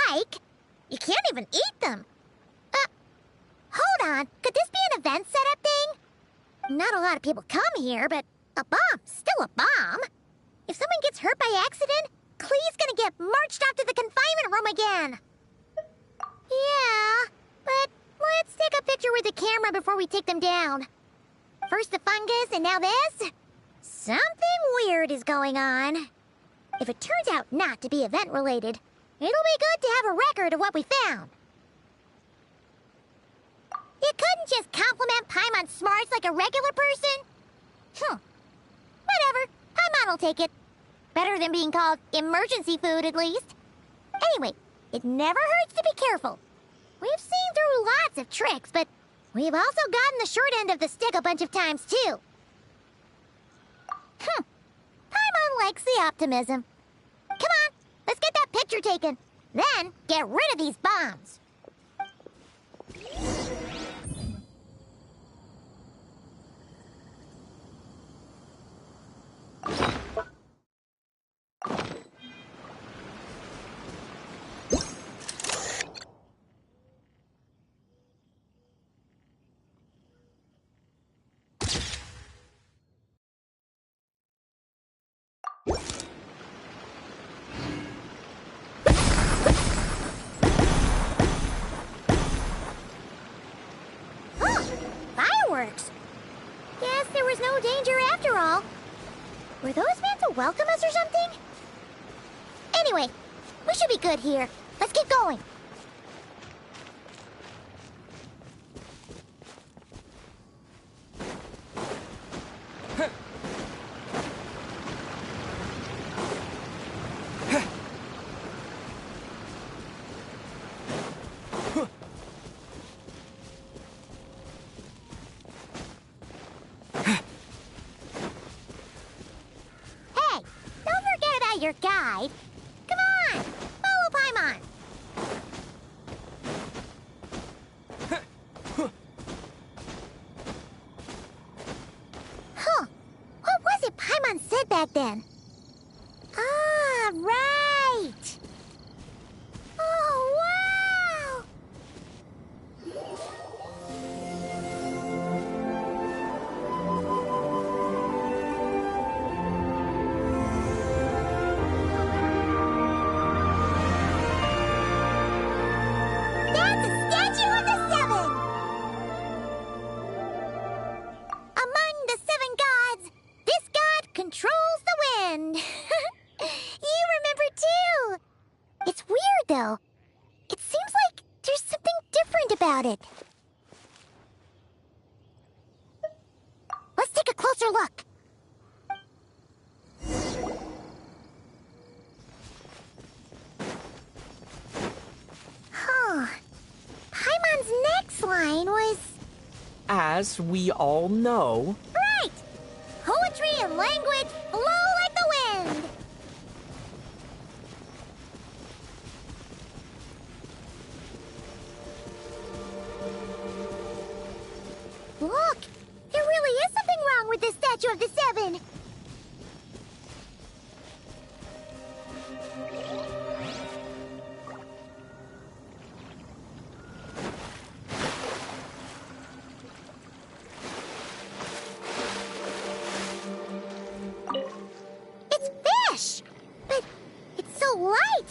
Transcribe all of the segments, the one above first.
like. You can't even eat them. Hold on. Could this be an event setup thing? Not a lot of people come here, but a bomb's still a bomb. If someone gets hurt by accident, Clee's gonna get marched off to the confinement room again. Yeah, but let's take a picture with the camera before we take them down. First the fungus, and now this? Something weird is going on. If it turns out not to be event-related, it'll be good to have a record of what we found. You couldn't just compliment Paimon's smarts like a regular person? Whatever. Paimon will take it. Better than being called emergency food, at least. Anyway, it never hurts to be careful. We've seen through lots of tricks, but we've also gotten the short end of the stick a bunch of times, too. Paimon likes the optimism. Come on, let's get that picture taken. Then, get rid of these bombs. Fireworks! Guess there was no danger after all. Were those meant to welcome us or something? Anyway, we should be good here. Let's keep going. Your guide. Come on! Follow Paimon! What was it Paimon said back then? Ah, right! Oh, wow! Controls the wind. You remember too. It's weird though. It seems like there's something different about it. Let's take a closer look. Paimon's next line was... As we all know... Right! Poetry and language flow like the wind! Look! There really is something wrong with this statue of the Seven! Light!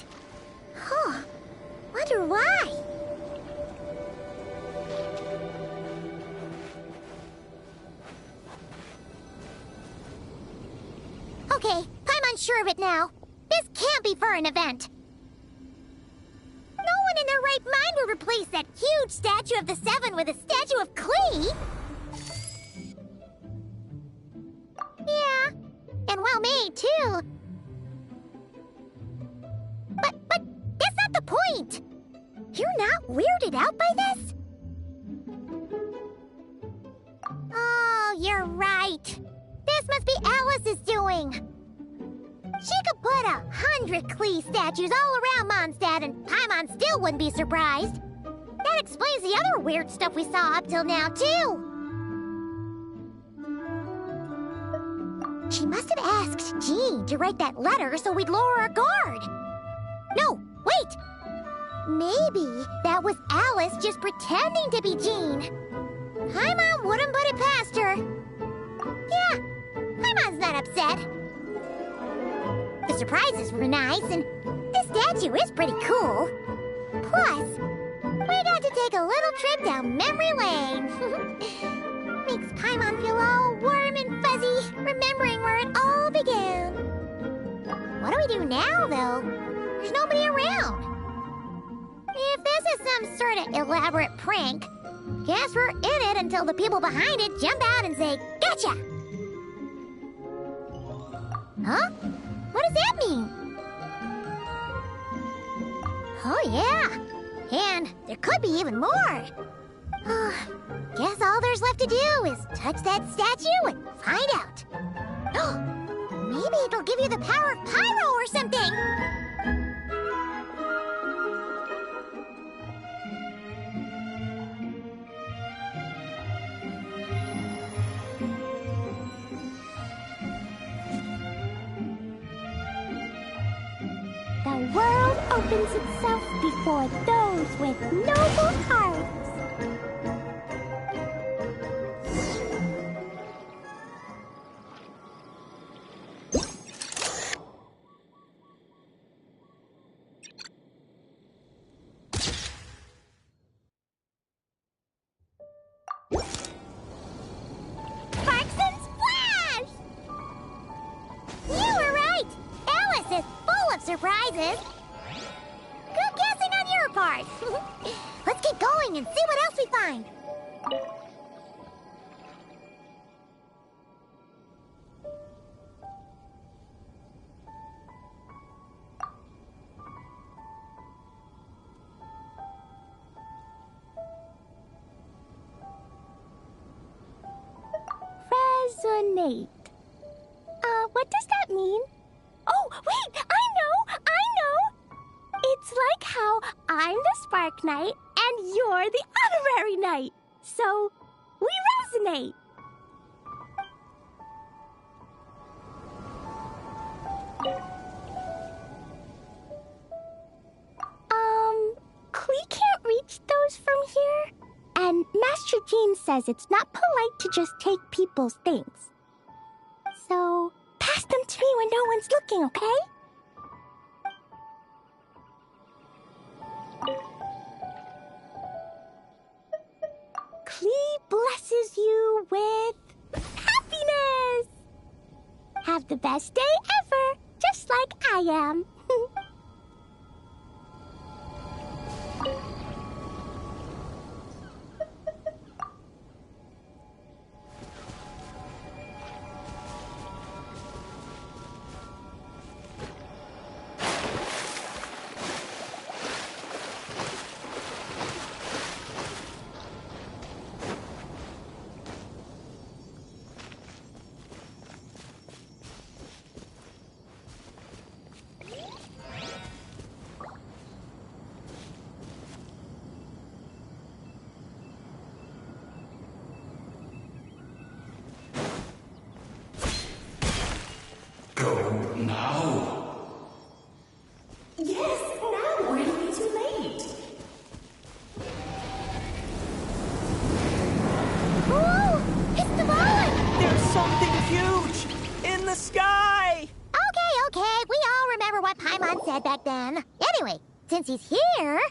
Wonder why? Okay, Paimon's sure of it now. This can't be for an event. No one in their right mind would replace that huge statue of the Seven with a statue of Klee. Yeah, and well made, too. But that's not the point! You're not weirded out by this? Oh, you're right. This must be Alice's doing. She could put 100 Klee statues all around Mondstadt and Paimon still wouldn't be surprised. That explains the other weird stuff we saw up till now, too. She must have asked Jean to write that letter so we'd lower our guard. No, wait! Maybe that was Alice just pretending to be Jean. Paimon wouldn't put it past her. Yeah, Paimon's not upset. The surprises were nice, and this statue is pretty cool. Plus, we got to take a little trip down memory lane. Makes Paimon feel all warm and fuzzy, remembering where it all began. What do we do now, though? There's nobody around. If this is some sort of elaborate prank, guess we're in it until the people behind it jump out and say, "Gotcha!" Huh? What does that mean? Oh, yeah. And there could be even more. Guess all there's left to do is touch that statue and find out. Maybe it'll give you the power of pyro or something. The world opens itself before those with noble hearts. Sparks and splash! You were right! Alice is full of surprises. Good guessing on your part. Let's keep going and see what else we find. Resonate. What does that mean? Oh, wait! I know! It's like how I'm the Spark Knight and you're the Honorary Knight. So, we resonate. Klee can't reach those from here. And Master Jean says it's not polite to just take people's things. So, pass them to me when no one's looking, okay? Klee blesses you with happiness! Have the best day ever, just like I am. Now? Yes, now, or it'll be too late. Ooh, it's the ballad! There's something huge in the sky! Okay, we all remember what Paimon said back then. Anyway, since he's here,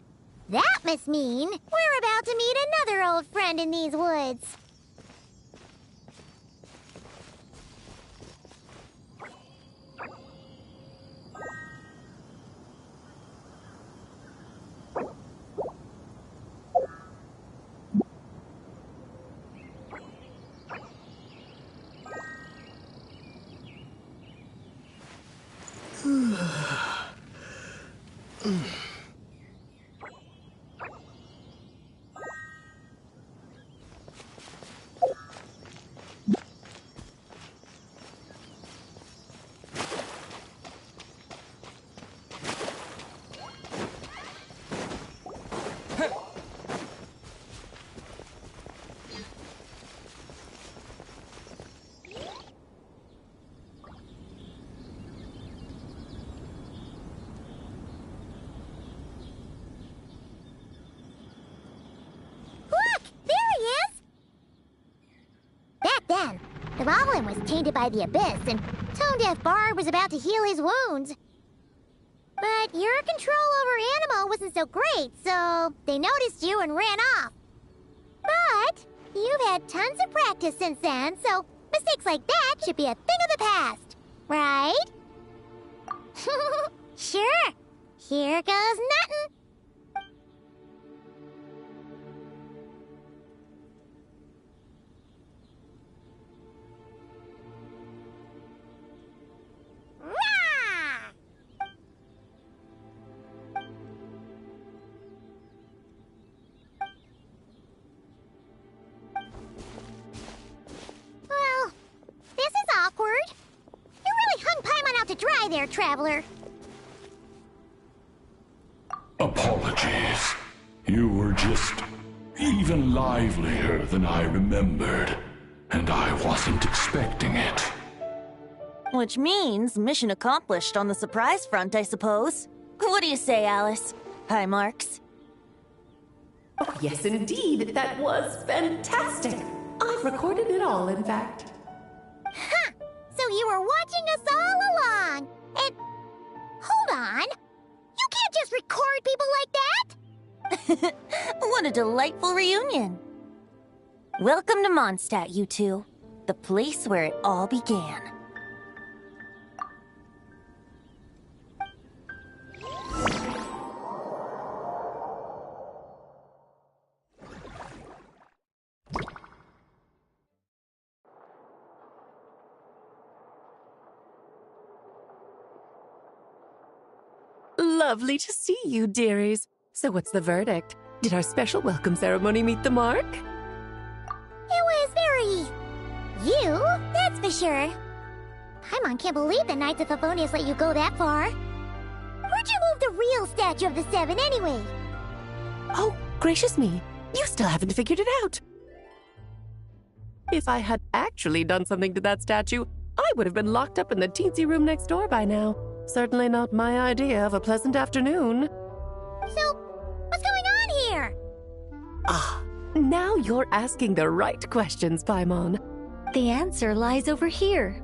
that must mean we're about to meet another old friend in these woods. then. The Goblin was tainted by the Abyss, and Tone-Deaf Bard was about to heal his wounds. But your control over Animo wasn't so great, so they noticed you and ran off. But you've had tons of practice since then, so mistakes like that should be a thing of the past, right? Sure. Here goes nothing. Well, this is awkward. You really hung Paimon out to dry there, Traveler. Apologies. You were just even livelier than I remembered, and I wasn't expecting it. Which means mission accomplished on the surprise front, I suppose. What do you say, Alice? High marks. Oh, yes, indeed. That was fantastic. I've recorded it all, in fact. Huh! So you were watching us all along. And hold on. You can't just record people like that! What a delightful reunion. Welcome to Mondstadt, you two. The place where it all began. Lovely to see you, dearies. So what's the verdict? Did our special welcome ceremony meet the mark? It was very... you, that's for sure. Paimon can't believe the Knights of Favonius let you go that far. Where'd you move the real statue of the Seven, anyway? Oh, gracious me. You still haven't figured it out. If I had actually done something to that statue, I would have been locked up in the teensy room next door by now. Certainly not my idea of a pleasant afternoon. So, what's going on here? Ah, now you're asking the right questions, Paimon. The answer lies over here.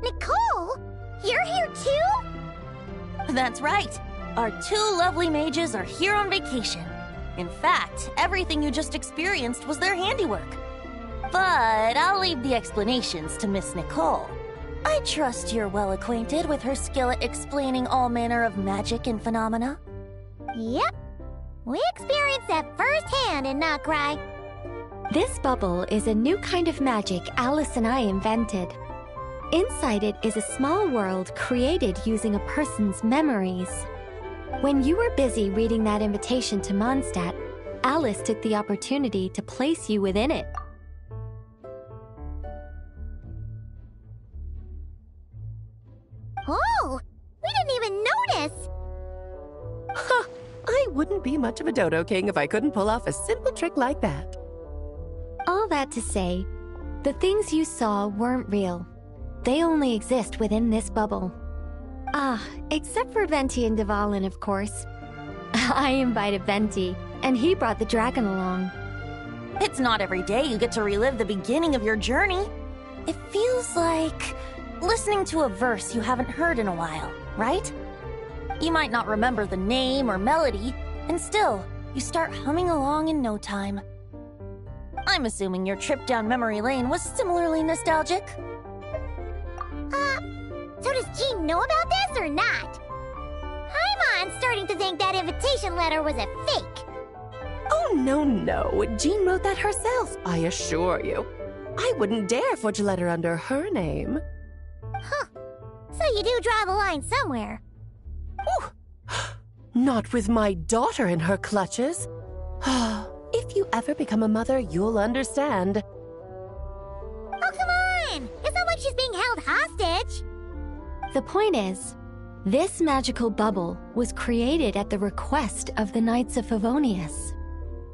Nicole? You're here too? That's right. Our two lovely mages are here on vacation. In fact, everything you just experienced was their handiwork. But I'll leave the explanations to Miss Nicole. I trust you're well acquainted with her skill at explaining all manner of magic and phenomena. Yep. We experienced that firsthand in Nocry. This bubble is a new kind of magic Alice and I invented. Inside it is a small world created using a person's memories. When you were busy reading that invitation to Mondstadt, Alice took the opportunity to place you within it. Oh, we didn't even notice. Huh, I wouldn't be much of a dodo king if I couldn't pull off a simple trick like that. All that to say, the things you saw weren't real. They only exist within this bubble. Ah, except for Venti and Dvalin, of course. I invited Venti, and he brought the dragon along. It's not every day you get to relive the beginning of your journey. It feels like listening to a verse you haven't heard in a while, right? You might not remember the name or melody, and still, you start humming along in no time. I'm assuming your trip down memory lane was similarly nostalgic. So does Jean know about this or not? Paimon's starting to think that invitation letter was a fake. Oh, no. Jean wrote that herself, I assure you. I wouldn't dare forge a letter under her name. Huh. So you do draw the line somewhere. Whew. Not with my daughter in her clutches. If you ever become a mother, you'll understand. Oh, come on! It's not like she's being held hostage. The point is, this magical bubble was created at the request of the Knights of Favonius.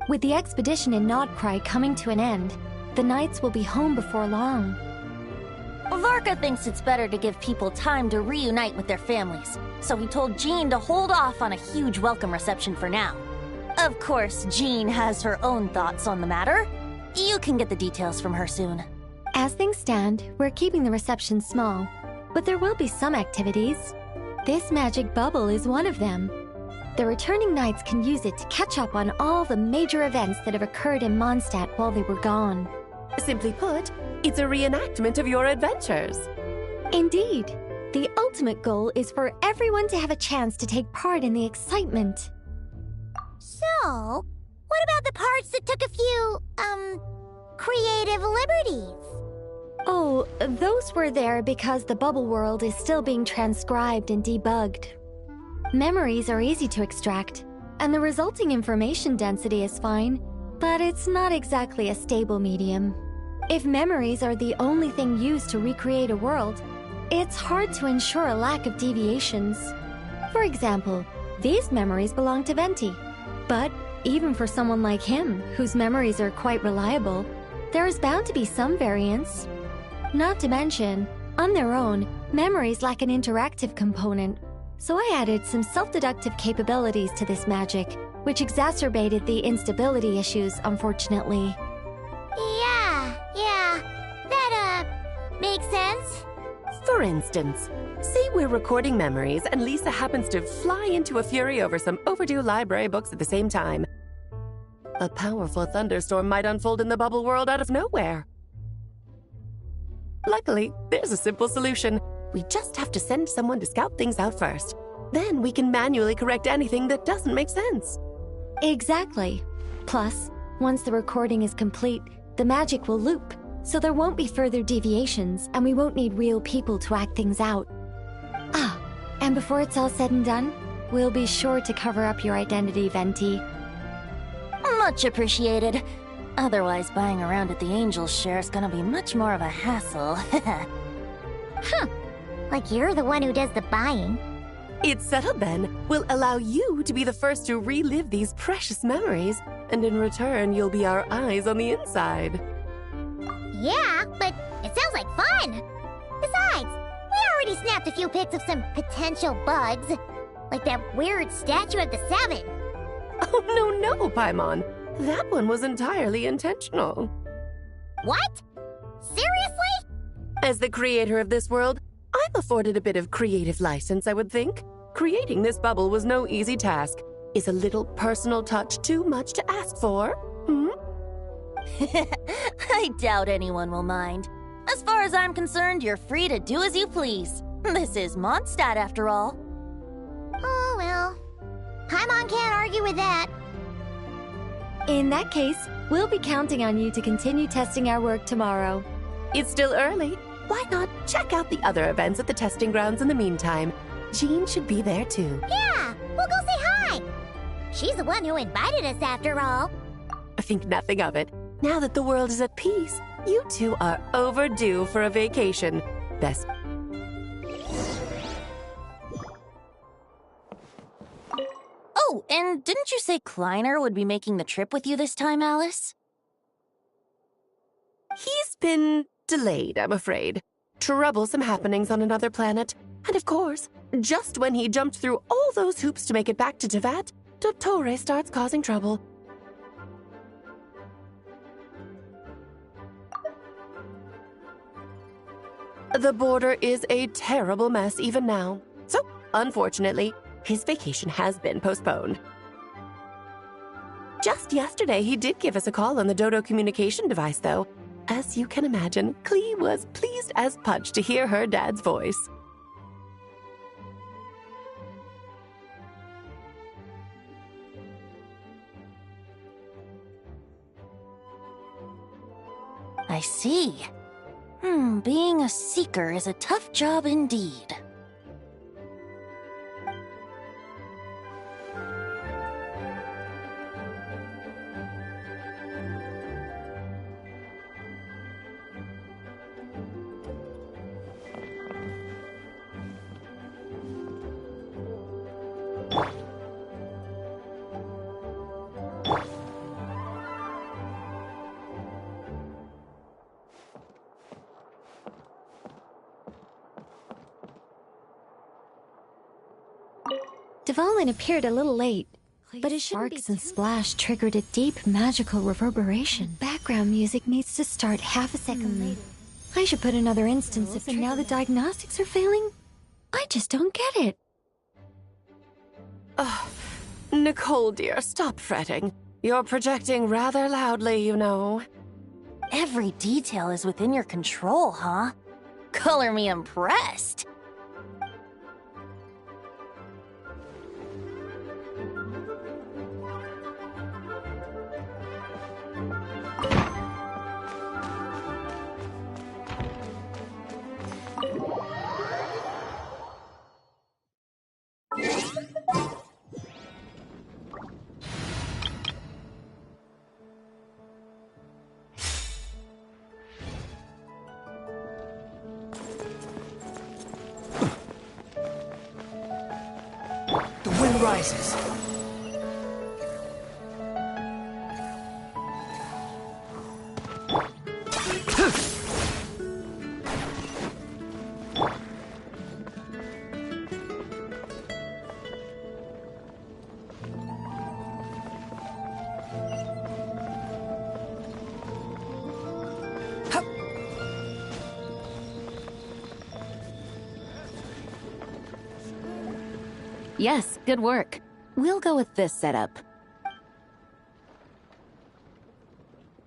With the expedition in Nodcry coming to an end, the Knights will be home before long. Varka thinks it's better to give people time to reunite with their families, so he told Jean to hold off on a huge welcome reception for now. Of course, Jean has her own thoughts on the matter. You can get the details from her soon. As things stand, we're keeping the reception small, but there will be some activities. This magic bubble is one of them. The returning knights can use it to catch up on all the major events that have occurred in Mondstadt while they were gone. Simply put, it's a reenactment of your adventures. Indeed. The ultimate goal is for everyone to have a chance to take part in the excitement. So, what about the parts that took a few, creative liberties? Oh, those were there because the bubble world is still being transcribed and debugged. Memories are easy to extract, and the resulting information density is fine, but it's not exactly a stable medium. If memories are the only thing used to recreate a world, it's hard to ensure a lack of deviations. For example, these memories belong to Venti. But even for someone like him, whose memories are quite reliable, there is bound to be some variance. Not to mention, on their own, memories lack an interactive component, so I added some self-deductive capabilities to this magic, which exacerbated the instability issues, unfortunately. Yeah, that, makes sense. For instance, say we're recording memories and Lisa happens to fly into a fury over some overdue library books at the same time. A powerful thunderstorm might unfold in the bubble world out of nowhere. Luckily, there's a simple solution. We just have to send someone to scout things out first. Then we can manually correct anything that doesn't make sense. Exactly. Plus, once the recording is complete, the magic will loop, so there won't be further deviations, and we won't need real people to act things out. Ah, and before it's all said and done, we'll be sure to cover up your identity, Venti. Much appreciated. Otherwise, buying around at the Angel's share is gonna be much more of a hassle. Huh. Like you're the one who does the buying. It's settled then. We'll allow you to be the first to relive these precious memories, and in return, you'll be our eyes on the inside. Yeah, but it sounds like fun! Besides, we already snapped a few pics of some potential bugs. Like that weird statue of the Seven. Oh, no, Paimon. That one was entirely intentional. What? Seriously? As the creator of this world, I'm afforded a bit of creative license, I would think. Creating this bubble was no easy task. Is a little personal touch too much to ask for? I doubt anyone will mind. As far as I'm concerned, you're free to do as you please. This is Mondstadt, after all. Oh, well. Paimon can't argue with that. In that case, we'll be counting on you to continue testing our work tomorrow. It's still early. Why not check out the other events at the testing grounds in the meantime? Jean should be there too. Yeah, we'll go say hi. She's the one who invited us after all. Think nothing of it. Now that the world is at peace, you two are overdue for a vacation. Best. Oh, and didn't you say Kleiner would be making the trip with you this time, Alice? He's been delayed, I'm afraid. Troublesome happenings on another planet. And of course, just when he jumped through all those hoops to make it back to Tevat, Dottore starts causing trouble. The border is a terrible mess even now. So, unfortunately, his vacation has been postponed. Just yesterday, he did give us a call on the Dodo communication device, though. As you can imagine, Klee was pleased as punch to hear her dad's voice. I see. Being a seeker is a tough job indeed. Dvalin appeared a little late. but his sparks and splash triggered a deep magical reverberation. Background music needs to start half a second later. I should put another instance if now the diagnostics are failing. I just don't get it. Nicole, dear, stop fretting. You're projecting rather loudly, you know. Every detail is within your control, huh? Color me impressed. The wind rises. Yes, good work. We'll go with this setup.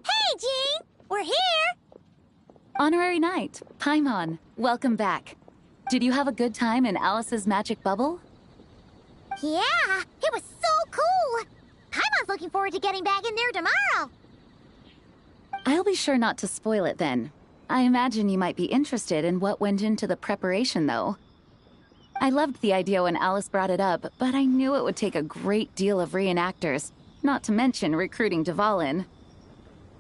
Hey, Jean! We're here! Honorary Knight, Paimon, welcome back. Did you have a good time in Alice's magic bubble? Yeah, it was so cool! Paimon's looking forward to getting back in there tomorrow. I'll be sure not to spoil it then. I imagine you might be interested in what went into the preparation, though. I loved the idea when Alice brought it up, but I knew it would take a great deal of reenactors, not to mention recruiting Dvalin.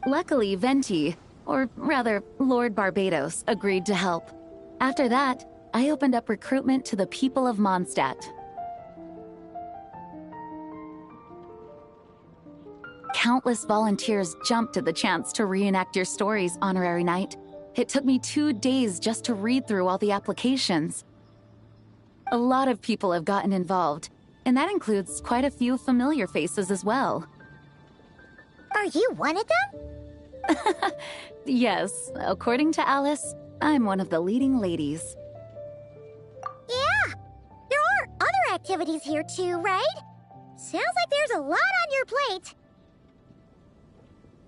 Luckily, Venti, or rather, Lord Barbados, agreed to help. After that, I opened up recruitment to the people of Mondstadt. Countless volunteers jumped at the chance to reenact your stories, Honorary Knight. It took me 2 days just to read through all the applications. A lot of people have gotten involved, and that includes quite a few familiar faces as well. Are you one of them? Yes, according to Alice, I'm one of the leading ladies. Yeah, there are other activities here too, right? Sounds like there's a lot on your plate.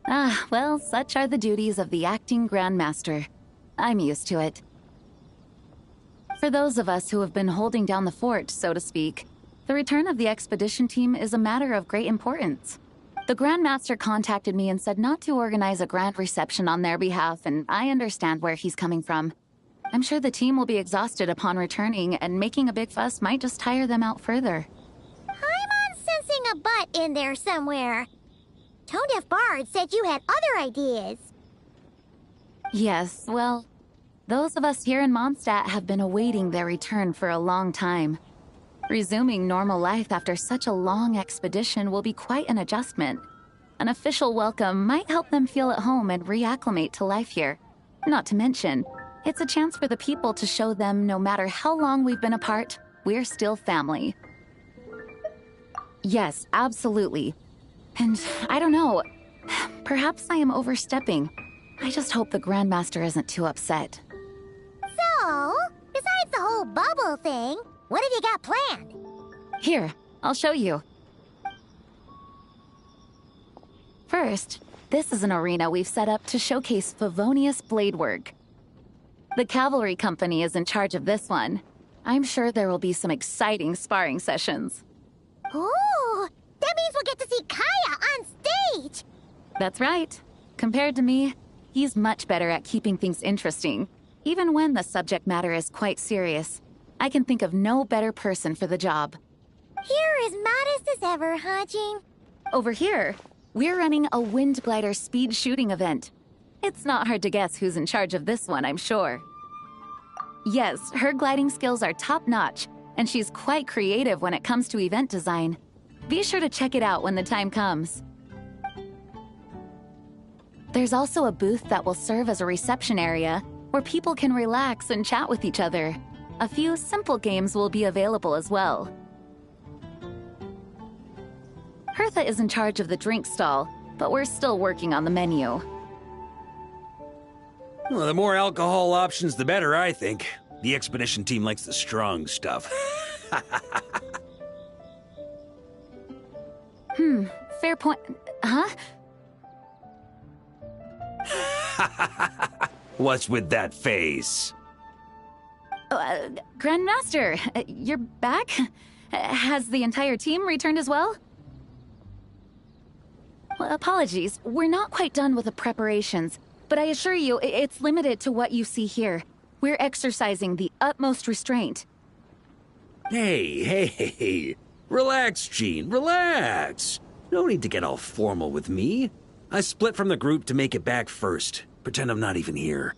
Ah, well, such are the duties of the acting Grandmaster. I'm used to it. For those of us who have been holding down the fort, so to speak, the return of the expedition team is a matter of great importance. The Grandmaster contacted me and said not to organize a grand reception on their behalf, and I understand where he's coming from. I'm sure the team will be exhausted upon returning, and making a big fuss might just tire them out further. I'm sensing a butt in there somewhere. Tone-deaf Bard said you had other ideas. Yes, well, those of us here in Mondstadt have been awaiting their return for a long time. Resuming normal life after such a long expedition will be quite an adjustment. An official welcome might help them feel at home and reacclimate to life here. Not to mention, it's a chance for the people to show them no matter how long we've been apart, we're still family. Yes, absolutely. And I don't know, perhaps I am overstepping. I just hope the Grandmaster isn't too upset. So, besides the whole bubble thing, what have you got planned? Here, I'll show you. First, this is an arena we've set up to showcase Favonius blade work. The cavalry company is in charge of this one. I'm sure there will be some exciting sparring sessions. Ooh, that means we'll get to see Kaya on stage! That's right. Compared to me, he's much better at keeping things interesting, even when the subject matter is quite serious. I can think of no better person for the job. You're as modest as ever, huh, Jean? Over here, we're running a wind glider speed shooting event. It's not hard to guess who's in charge of this one, I'm sure. Yes, her gliding skills are top-notch, and she's quite creative when it comes to event design. Be sure to check it out when the time comes. There's also a booth that will serve as a reception area where people can relax and chat with each other. A few simple games will be available as well. Hertha is in charge of the drink stall, but we're still working on the menu. Well, the more alcohol options, the better, I think. The expedition team likes the strong stuff. Fair point. Huh? What's with that face? Grandmaster, you're back? Has the entire team returned as well? Well, apologies, we're not quite done with the preparations, but I assure you, it's limited to what you see here. We're exercising the utmost restraint. Hey. Relax, Jean, relax. No need to get all formal with me. I split from the group to make it back first. Pretend I'm not even here.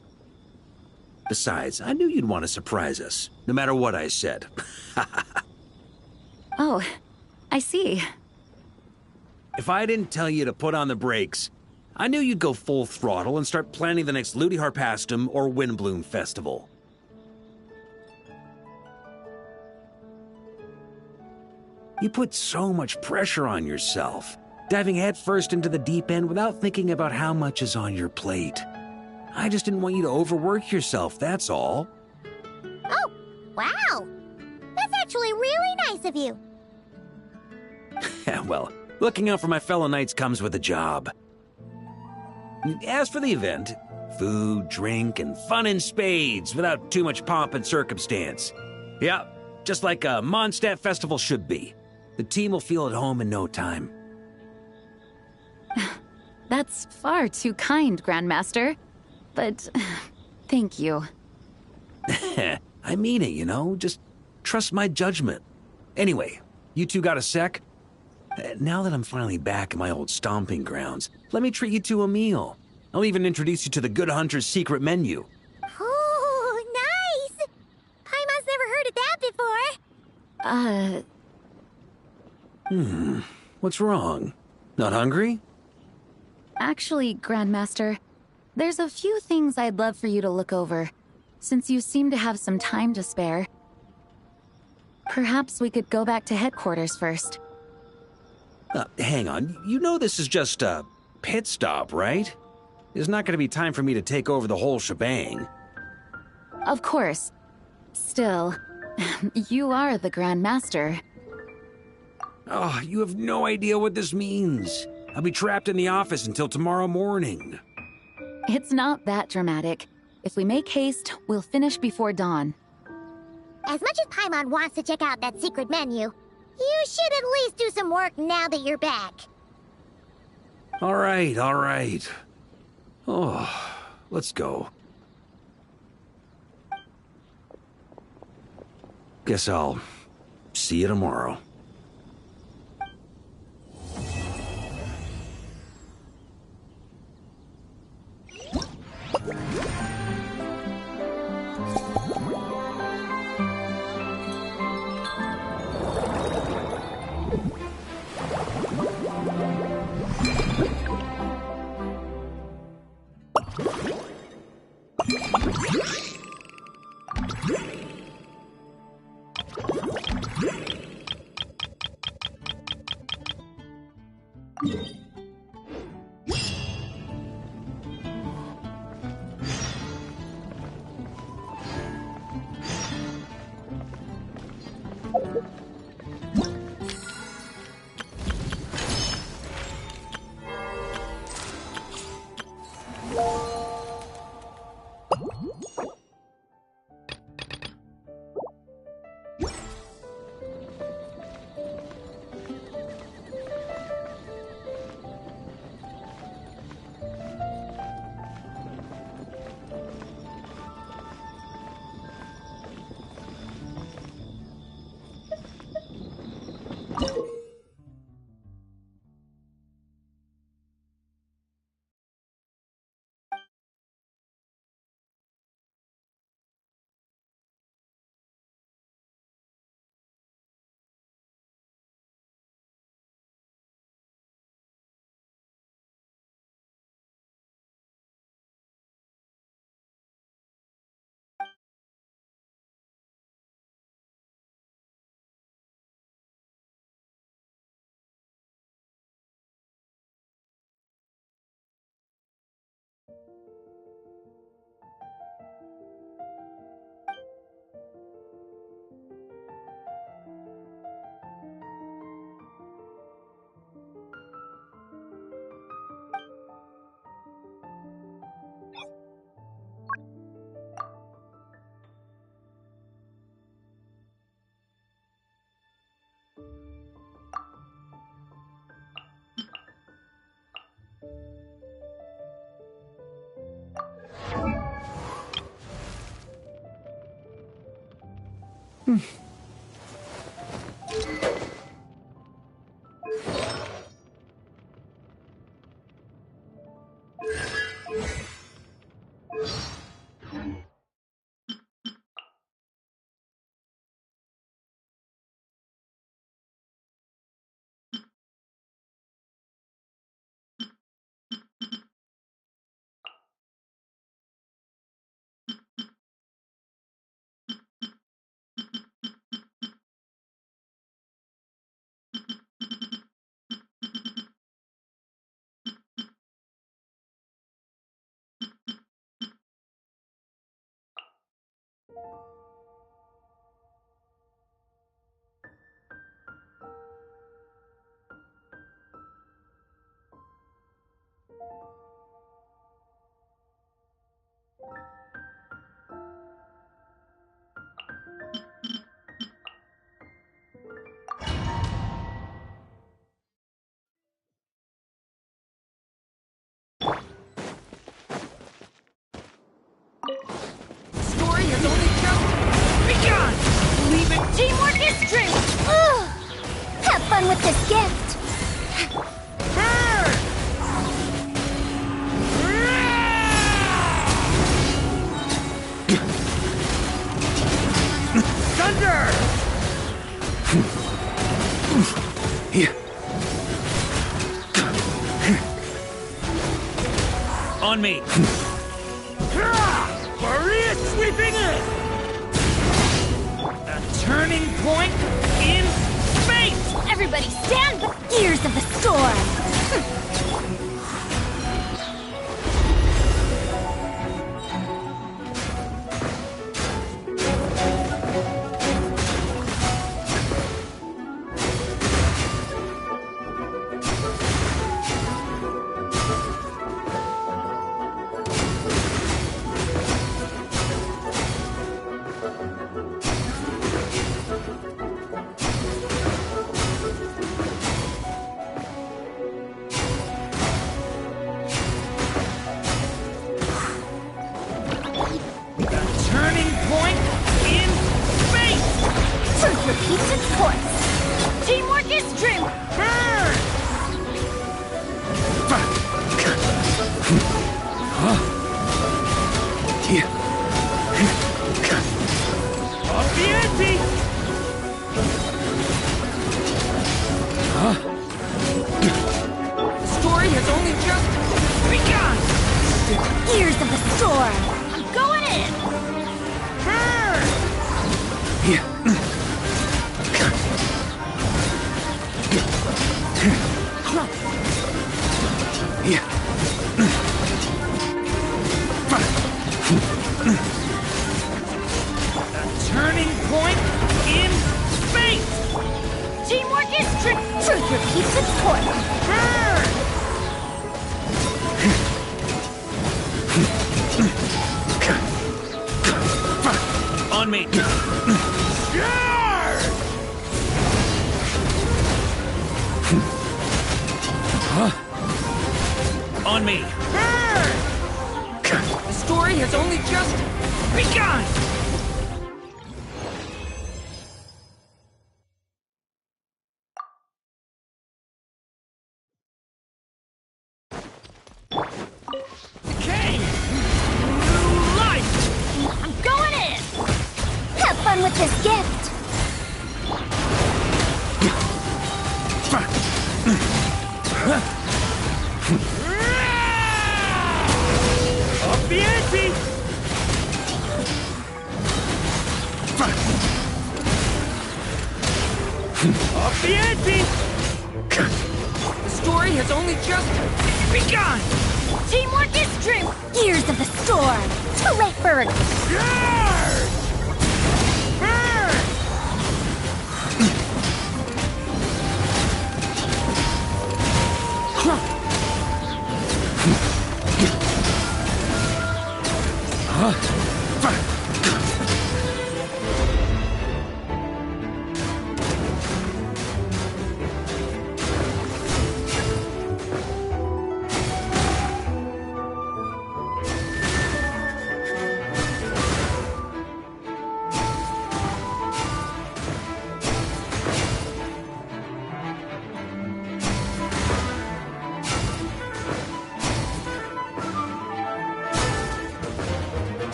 Besides, I knew you'd want to surprise us, no matter what I said. Oh, I see. If I didn't tell you to put on the brakes, I knew you'd go full throttle and start planning the next Ludi Harpastum or Windbloom Festival. You put so much pressure on yourself, diving headfirst into the deep end without thinking about how much is on your plate. I just didn't want you to overwork yourself, that's all. Oh, wow. That's actually really nice of you. Well, looking out for my fellow knights comes with a job. As for the event, food, drink, and fun in spades without too much pomp and circumstance. Yeah, just like a Mondstadt festival should be. The team will feel at home in no time. That's far too kind, Grandmaster. But thank you. I mean it, you know? Just trust my judgment. Anyway, you two got a sec? Now that I'm finally back in my old stomping grounds, let me treat you to a meal. I'll even introduce you to the Good Hunter's secret menu. Oh, nice! Paimon's never heard of that before. What's wrong? Not hungry? Actually, Grandmaster, there's a few things I'd love for you to look over, since you seem to have some time to spare. Perhaps we could go back to headquarters first. Hang on. You know this is just a pit stop, right? There's not going to be time for me to take over the whole shebang. Of course. Still, you are the Grandmaster. Oh, you have no idea what this means. I'll be trapped in the office until tomorrow morning. It's not that dramatic. If we make haste, we'll finish before dawn. As much as Paimon wants to check out that secret menu, you should at least do some work now that you're back. All right. Oh, let's go. Guess I'll see you tomorrow. Story has only just begun! Believe it! Teamwork is strength! Ugh. Have fun with this gift! Burn! Thunder! On me! Maria sweeping in! A turning point in space! Everybody stand back! Ears of the storm! Turning point in space! Truth repeats its course! Teamwork is strength! Burn! Off the ante! The story has only just begun! Ears of the storm! I'm going in! Burn! A turning point in space! Teamwork is strength! Truth repeats its course! Burn! On me! Yarr! On me! Burn! The story has only just begun! Decay! New life! I'm going in! Have fun with this gift! Off the ante! Off the ante! The story has only just begun! Teamwork is strength! Ears of the storm! Too late for it! Yarr! Burn!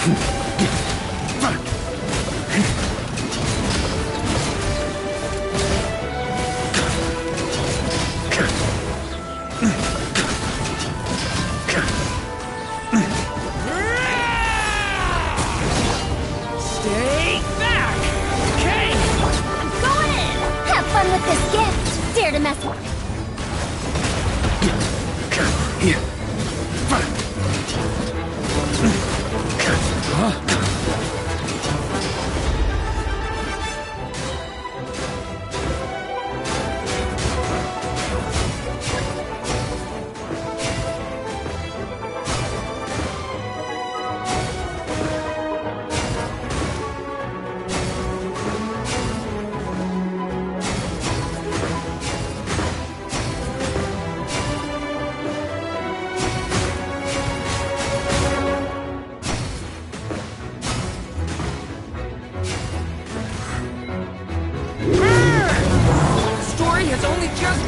Stay back! Okay! I'm going in! Have fun with this gift! Dare to mess with The story has only just...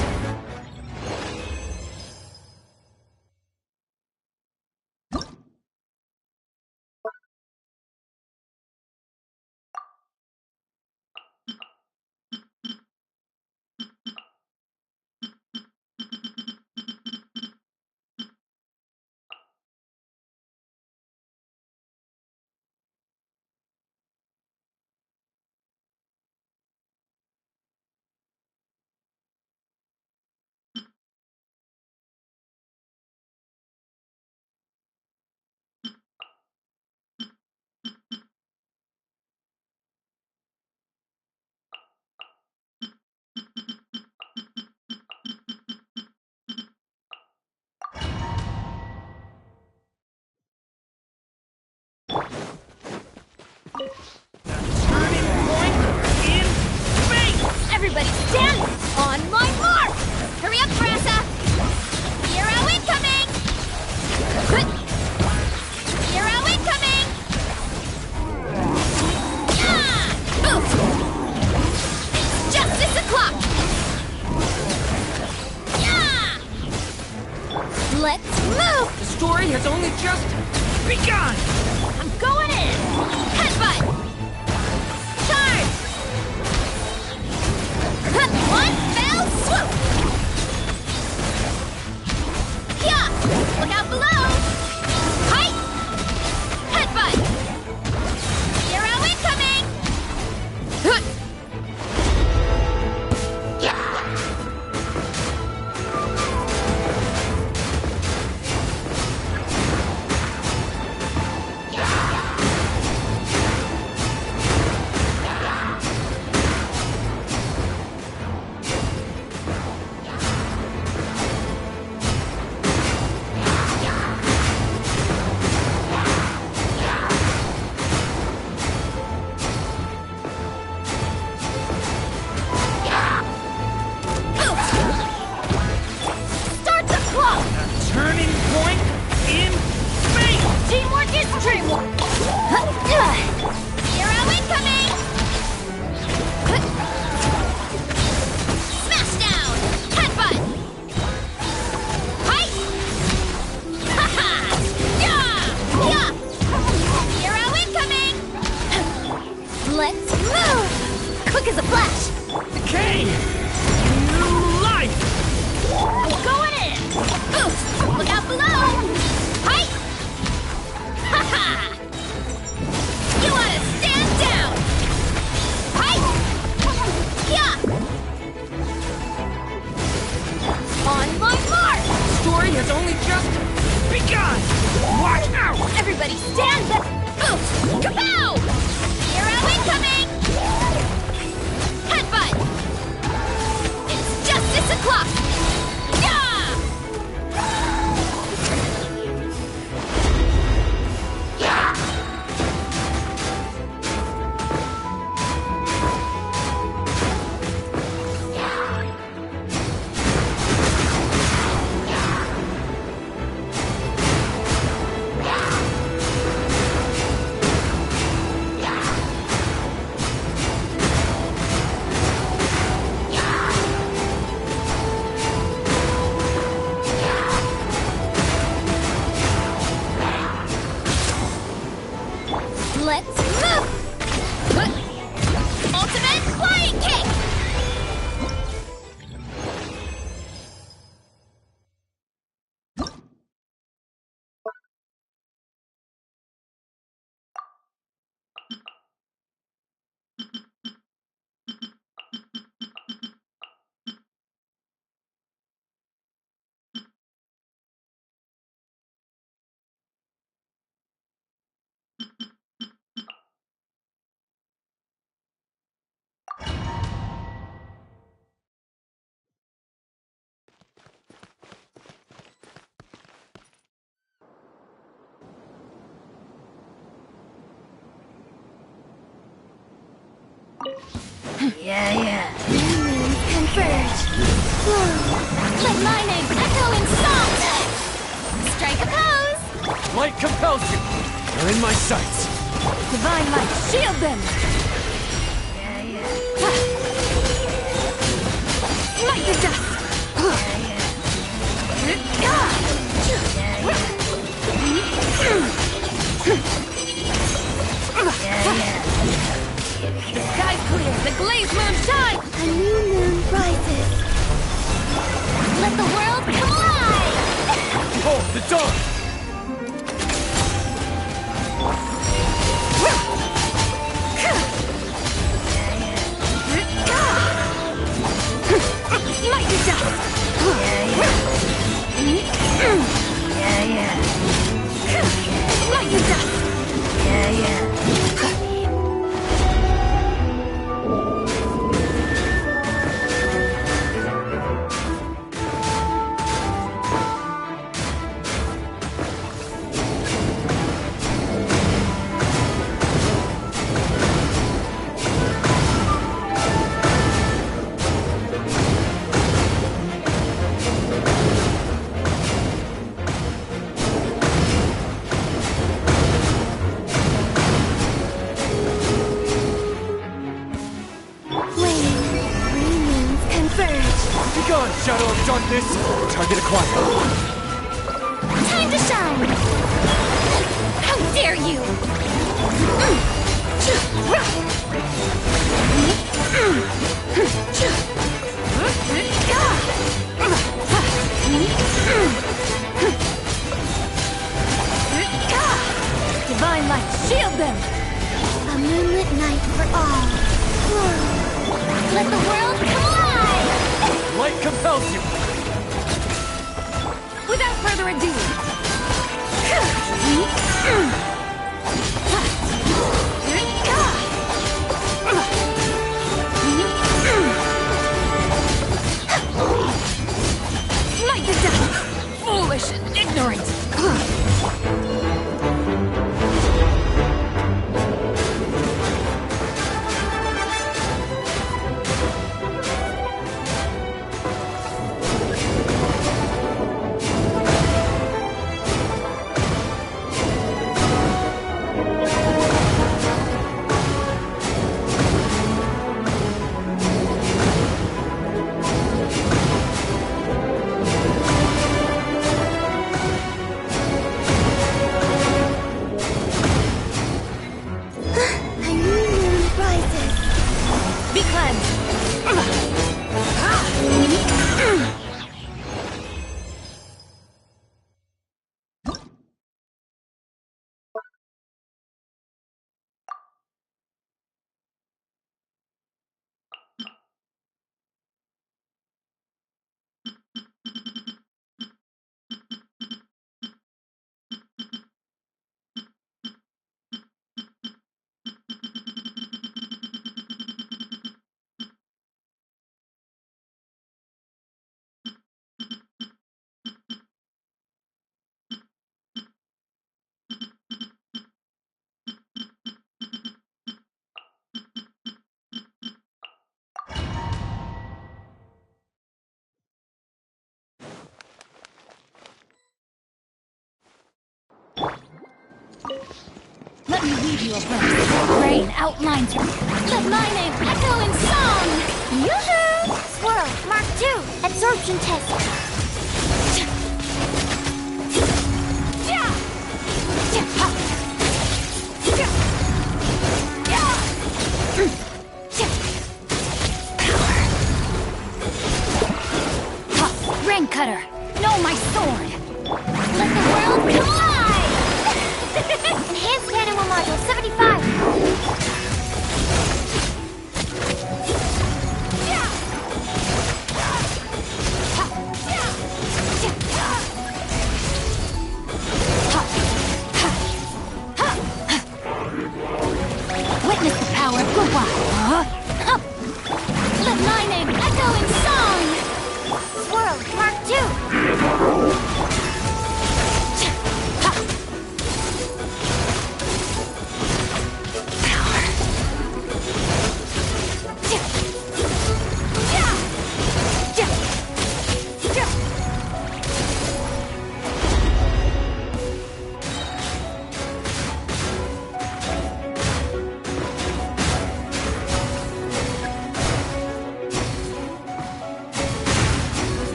Turning point in space! Everybody stand! On my mark! Hurry up, Brassa! Hero incoming! Hero incoming! It's justice o'clock! Let's move! The story has only just begun! I'm going in! Headbutt! Charge! One fell swoop! Yeah! Look out below! Height! Headbutt! Hero incoming! Start the clock! Turning point in space! Teamwork is dreamwork! Hero incoming! Smash down! Headbutt! Height! Ha-ha! Yeah! Yeah! Hero incoming! Let's move! Quick as a flash! Okay! New life! I'm going in! Boost! Look out below! Height! Ha-ha! You wanna stand down! Height! Yeah! On my mark! The story has only just begun! Watch out! Everybody stand back! Boost! Kapow! Hero incoming! Headbutt! Let's move! Ultimate flying kick! Yeah. Converge! Let my name echo in song! Strike a pose! Light compels you! They're in my sights! Divine light, shield them! Light the dust! The sky's clear, the glazed moon shines! A new moon rises. Let the world collide! Behold the dawn! Light the dust! Light the dust! Begone, shadow of darkness! Target acquired. Time to shine! How dare you! Divine light, shield them! A moonlit night for all. Let the world collide! Light compels you! Without further ado! Light the dust! Foolish and ignorant! A new moon rises. Be cleansed! Let me read you a verse. Rain outlines your... Let my name echo in song! Yoo-hoo! Swirl, Mark 2, absorption test.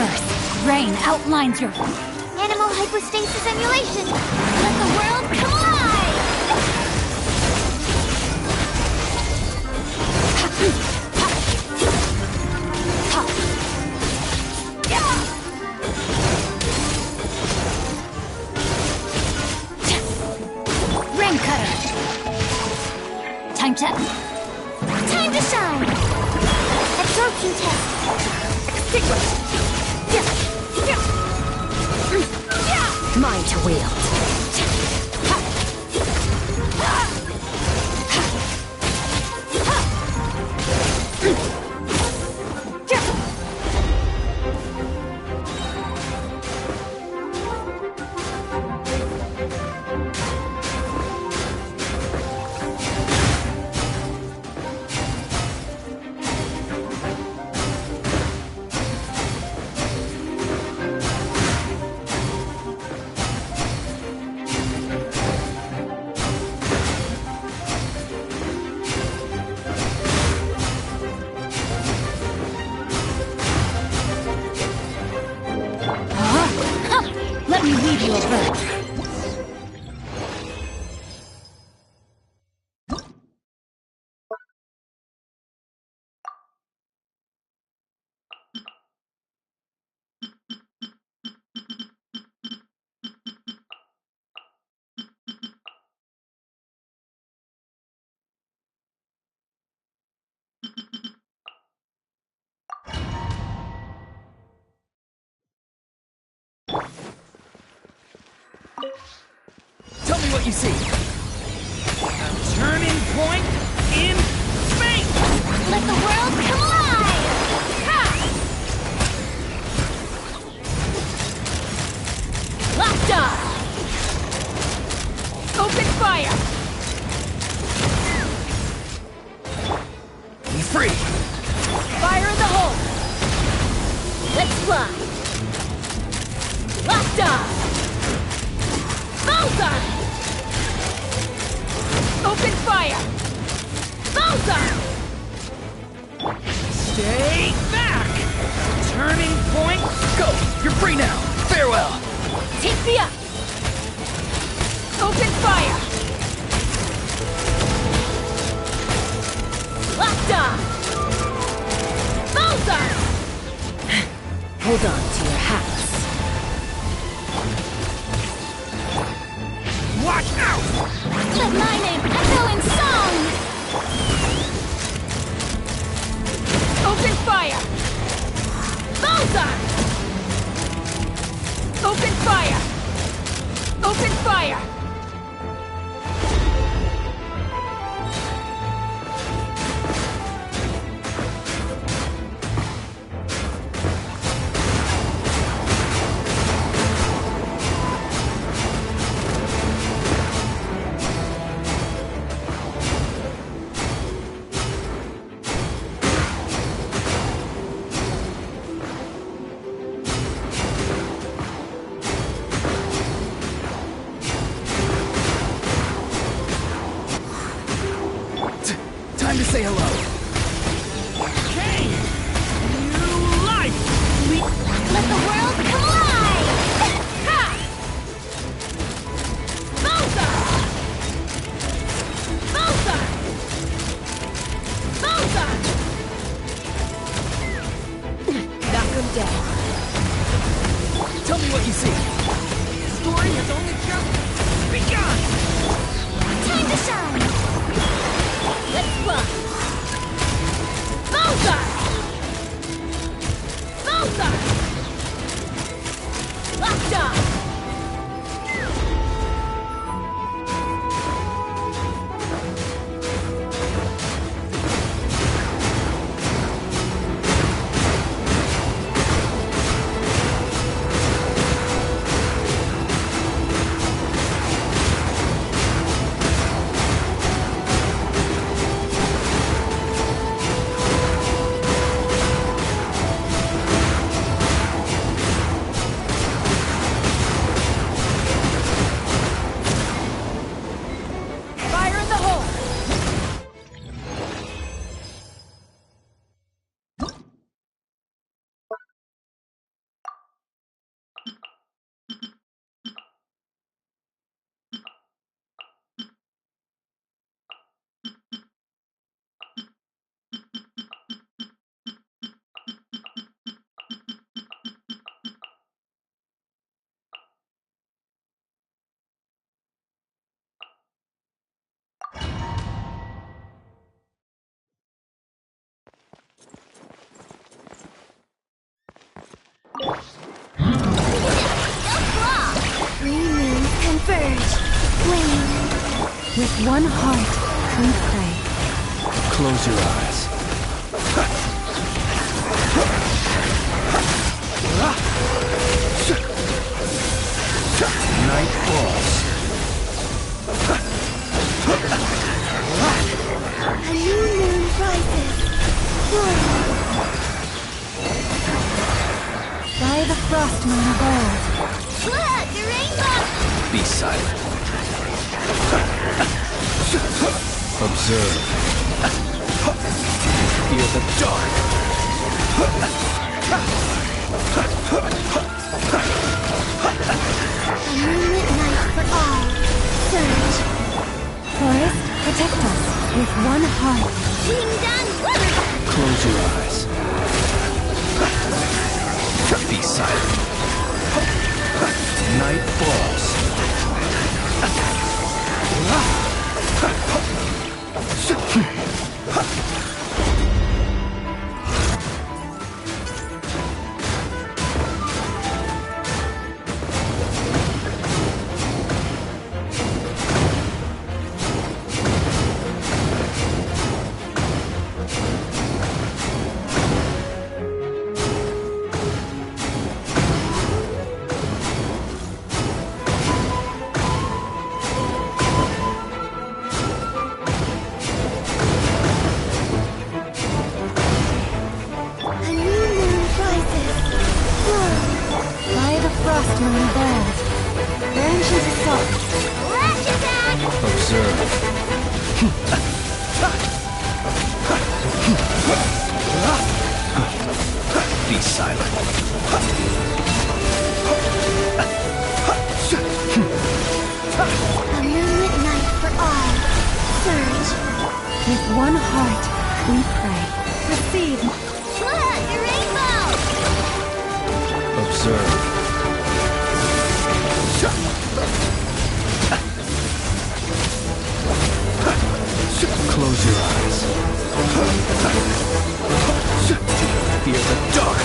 reverse. Rain outlines your... Animal hypostasis emulation. Let the world collide! Rain cutter. Time to shine. Absorption test. Extinguish. Mine to wield. Let me leave you a verse. Tell me what you see. A turning point in space! Let the world collide! Locked on! Open fire! He's free! Fire in the hole! Let's fly! Locked on! Bullseye! Open fire! Bullseye! Stay back! Turning point, go! You're free now! Farewell! Take me up! Open fire! Locked on! Bullseye! Hold on to your hats. Watch out! Let my name echo in song! Open fire! Bullseye! Open fire! Open fire! Time to say hello. Hey! New life! Let the world collide! Ha! Bullseye! Bullseye! Bullseye! Knock him down. Tell me what you see. The story has only just begun! Time to shine! Let's fly! Bullseye! Bullseye! Locked on! Three moons converge. Flame. With one heart, we pray. Close your eyes. Night falls. A new moon rises. By the frost moon of old. Look, the rainbow! Be silent. Observe. Fear the dark. A moonlit night for all. Surge. Forest, protect us with one heart. Kingdom Weather! Close your eyes. Be silent. Night falls. A new moon rises. By the frost moon of old. Branches assault. Lashes back! Observe. Be silent. A moonlit night for all. Surge. With one heart, we pray. Receive. Look, the rainbow! Observe. Close your eyes. Fear the dark.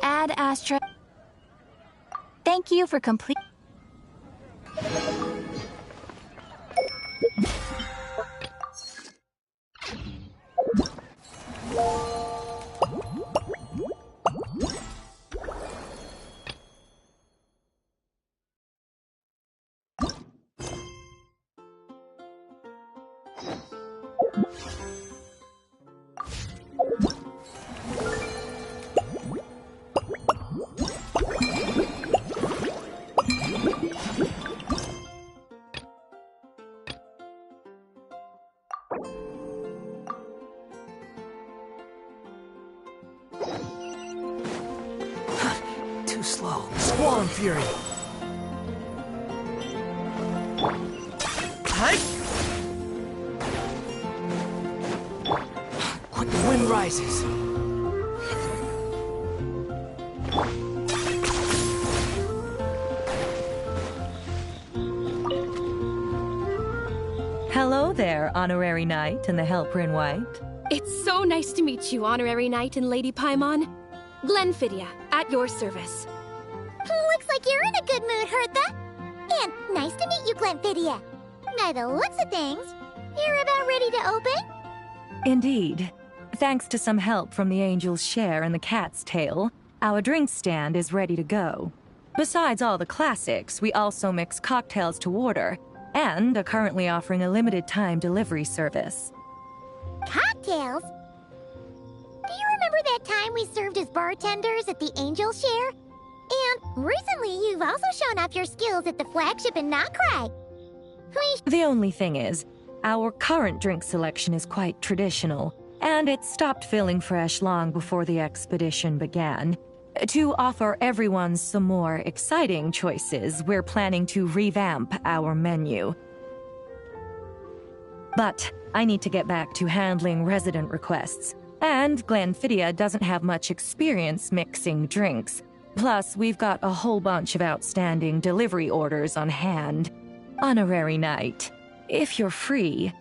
Ad Astra. Thank you for complete. Too slow. Squall Fury. Hi. Quick, the wind rises. Hello there, Honorary Knight and the Helper in White. It's so nice to meet you, Honorary Knight and Lady Paimon. Glenfidia, at your service. Looks like you're in a good mood, Hertha. And nice to meet you, Glenfidia. By the looks of things, you're about ready to open? Indeed. Thanks to some help from the Angel's Share and the Cat's Tail, our drink stand is ready to go. Besides all the classics, we also mix cocktails to order, and are currently offering a limited-time delivery service. Cocktails? Do you remember that time we served as bartenders at the Angel's Share? And recently, you've also shown off your skills at the flagship in Nocrai. The only thing is, our current drink selection is quite traditional, and it stopped feeling fresh long before the expedition began. To offer everyone some more exciting choices, we're planning to revamp our menu. But I need to get back to handling resident requests, and Glenfidia doesn't have much experience mixing drinks. Plus, we've got a whole bunch of outstanding delivery orders on hand. Honorary Knight, if you're free,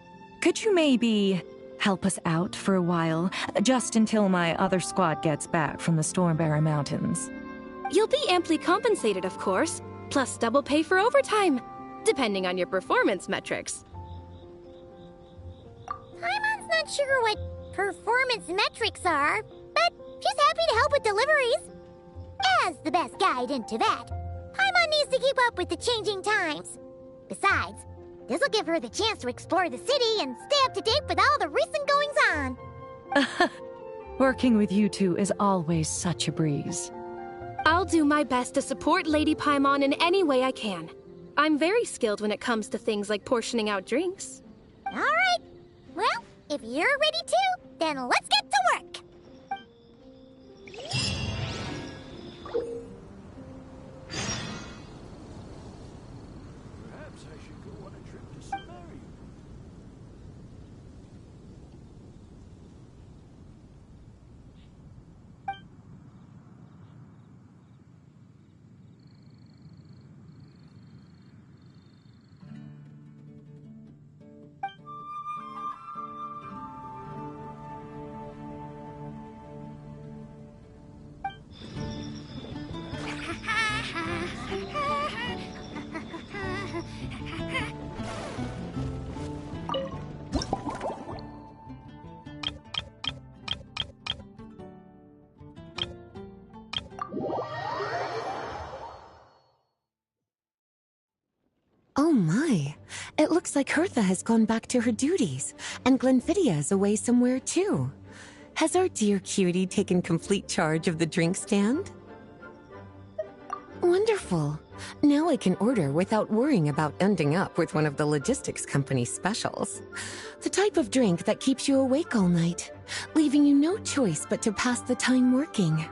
could you maybe help us out for a while, just until my other squad gets back from the Stormbearer Mountains? You'll be amply compensated, of course, plus double pay for overtime, depending on your performance metrics. Paimon's not sure what performance metrics are, but she's happy to help with deliveries. As the best guide into that, Paimon needs to keep up with the changing times. Besides, this'll give her the chance to explore the city and stay up to date with all the recent goings-on. Working with you two is always such a breeze. I'll do my best to support Lady Paimon in any way I can. I'm very skilled when it comes to things like portioning out drinks. All right. Well, if you're ready too, then let's get to work. Perhaps I should go on a trip to Samaria. Oh my, it looks like Hertha has gone back to her duties, and Glenfidia is away somewhere too. Has our dear cutie taken complete charge of the drink stand? Wonderful. Now I can order without worrying about ending up with one of the logistics company's specials. The type of drink that keeps you awake all night, leaving you no choice but to pass the time working.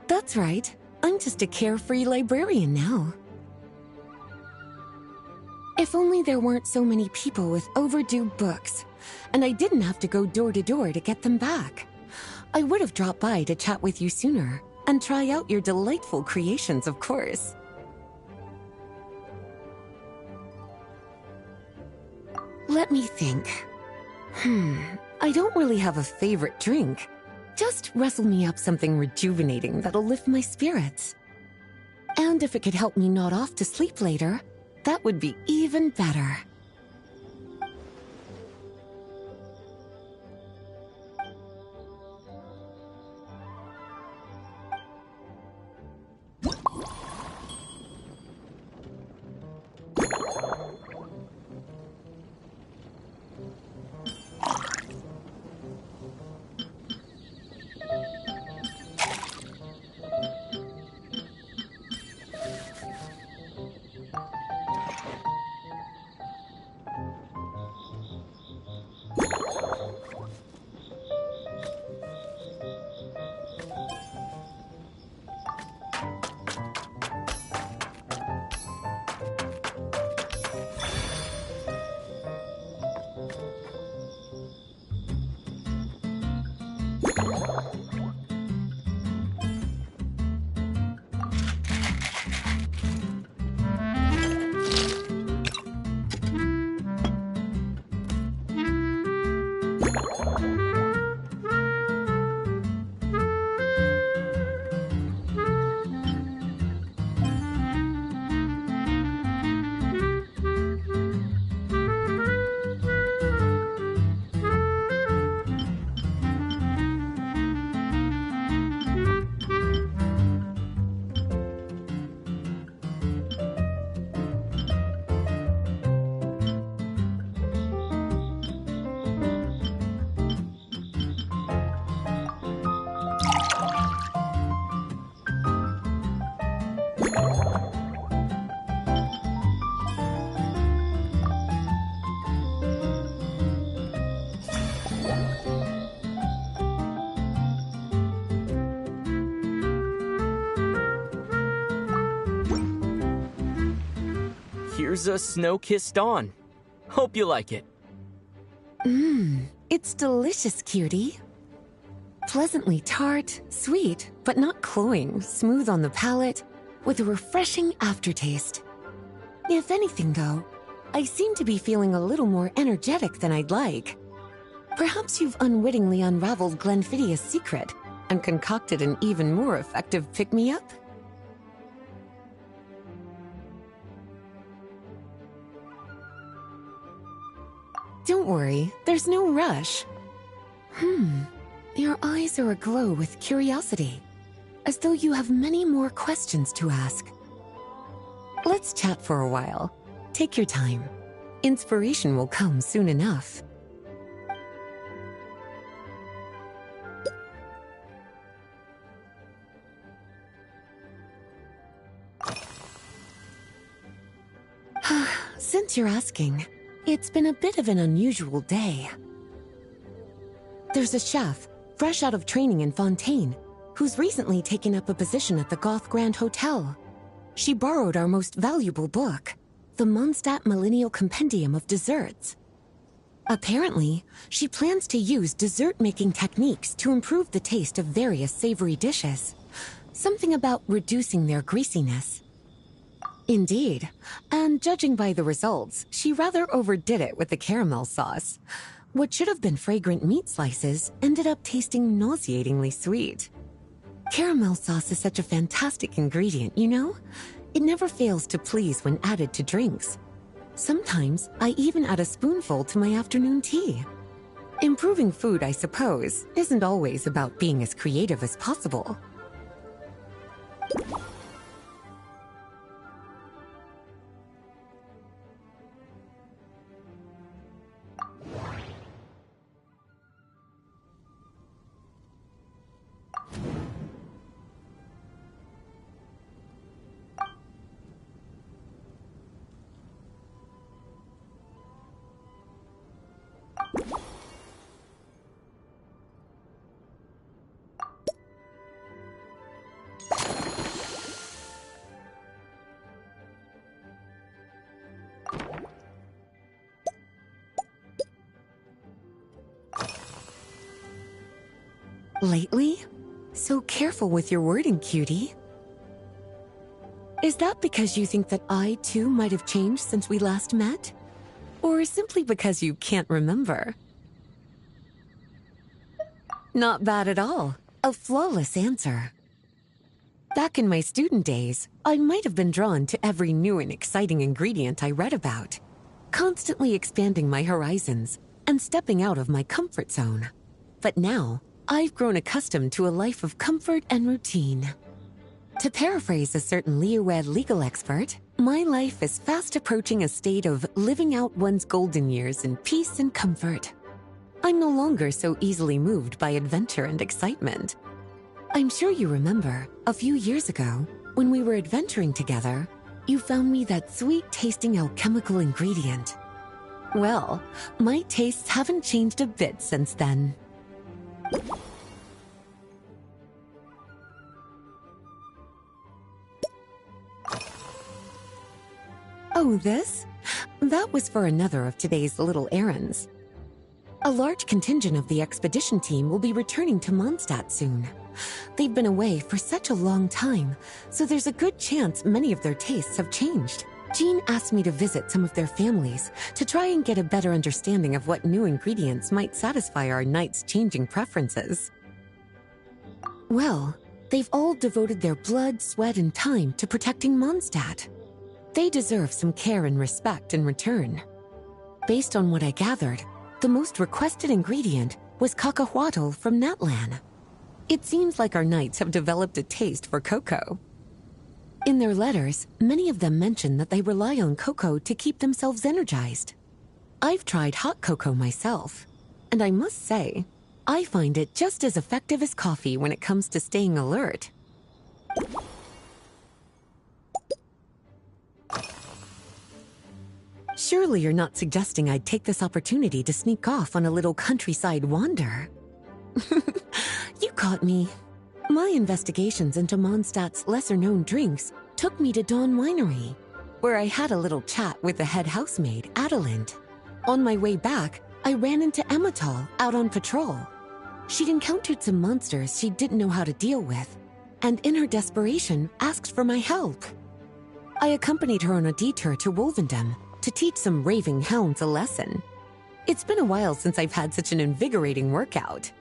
That's right, I'm just a carefree librarian now. If only there weren't so many people with overdue books, and I didn't have to go door to door to get them back. I would have dropped by to chat with you sooner, and try out your delightful creations, of course. Let me think. I don't really have a favorite drink. Just rustle me up something rejuvenating that'll lift my spirits. And if it could help me nod off to sleep later, that would be even better. Here's a snow-kissed dawn. Hope you like it. It's delicious, cutie. Pleasantly tart, sweet, but not cloying, smooth on the palate, with a refreshing aftertaste. If anything, though, I seem to be feeling a little more energetic than I'd like. Perhaps you've unwittingly unraveled Glenfiddia's secret and concocted an even more effective pick-me-up? Don't worry, there's no rush. Your eyes are aglow with curiosity, as though you have many more questions to ask. Let's chat for a while. Take your time. Inspiration will come soon enough. Since you're asking, it's been a bit of an unusual day. There's a chef, fresh out of training in Fontaine, who's recently taken up a position at the Goth Grand Hotel. She borrowed our most valuable book, the Mondstadt Millennial Compendium of Desserts. Apparently, she plans to use dessert-making techniques to improve the taste of various savory dishes. Something about reducing their greasiness. Indeed, and judging by the results, she rather overdid it with the caramel sauce. What should have been fragrant meat slices ended up tasting nauseatingly sweet. Caramel sauce is such a fantastic ingredient, you know? It never fails to please when added to drinks. Sometimes I even add a spoonful to my afternoon tea. Improving food, I suppose, isn't always about being as creative as possible. Lately? So careful with your wording, cutie. Is that because you think that I, too, might have changed since we last met? Or simply because you can't remember? Not bad at all. A flawless answer. Back in my student days, I might have been drawn to every new and exciting ingredient I read about, constantly expanding my horizons and stepping out of my comfort zone. But now, I've grown accustomed to a life of comfort and routine. To paraphrase a certain Liyue legal expert, my life is fast approaching a state of living out one's golden years in peace and comfort. I'm no longer so easily moved by adventure and excitement. I'm sure you remember, a few years ago, when we were adventuring together, you found me that sweet-tasting alchemical ingredient. Well, my tastes haven't changed a bit since then. Oh, this? That was for another of today's little errands. A large contingent of the expedition team will be returning to Mondstadt soon. They've been away for such a long time, so there's a good chance many of their tastes have changed. Jean asked me to visit some of their families to try and get a better understanding of what new ingredients might satisfy our knights' changing preferences. Well, they've all devoted their blood, sweat, and time to protecting Mondstadt. They deserve some care and respect in return. Based on what I gathered, the most requested ingredient was cacahuatl from Natlan. It seems like our knights have developed a taste for cocoa. In their letters, many of them mention that they rely on cocoa to keep themselves energized. I've tried hot cocoa myself, and I must say, I find it just as effective as coffee when it comes to staying alert. Surely you're not suggesting I'd take this opportunity to sneak off on a little countryside wander? You caught me. My investigations into Mondstadt's lesser-known drinks took me to Dawn Winery, where I had a little chat with the head housemaid, Adelind. On my way back, I ran into Emmetall out on patrol. She'd encountered some monsters she didn't know how to deal with, and in her desperation, asked for my help. I accompanied her on a detour to Wolvendom to teach some raving hounds a lesson. It's been a while since I've had such an invigorating workout.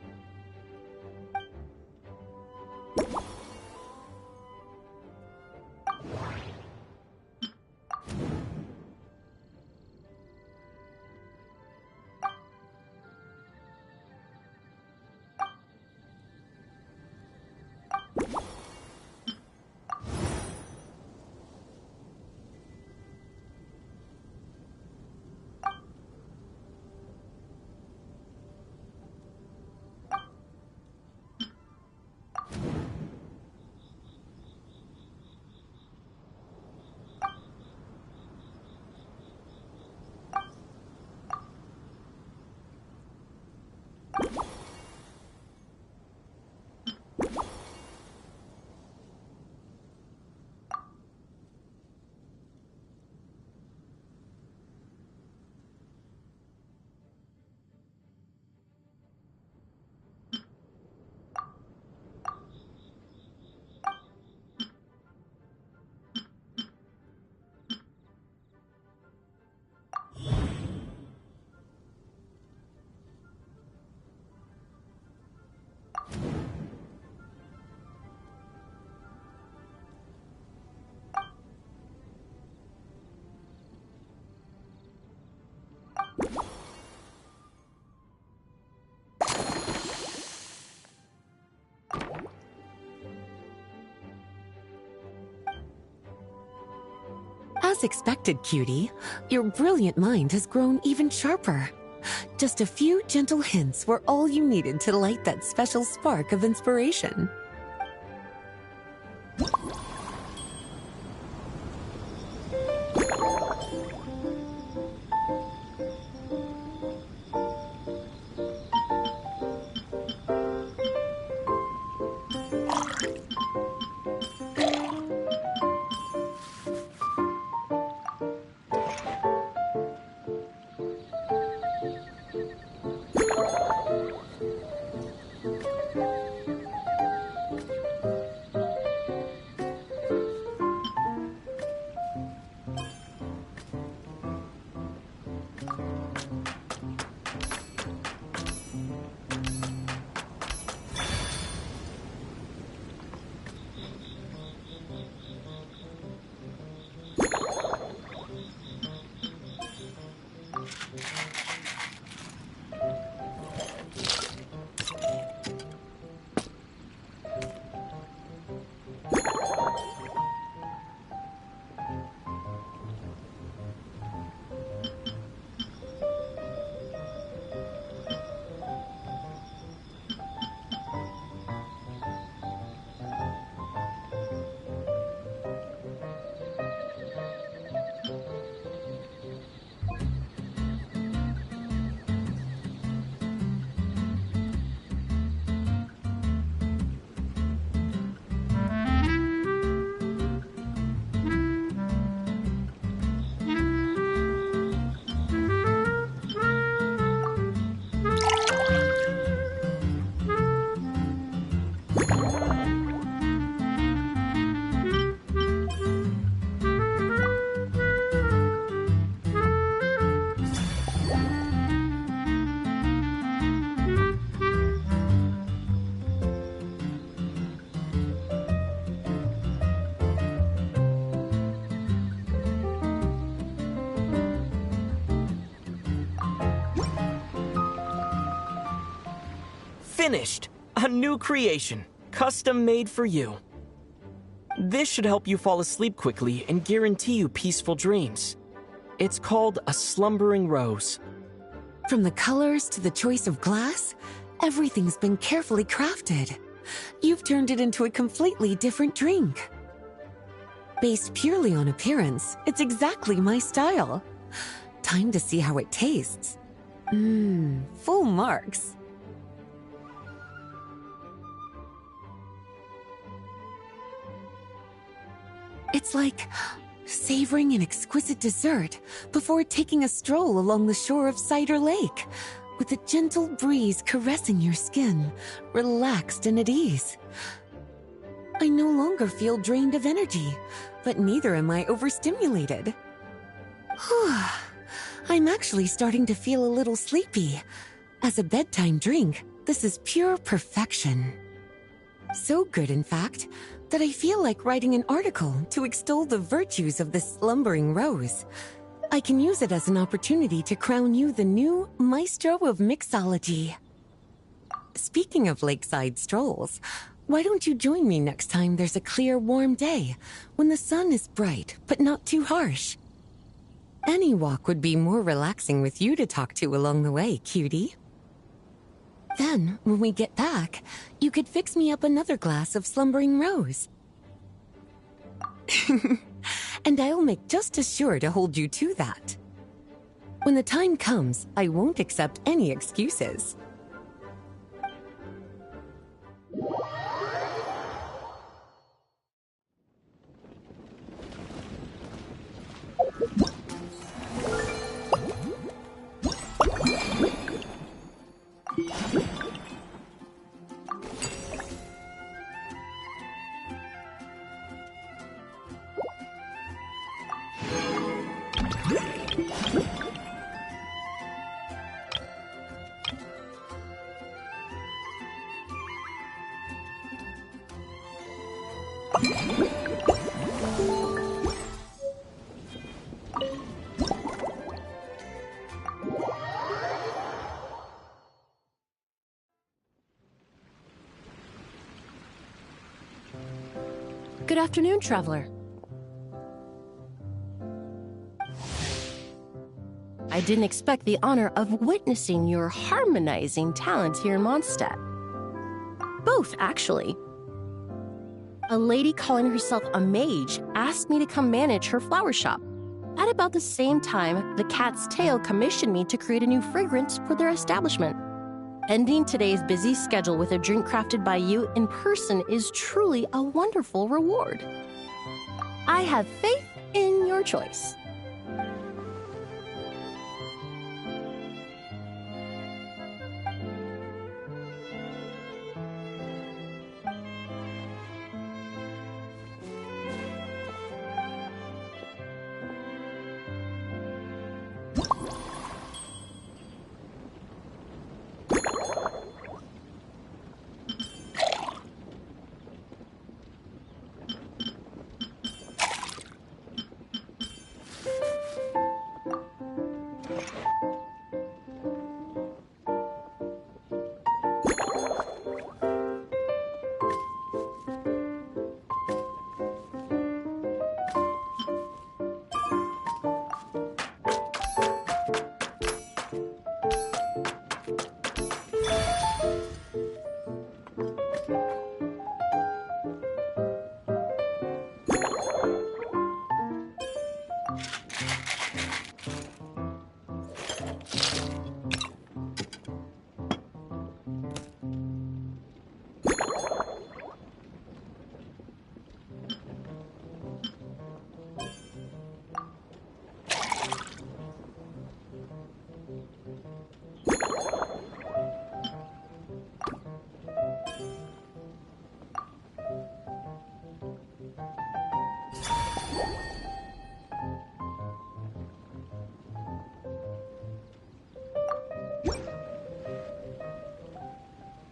As expected, cutie, your brilliant mind has grown even sharper. Just a few gentle hints were all you needed to light that special spark of inspiration. Finished! A new creation, custom made for you. This should help you fall asleep quickly and guarantee you peaceful dreams. It's called a slumbering rose. From the colors to the choice of glass, everything's been carefully crafted. You've turned it into a completely different drink. Based purely on appearance, it's exactly my style. Time to see how it tastes. Full marks. It's like savoring an exquisite dessert before taking a stroll along the shore of Cider Lake, with a gentle breeze caressing your skin, relaxed and at ease. I no longer feel drained of energy, but neither am I overstimulated. I'm actually starting to feel a little sleepy. As a bedtime drink, this is pure perfection. So good, in fact, that I feel like writing an article to extol the virtues of this slumbering rose. I can use it as an opportunity to crown you the new maestro of mixology. Speaking of lakeside strolls, why don't you join me next time there's a clear, warm day, when the sun is bright but not too harsh? Any walk would be more relaxing with you to talk to along the way, cutie. Then, when we get back, you could fix me up another glass of slumbering rose. And I'll make just as sure to hold you to that. When the time comes, I won't accept any excuses. Good afternoon, traveler. I didn't expect the honor of witnessing your harmonizing talent here in Mondstadt. Both, actually. A lady calling herself a mage asked me to come manage her flower shop. At about the same time, the Cat's Tail commissioned me to create a new fragrance for their establishment. Ending today's busy schedule with a drink crafted by you in person is truly a wonderful reward. I have faith in your choice.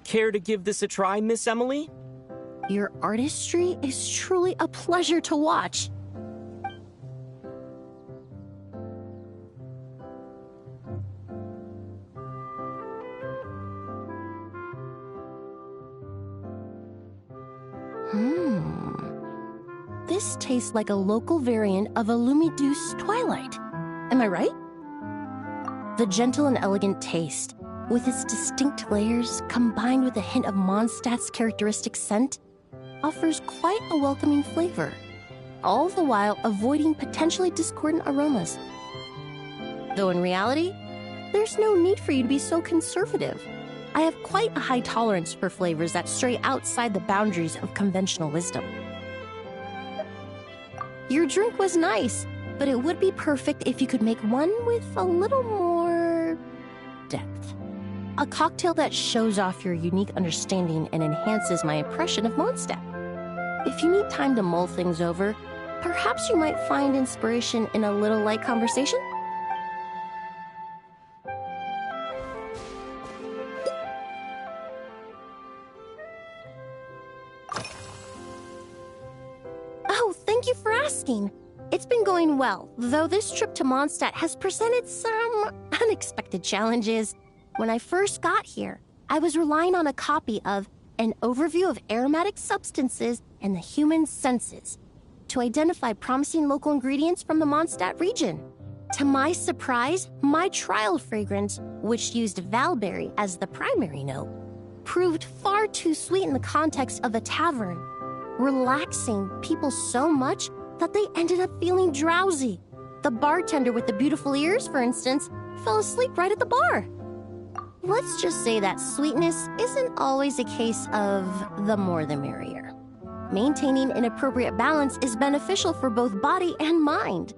Care to give this a try, Miss Emily? Your artistry is truly a pleasure to watch. This tastes like a local variant of a Lumideuse Twilight. Am I right? The gentle and elegant taste, with its distinct layers combined with a hint of Mondstadt's characteristic scent, offers quite a welcoming flavor, all the while avoiding potentially discordant aromas. Though in reality, there's no need for you to be so conservative. I have quite a high tolerance for flavors that stray outside the boundaries of conventional wisdom. Your drink was nice, but it would be perfect if you could make one with a little more depth. A cocktail that shows off your unique understanding and enhances my impression of Mondstadt. If you need time to mull things over, perhaps you might find inspiration in a little light conversation? Oh, thank you for asking. It's been going well, though this trip to Mondstadt has presented some unexpected challenges. When I first got here, I was relying on a copy of An Overview of Aromatic Substances and the Human Senses to identify promising local ingredients from the Mondstadt region. To my surprise, my trial fragrance, which used valberry as the primary note, proved far too sweet in the context of a tavern, relaxing people so much that they ended up feeling drowsy. The bartender with the beautiful ears, for instance, fell asleep right at the bar. Let's just say that sweetness isn't always a case of the more the merrier. Maintaining an appropriate balance is beneficial for both body and mind.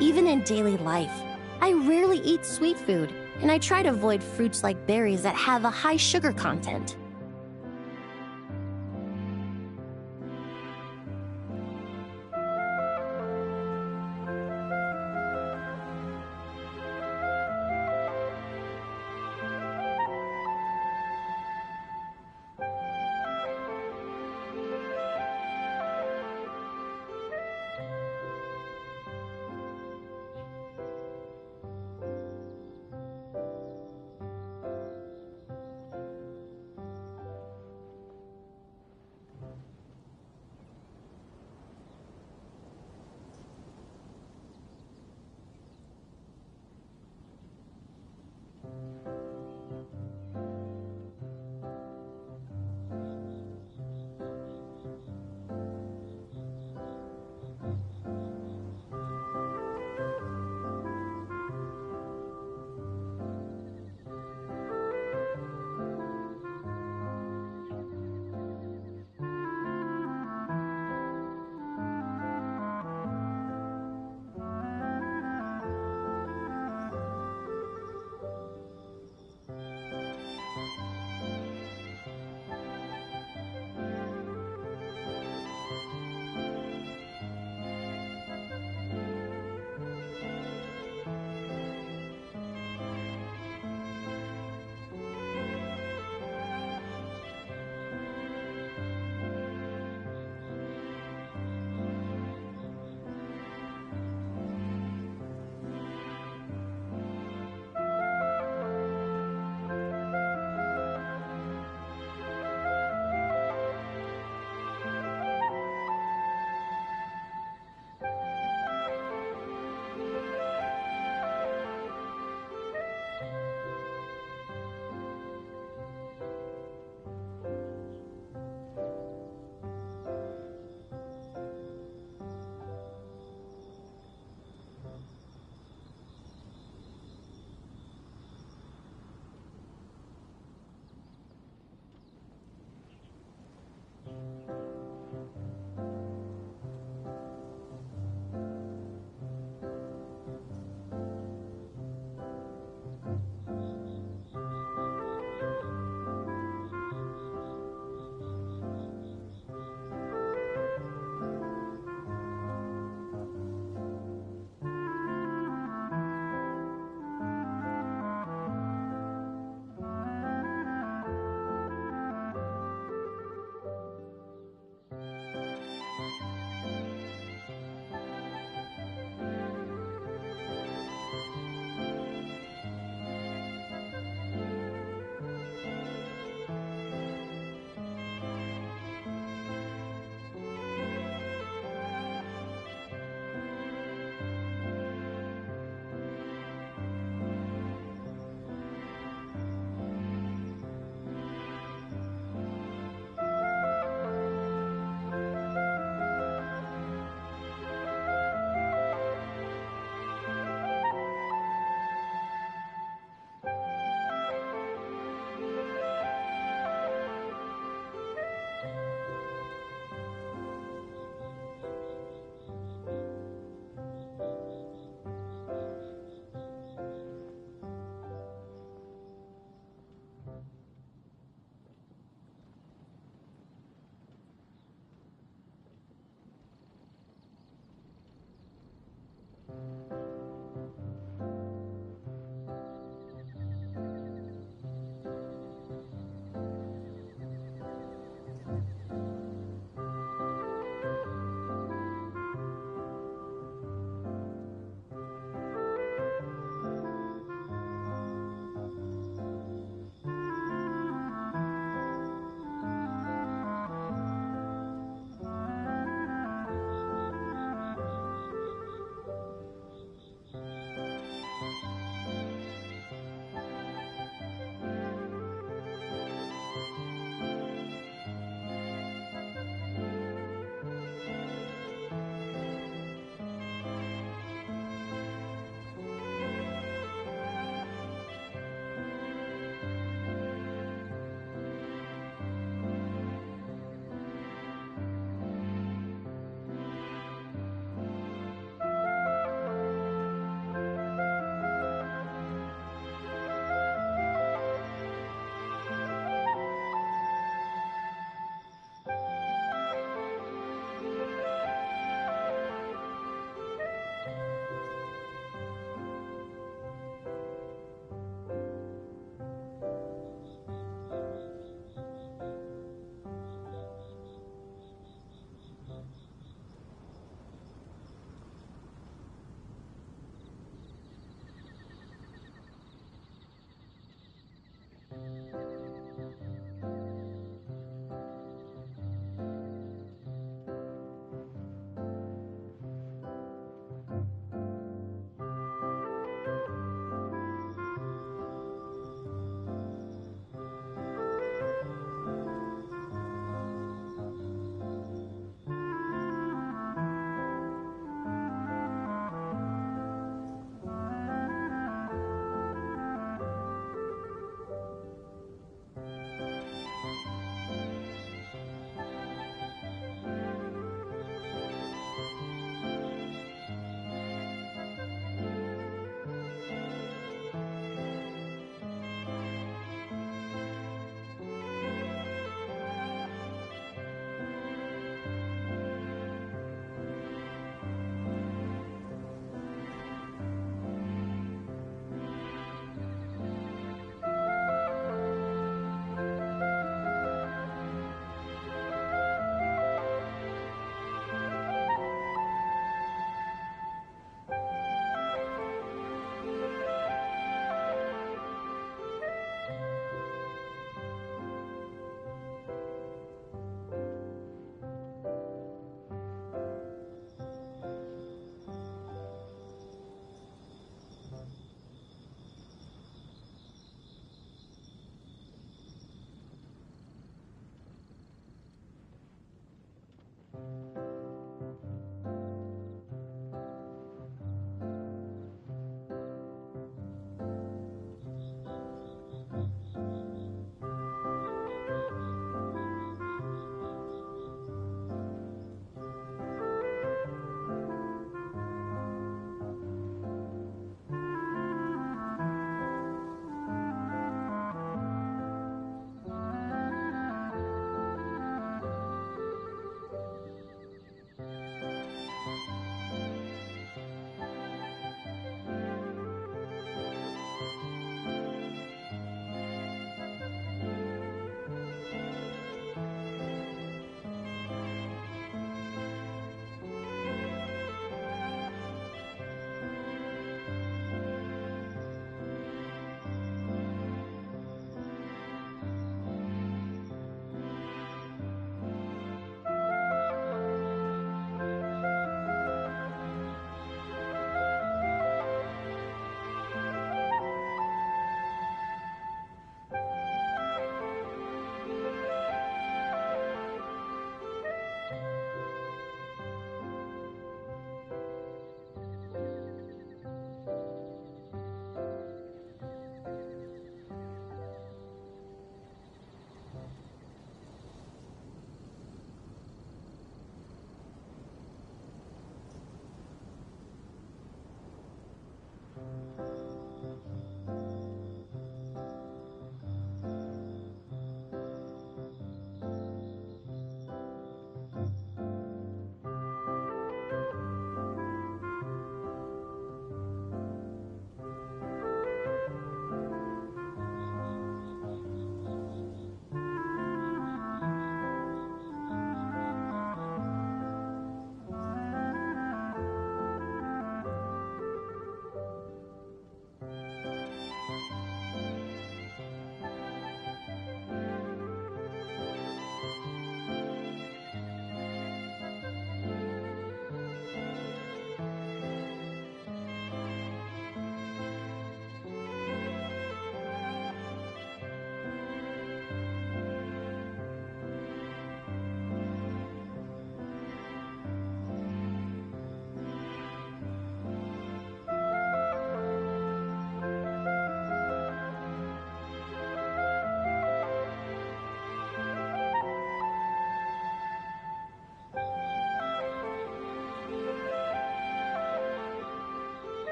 Even in daily life, I rarely eat sweet food, and I try to avoid fruits like berries that have a high sugar content.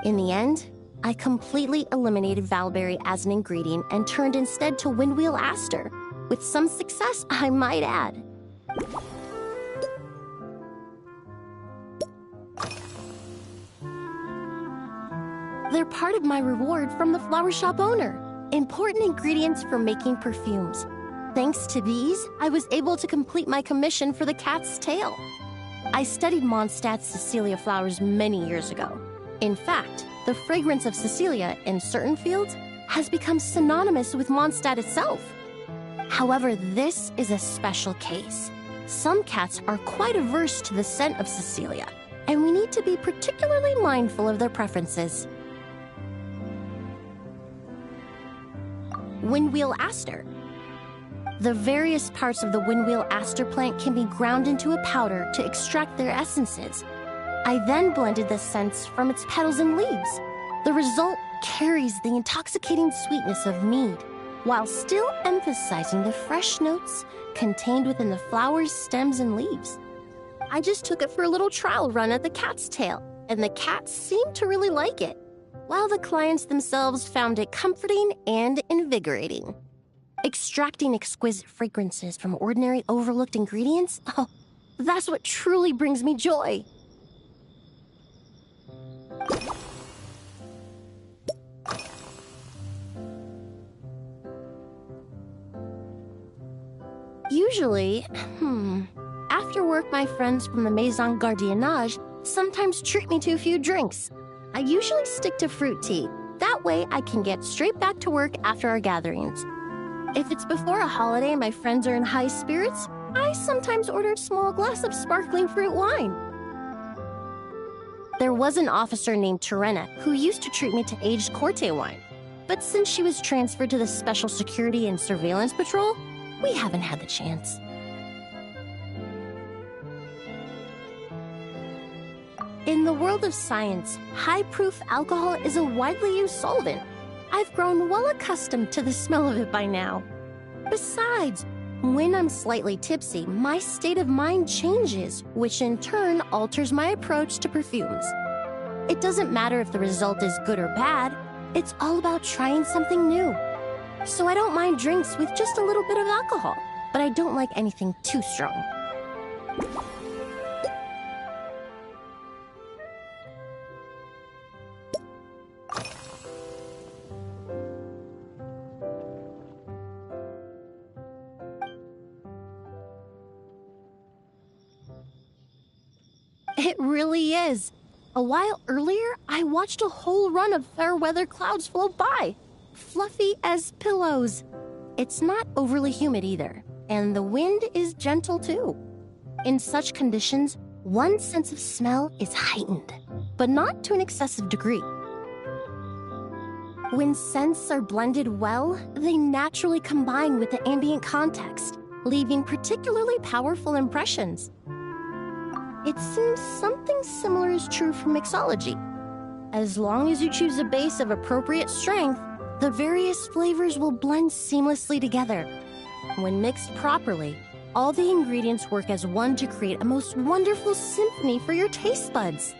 In the end, I completely eliminated valberry as an ingredient and turned instead to windwheel aster, with some success, I might add. They're part of my reward from the flower shop owner. Important ingredients for making perfumes. Thanks to these, I was able to complete my commission for the cat's tail. I studied Mondstadt's Cecilia flowers many years ago. In fact, the fragrance of Cecilia in certain fields has become synonymous with Mondstadt itself. However, this is a special case. Some cats are quite averse to the scent of Cecilia, and we need to be particularly mindful of their preferences. Windwheel aster. The various parts of the windwheel aster plant can be ground into a powder to extract their essences. I then blended the scents from its petals and leaves. The result carries the intoxicating sweetness of mead, while still emphasizing the fresh notes contained within the flower's stems and leaves. I just took it for a little trial run at the cat's tail, and the cats seemed to really like it, while the clients themselves found it comforting and invigorating. Extracting exquisite fragrances from ordinary overlooked ingredients? Oh, that's what truly brings me joy. Usually, after work, my friends from the Maison Gardiennage sometimes treat me to a few drinks. I usually stick to fruit tea. That way, I can get straight back to work after our gatherings. If it's before a holiday and my friends are in high spirits, I sometimes order a small glass of sparkling fruit wine. There was an officer named Terena who used to treat me to aged Corte wine. But since she was transferred to the Special Security and Surveillance Patrol, we haven't had the chance. In the world of science, high-proof alcohol is a widely used solvent. I've grown well accustomed to the smell of it by now. Besides, when I'm slightly tipsy, my state of mind changes, which in turn alters my approach to perfumes. It doesn't matter if the result is good or bad, it's all about trying something new. So I don't mind drinks with just a little bit of alcohol, but I don't like anything too strong. It really is. A while earlier, I watched a whole run of fair weather clouds float by, fluffy as pillows. It's not overly humid either, and the wind is gentle too. In such conditions, one's sense of smell is heightened, but not to an excessive degree. When scents are blended well, they naturally combine with the ambient context, leaving particularly powerful impressions. It seems something similar is true for mixology. As long as you choose a base of appropriate strength, the various flavors will blend seamlessly together. When mixed properly, all the ingredients work as one to create a most wonderful symphony for your taste buds.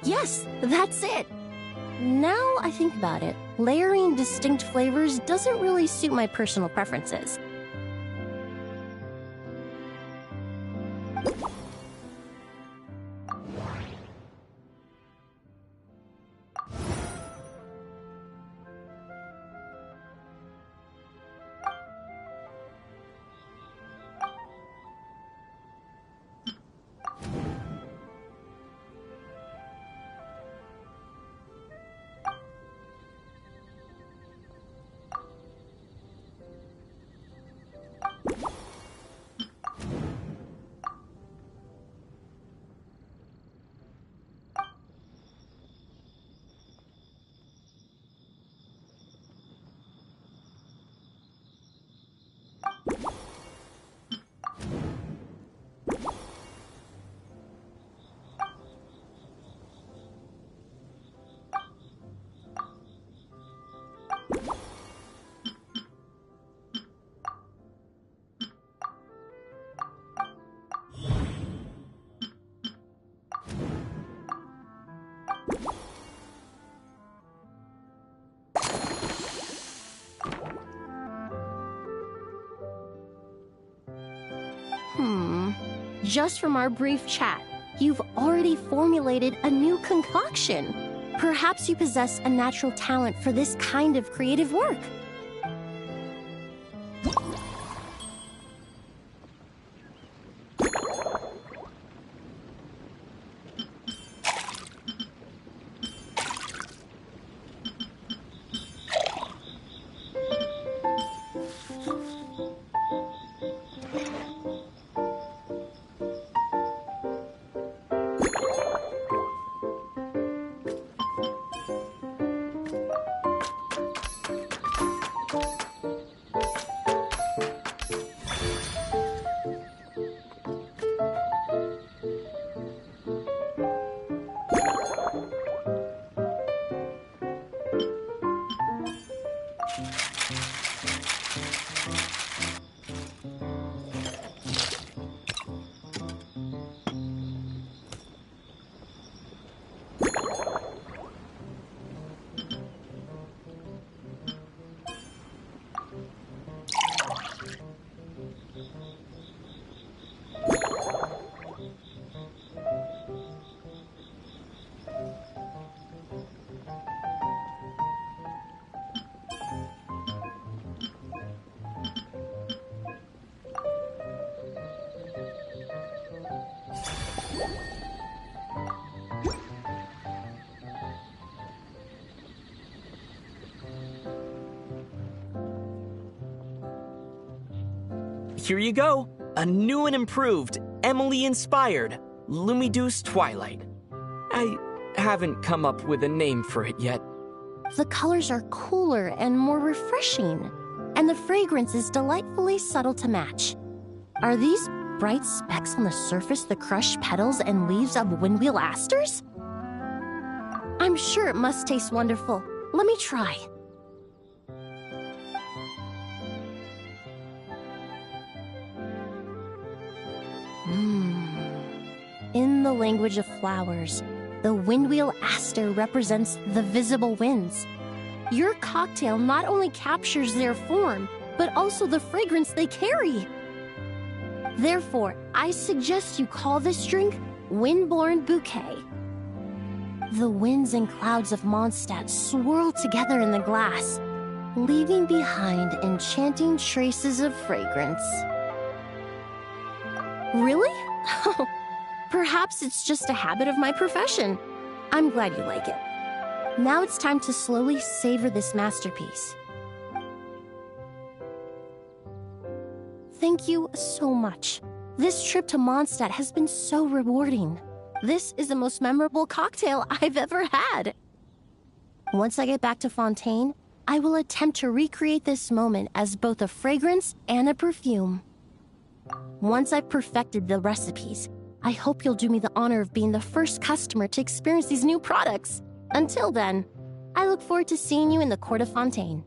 Yes, that's it. Now I think about it, layering distinct flavors doesn't really suit my personal preferences. Just from our brief chat, you've already formulated a new concoction. Perhaps you possess a natural talent for this kind of creative work. Here you go. A new and improved, Emily-inspired Lumiduce Twilight. I haven't come up with a name for it yet. The colors are cooler and more refreshing, and the fragrance is delightfully subtle to match. Are these bright specks on the surface the crushed petals and leaves of windwheel asters? I'm sure it must taste wonderful. Let me try. In the language of flowers, the windwheel aster represents the visible winds. Your cocktail not only captures their form, but also the fragrance they carry. Therefore, I suggest you call this drink Windborne Bouquet. The winds and clouds of Mondstadt swirl together in the glass, leaving behind enchanting traces of fragrance. Really? Perhaps it's just a habit of my profession. I'm glad you like it. Now it's time to slowly savor this masterpiece. Thank you so much. This trip to Mondstadt has been so rewarding. This is the most memorable cocktail I've ever had. Once I get back to Fontaine, I will attempt to recreate this moment as both a fragrance and a perfume. Once I've perfected the recipes, I hope you'll do me the honor of being the first customer to experience these new products. Until then, I look forward to seeing you in the Court of Fontaine.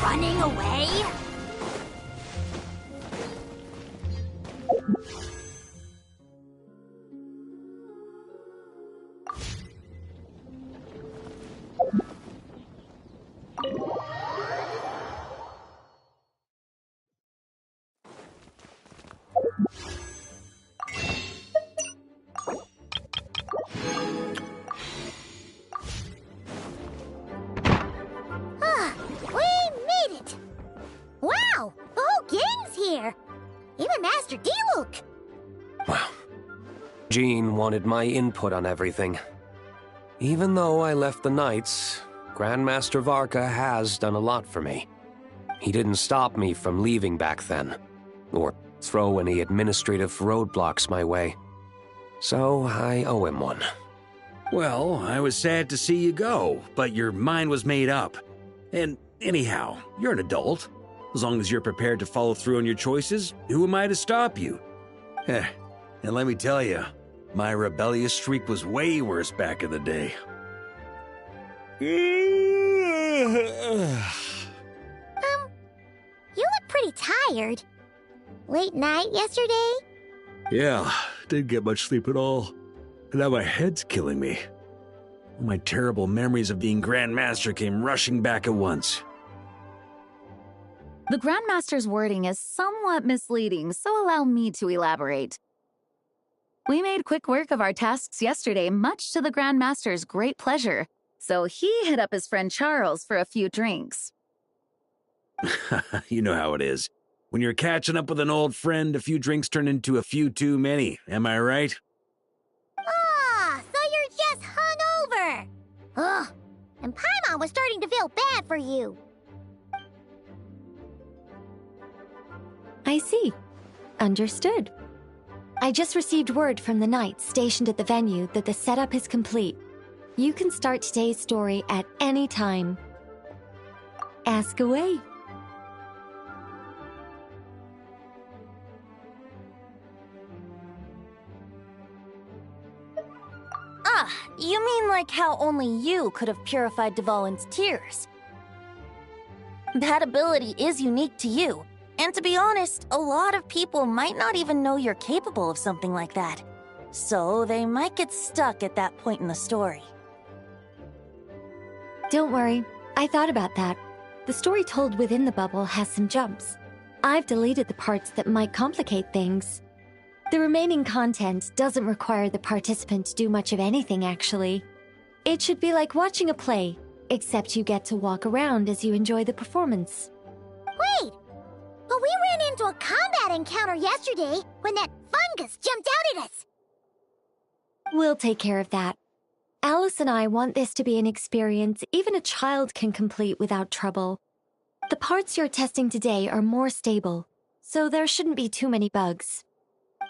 Running away? Even Master D-Luke! Wow. Jean wanted my input on everything. Even though I left the Knights, Grandmaster Varka has done a lot for me. He didn't stop me from leaving back then, or throw any administrative roadblocks my way. So I owe him one. Well, I was sad to see you go, but your mind was made up. And anyhow, you're an adult. As long as you're prepared to follow through on your choices, who am I to stop you? And let me tell you, my rebellious streak was way worse back in the day. You look pretty tired. Late night yesterday? Yeah, didn't get much sleep at all. And now my head's killing me. All my terrible memories of being Grand Master came rushing back at once. The Grandmaster's wording is somewhat misleading, so allow me to elaborate. We made quick work of our tasks yesterday, much to the Grandmaster's great pleasure, so he hit up his friend Charles for a few drinks. You know how it is. When you're catching up with an old friend, a few drinks turn into a few too many, am I right? Ah, so you're just hungover! Ugh, and Paimon was starting to feel bad for you. I see. Understood. I just received word from the Knights stationed at the venue that the setup is complete. You can start today's story at any time. Ask away. Ah, you mean like how only you could have purified Dvalin's tears? That ability is unique to you. And to be honest, a lot of people might not even know you're capable of something like that. So they might get stuck at that point in the story. Don't worry, I thought about that. The story told within the bubble has some jumps. I've deleted the parts that might complicate things. The remaining content doesn't require the participant to do much of anything, actually. It should be like watching a play, except you get to walk around as you enjoy the performance. Wait! But we ran into a combat encounter yesterday when that fungus jumped out at us! We'll take care of that. Alice and I want this to be an experience even a child can complete without trouble. The parts you're testing today are more stable, so there shouldn't be too many bugs.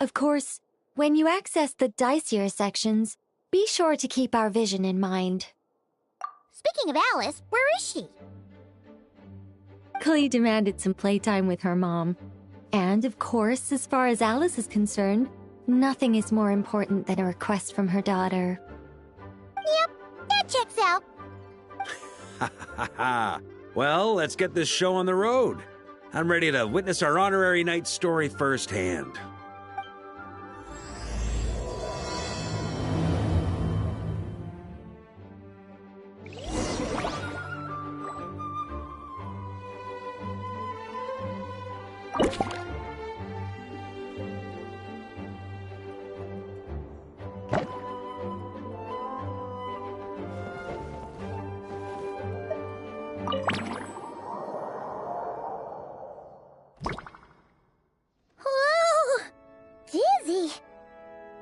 Of course, when you access the dicier sections, be sure to keep our vision in mind. Speaking of Alice, where is she? Klee demanded some playtime with her mom. And, of course, as far as Alice is concerned, nothing is more important than a request from her daughter. Yep, that checks out. Ha ha ha! Well, let's get this show on the road. I'm ready to witness our honorary knight's story firsthand.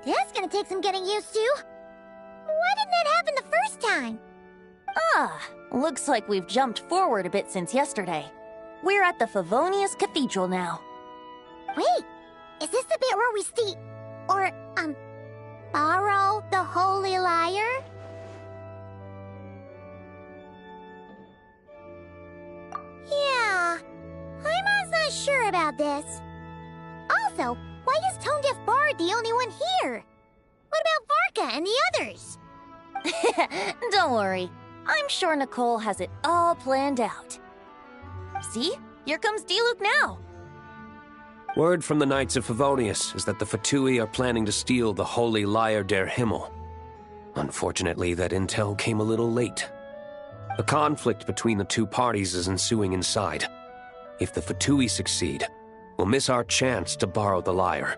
That's gonna take some getting used to. Why didn't that happen the first time? Ah, looks like we've jumped forward a bit since yesterday. We're at the Favonius Cathedral now. Wait, is this the bit where we borrow the Holy Lyre? Yeah, I'm not sure about this. Also, why is Tone Deaf Bard the only one here? What about Varka and the others? Don't worry. I'm sure Nicole has it all planned out. See? Here comes Diluc now. Word from the Knights of Favonius is that the Fatui are planning to steal the Holy Lyre der Himmel. Unfortunately, that intel came a little late. A conflict between the two parties is ensuing inside. If the Fatui succeed, we'll miss our chance to borrow the lyre.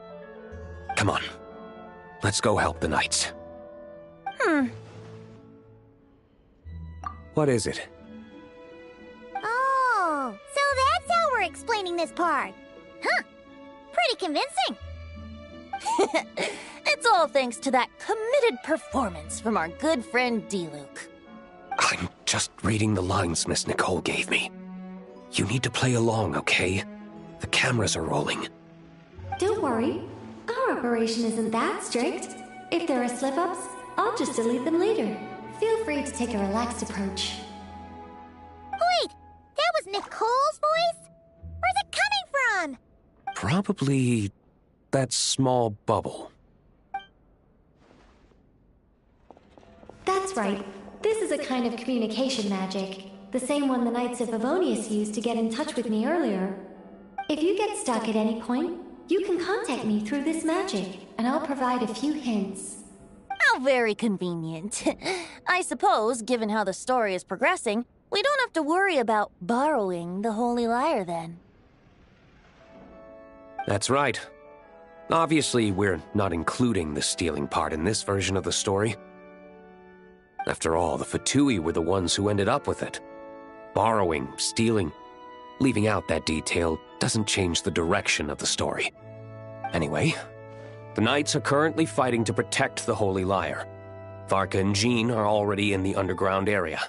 Come on, let's go help the Knights. What is it? Oh, so that's how we're explaining this part. Huh, pretty convincing. It's It's all thanks to that committed performance from our good friend D-Luke. I'm just reading the lines Miss Nicole gave me. You need to play along, okay? The cameras are rolling. Don't worry. Our operation isn't that strict. If there are slip-ups, I'll just delete them later. Feel free to take a relaxed approach. Wait! That was Nicole's voice? Where's it coming from? Probably that small bubble. That's right. This is a kind of communication magic. The same one the Knights of Evonius used to get in touch with me earlier. If you get stuck at any point, you can contact me through this magic, and I'll provide a few hints. How very convenient. I suppose, given how the story is progressing, we don't have to worry about borrowing the Holy Lyre then. That's right. Obviously, we're not including the stealing part in this version of the story. After all, the Fatui were the ones who ended up with it. Borrowing, stealing, leaving out that detail doesn't change the direction of the story. Anyway, the Knights are currently fighting to protect the Holy Lyre. Varka and Jean are already in the underground area.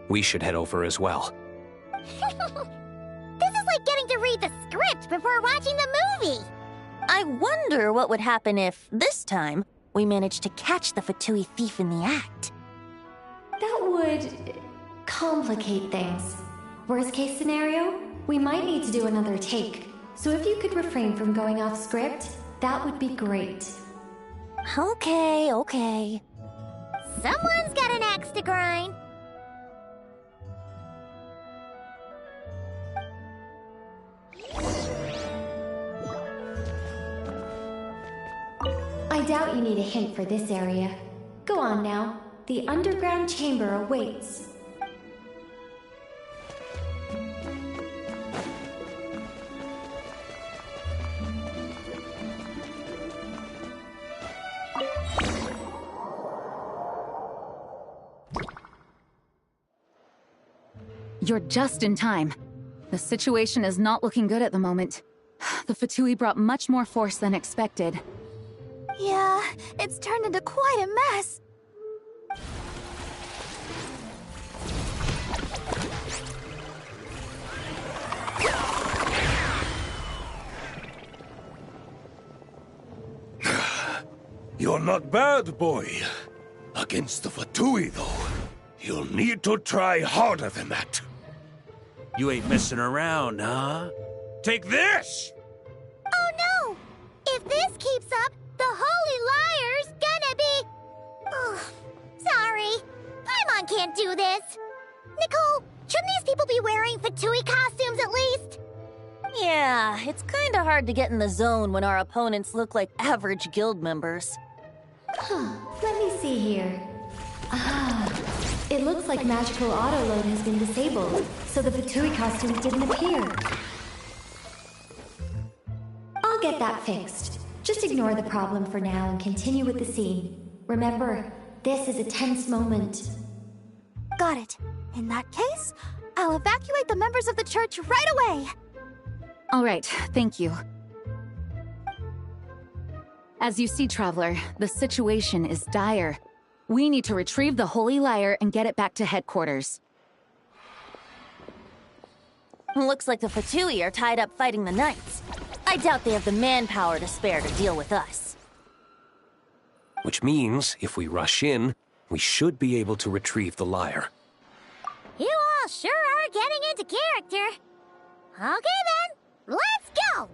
We should head over as well. This is like getting to read the script before watching the movie. I wonder what would happen if, this time, we managed to catch the Fatui thief in the act. That would complicate things. Worst case scenario, we might need to do another take. So if you could refrain from going off script, that would be great. Okay. Someone's got an axe to grind. I doubt you need a hint for this area. Go on now. The underground chamber awaits. You're just in time. The situation is not looking good at the moment. The Fatui brought much more force than expected. Yeah, it's turned into quite a mess. You're not bad, boy. Against the Fatui, though, you'll need to try harder than that. You ain't messing around, huh? Take this! Oh no! If this keeps up, the Holy Lyre's gonna be... Oh, sorry. Paimon can't do this. Nicole, shouldn't these people be wearing Fatui costumes at least? Yeah, it's kinda hard to get in the zone when our opponents look like average guild members. Let me see here. It looks like magical autoload has been disabled, so the Fatui costumes didn't appear. I'll get that fixed. Just ignore the problem for now and continue with the scene. Remember, this is a tense moment. Got it. In that case, I'll evacuate the members of the church right away. All right, thank you. As you see, Traveler, the situation is dire. We need to retrieve the Holy Lyre and get it back to headquarters. Looks like the Fatui are tied up fighting the Knights. I doubt they have the manpower to spare to deal with us. Which means, if we rush in, we should be able to retrieve the lyre. You all sure are getting into character. Okay then, let's go!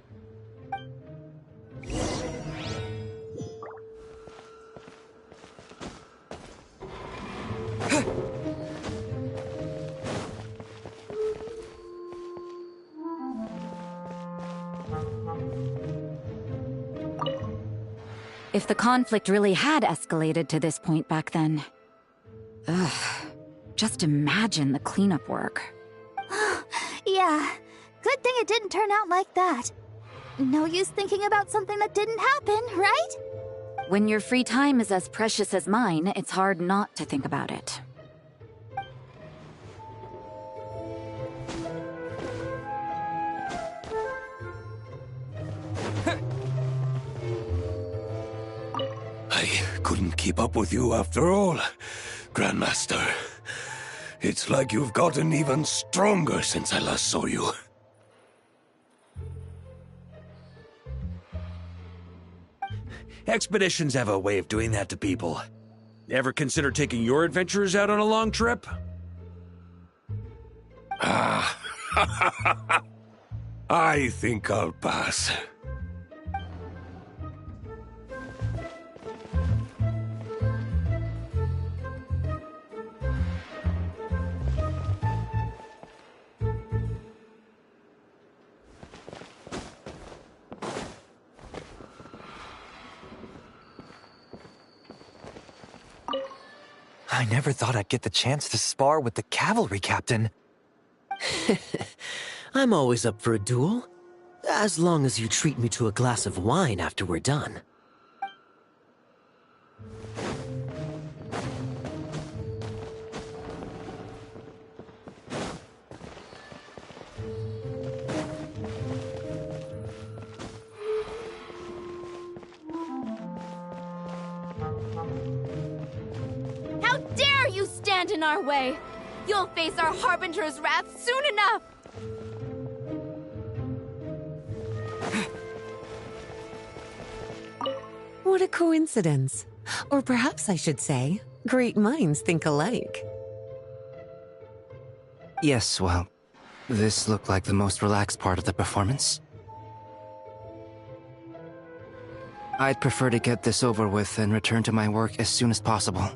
If the conflict really had escalated to this point back then... Ugh. Just imagine the cleanup work. Yeah, good thing it didn't turn out like that. No use thinking about something that didn't happen, right? When your free time is as precious as mine, it's hard not to think about it. I couldn't keep up with you after all, Grandmaster. It's like you've gotten even stronger since I last saw you. Expeditions have a way of doing that to people. Ever consider taking your adventurers out on a long trip? I think I'll pass. I never thought I'd get the chance to spar with the cavalry captain. I'm always up for a duel, as long as you treat me to a glass of wine after we're done. How dare you stand in our way! You'll face our Harbinger's wrath soon enough! What a coincidence. Or perhaps I should say, great minds think alike. Yes, well, this looked like the most relaxed part of the performance. I'd prefer to get this over with and return to my work as soon as possible.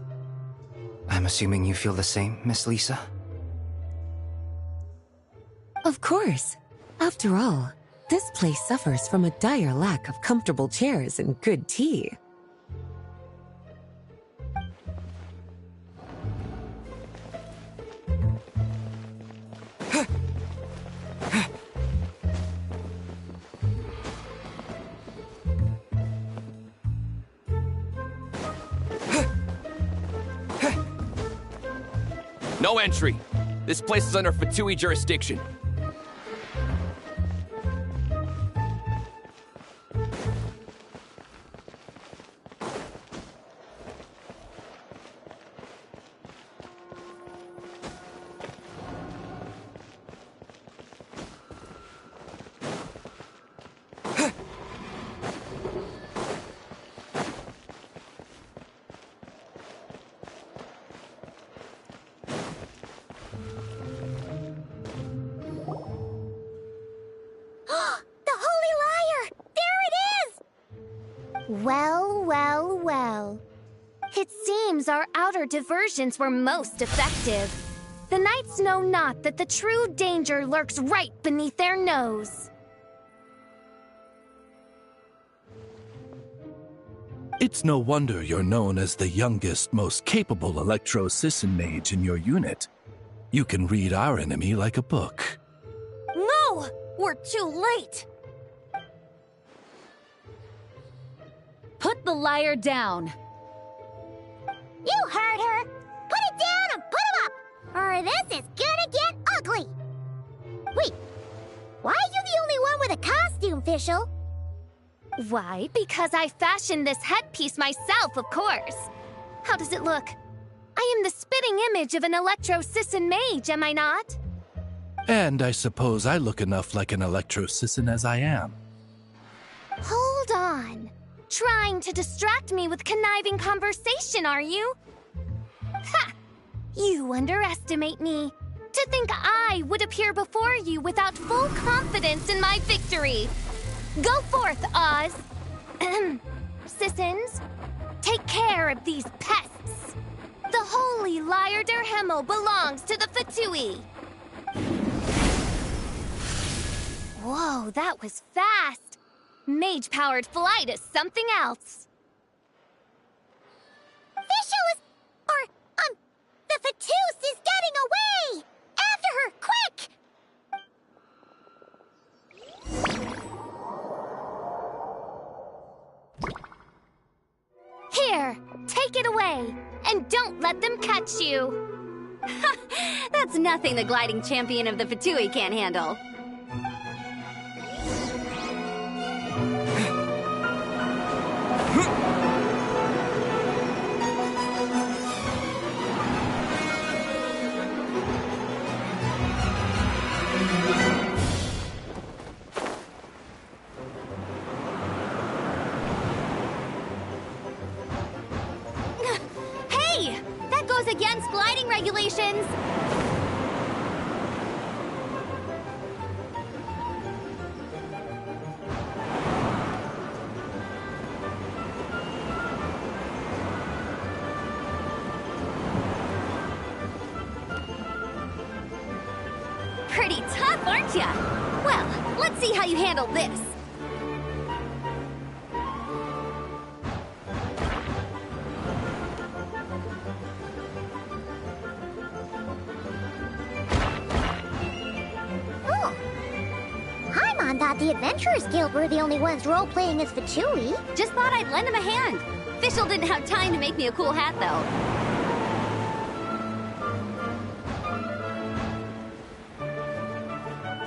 I'm assuming you feel the same, Miss Lisa? Of course. After all, this place suffers from a dire lack of comfortable chairs and good tea. No entry. This place is under Fatui jurisdiction. Well, well, well. It seems our outer diversions were most effective. The knights know not that the true danger lurks right beneath their nose. It's no wonder you're known as the youngest, most capable electro-Sisson mage in your unit. You can read our enemy like a book. No! We're too late! Put the liar down. You heard her! Put it down and put him up! Or this is gonna get ugly! Wait, why are you the only one with a costume, Fischl? Why? Because I fashioned this headpiece myself, of course. How does it look? I am the spitting image of an electro-Sisson mage, am I not? And I suppose I look enough like an electro-Sisson as I am. Hold on. Trying to distract me with conniving conversation, are you? Ha! You underestimate me. To think I would appear before you without full confidence in my victory. Go forth, Oz. Sissons, take care of these pests. The holy Liar der Himmel belongs to the Fatui. Whoa, that was fast. Mage-powered flight is something else. Fischl is... the Fatus is getting away! After her, quick! Here, take it away, and don't let them catch you. That's nothing the gliding champion of the Fatui can't handle. against gliding regulations! Pretty tough, aren't ya? Well, let's see how you handle this. Oh. Paimon thought the Adventurers Guild were the only ones role-playing as Fatui. Just thought I'd lend him a hand. Fischl didn't have time to make me a cool hat, though.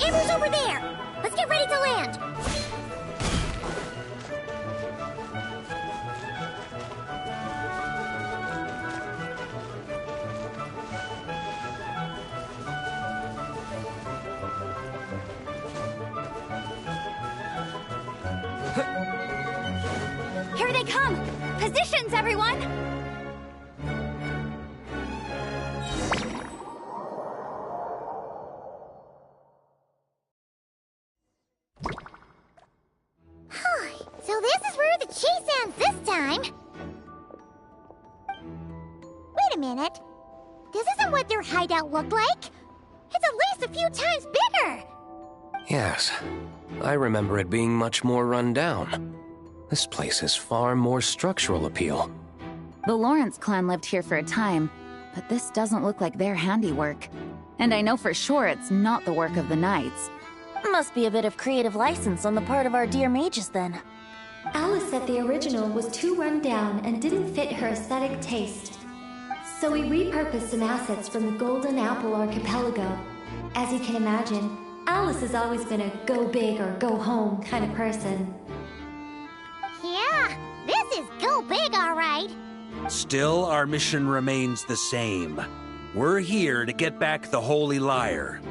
Amber's over there! Let's get ready to land! Here they come! Positions, everyone! So this is where the chase ends this time. Wait a minute. This isn't what their hideout looked like. It's at least a few times bigger. Yes, I remember it being much more run down. This place has far more structural appeal. The Lawrence clan lived here for a time, but this doesn't look like their handiwork. And I know for sure it's not the work of the Knights. Must be a bit of creative license on the part of our dear mages, then. Alice said the original was too run down and didn't fit her aesthetic taste. So we repurposed some assets from the Golden Apple Archipelago. As you can imagine, Alice has always been a go big or go home kind of person. Yeah, this is go big, all right. Still, our mission remains the same. We're here to get back the Holy Lyre.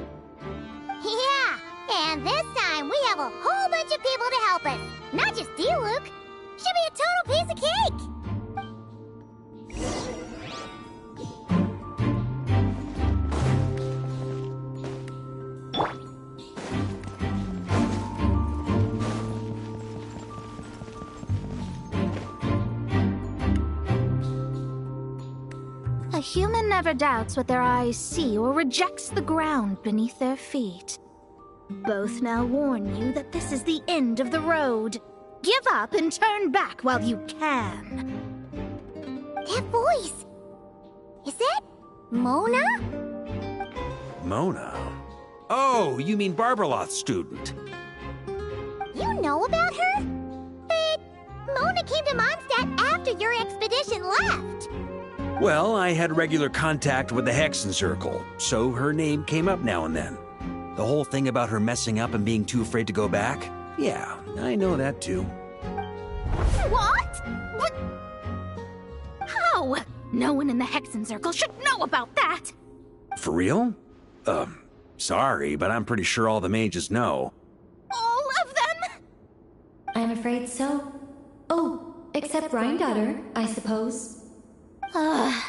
Yeah, and this time we have a whole bunch of people to help us. Not just you, Luke. Should be a total piece of cake. A human never doubts what their eyes see or rejects the ground beneath their feet. Both now warn you that this is the end of the road. Give up and turn back while you can. That voice. Is that Mona? Mona? Oh, you mean Barbarloth's student. You know about her? But Mona came to Mondstadt after your expedition left. Well, I had regular contact with the Hexen Circle, so her name came up now and then. The whole thing about her messing up and being too afraid to go back? Yeah, I know that too. What? But how? No one in the Hexen Circle should know about that! For real? Sorry, but I'm pretty sure all the mages know. All of them? I'm afraid so. Oh, except Rhindaughter, I suppose. Fine.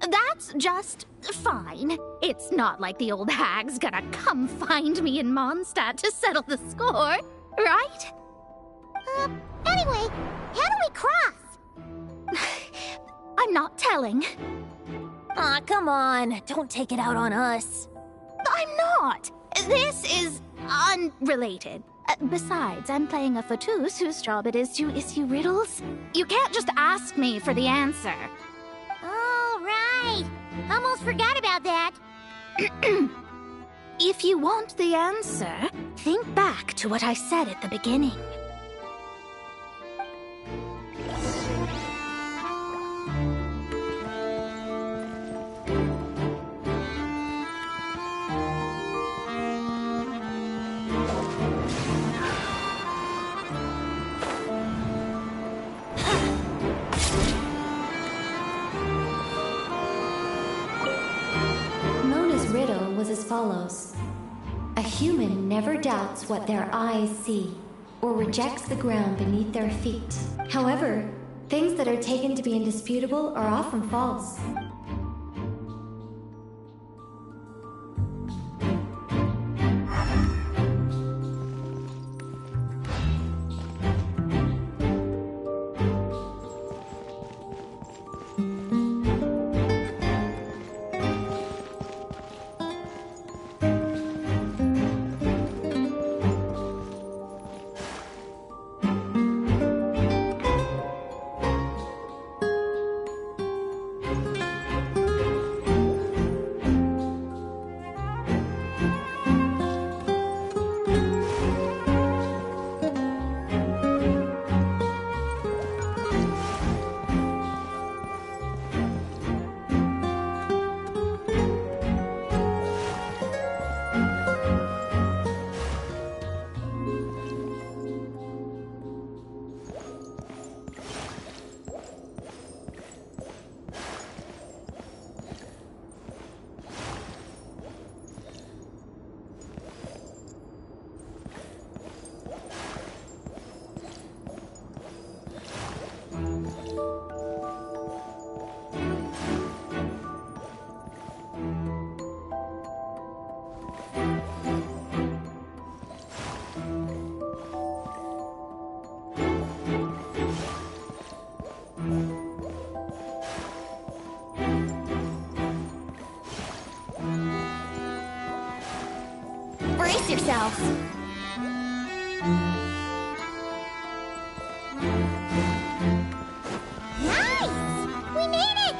That's just fine. It's not like the old hag's gonna come find me in Mondstadt to settle the score, right? Anyway, how do we cross? I'm not telling. Aw, come on. Don't take it out on us. I'm not. This is unrelated. Besides, I'm playing a fatus whose job it is to issue riddles. You can't just ask me for the answer. All right. Almost forgot about that. If you want the answer, think back to what I said at the beginning. Was as follows. A human never doubts what their eyes see, or rejects the ground beneath their feet. However, Things that are taken to be indisputable are often false. Brace yourselves. Nice! We made it!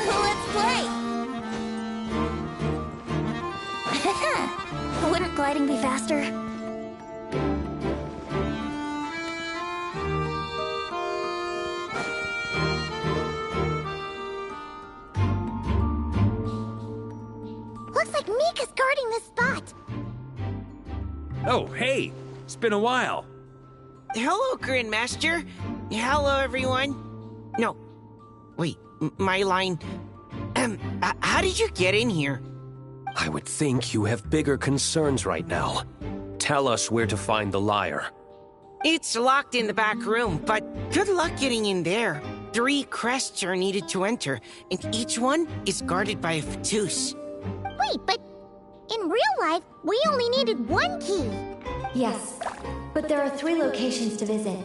Let's play! Wouldn't gliding be faster? Looks like Mika's guarding this spot. Oh, hey! It's been a while. Hello, Grandmaster. Hello, everyone. No. Wait, my line... how did you get in here? I would think you have bigger concerns right now. Tell us where to find the lyre. It's locked in the back room, but good luck getting in there. 3 crests are needed to enter, and each one is guarded by a Fatous. Wait, but in real life, we only needed 1 key. Yes, but there are 3 locations to visit.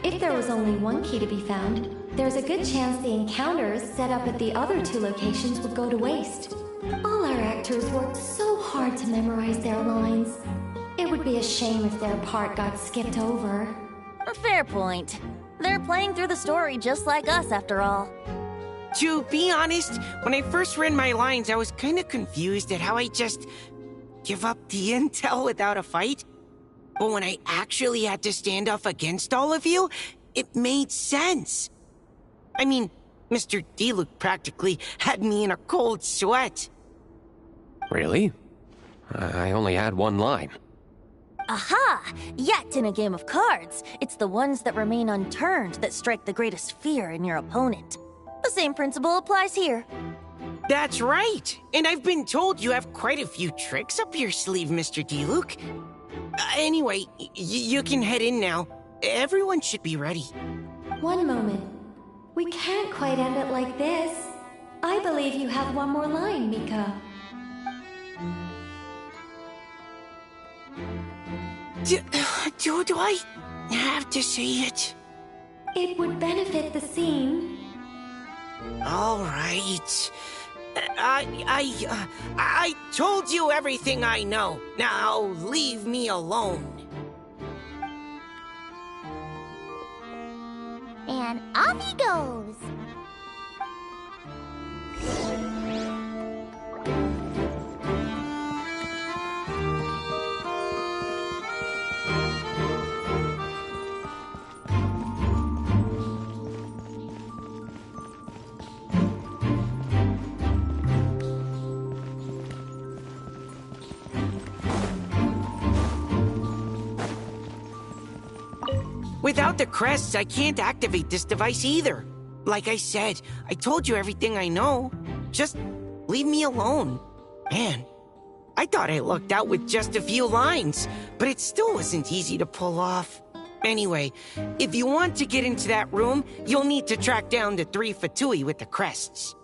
If there was only 1 key to be found, there's a good chance the encounters set up at the other 2 locations would go to waste. All our actors worked so hard to memorize their lines. It would be a shame if their part got skipped over. A fair point. They're playing through the story just like us, after all. To be honest, when I first read my lines, I was kind of confused at how I just give up the intel without a fight. But when I actually had to stand off against all of you, it made sense. I mean, Mr. Diluc practically had me in a cold sweat. Really? I only had 1 line. Aha! Yet in a game of cards, it's the ones that remain unturned that strike the greatest fear in your opponent. The same principle applies here. That's right! And I've been told you have quite a few tricks up your sleeve, Mr. Diluc. Anyway, you can head in now. Everyone should be ready. One moment. We can't quite end it like this. I believe you have 1 more line, Mika. Do I have to say it? It would benefit the scene. All right. I told you everything I know. Now leave me alone. And off he goes. Without the crests, I can't activate this device either. Like I said, I told you everything I know. Just leave me alone. Man, I thought I lucked out with just a few lines, but it still wasn't easy to pull off. Anyway, if you want to get into that room, you'll need to track down the 3 Fatui with the crests.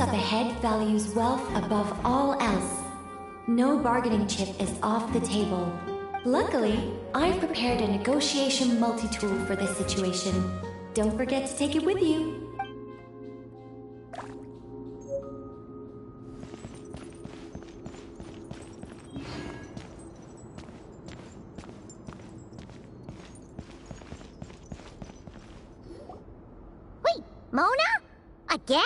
Up ahead values wealth above all else. No bargaining chip is off the table. Luckily, I've prepared a negotiation multi-tool for this situation. Don't forget to take it with you. Wait, Mona? Again?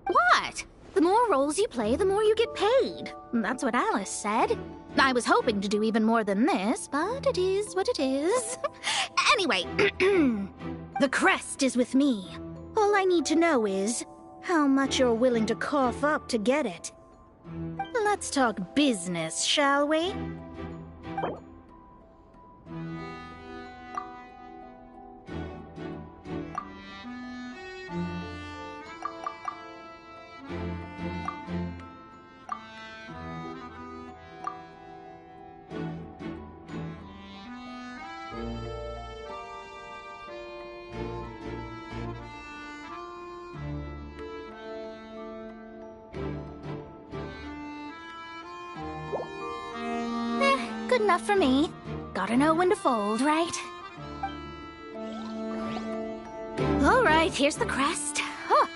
What? The more roles you play, the more you get paid. That's what Alice said. I was hoping to do even more than this, but it is what it is. Anyway, the crest is with me. All I need to know is how much you're willing to cough up to get it. Let's talk business, shall we? Good enough for me. Gotta know when to fold, right? All right, here's the crest. Huh.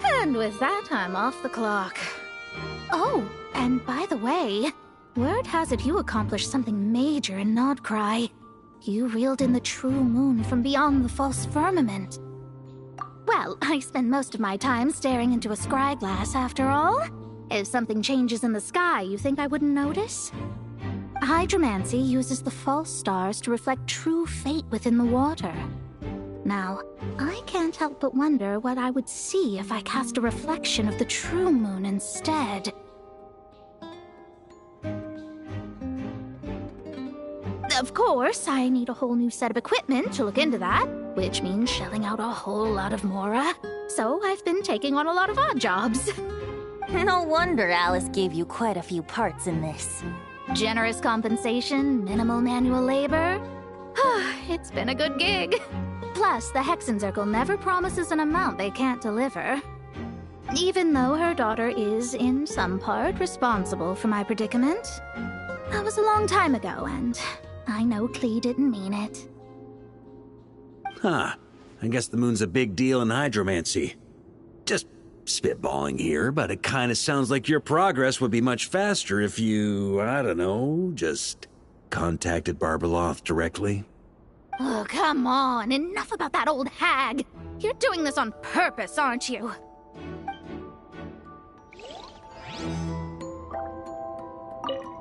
And with that, I'm off the clock. Oh, and by the way, word has it you accomplished something major in Nodcry. You reeled in the true moon from beyond the false firmament. Well, I spend most of my time staring into a scry glass, after all. If something changes in the sky, you think I wouldn't notice? Hydromancy uses the false stars to reflect true fate within the water. Now, I can't help but wonder what I would see if I cast a reflection of the true moon instead. Of course, I need a whole new set of equipment to look into that, which means shelling out a whole lot of mora. So I've been taking on a lot of odd jobs. No wonder Alice gave you quite a few parts in this. Generous compensation, minimal manual labor. It's been a good gig. Plus, the Hexen Circle never promises an amount they can't deliver. Even though her daughter is, in some part, responsible for my predicament. That was a long time ago, and I know Klee didn't mean it. Huh. I guess the moon's a big deal in hydromancy. Just spitballing here, but it kind of sounds like your progress would be much faster if you, I don't know, just contacted Barbeloth directly. Oh, come on. Enough about that old hag. You're doing this on purpose, aren't you?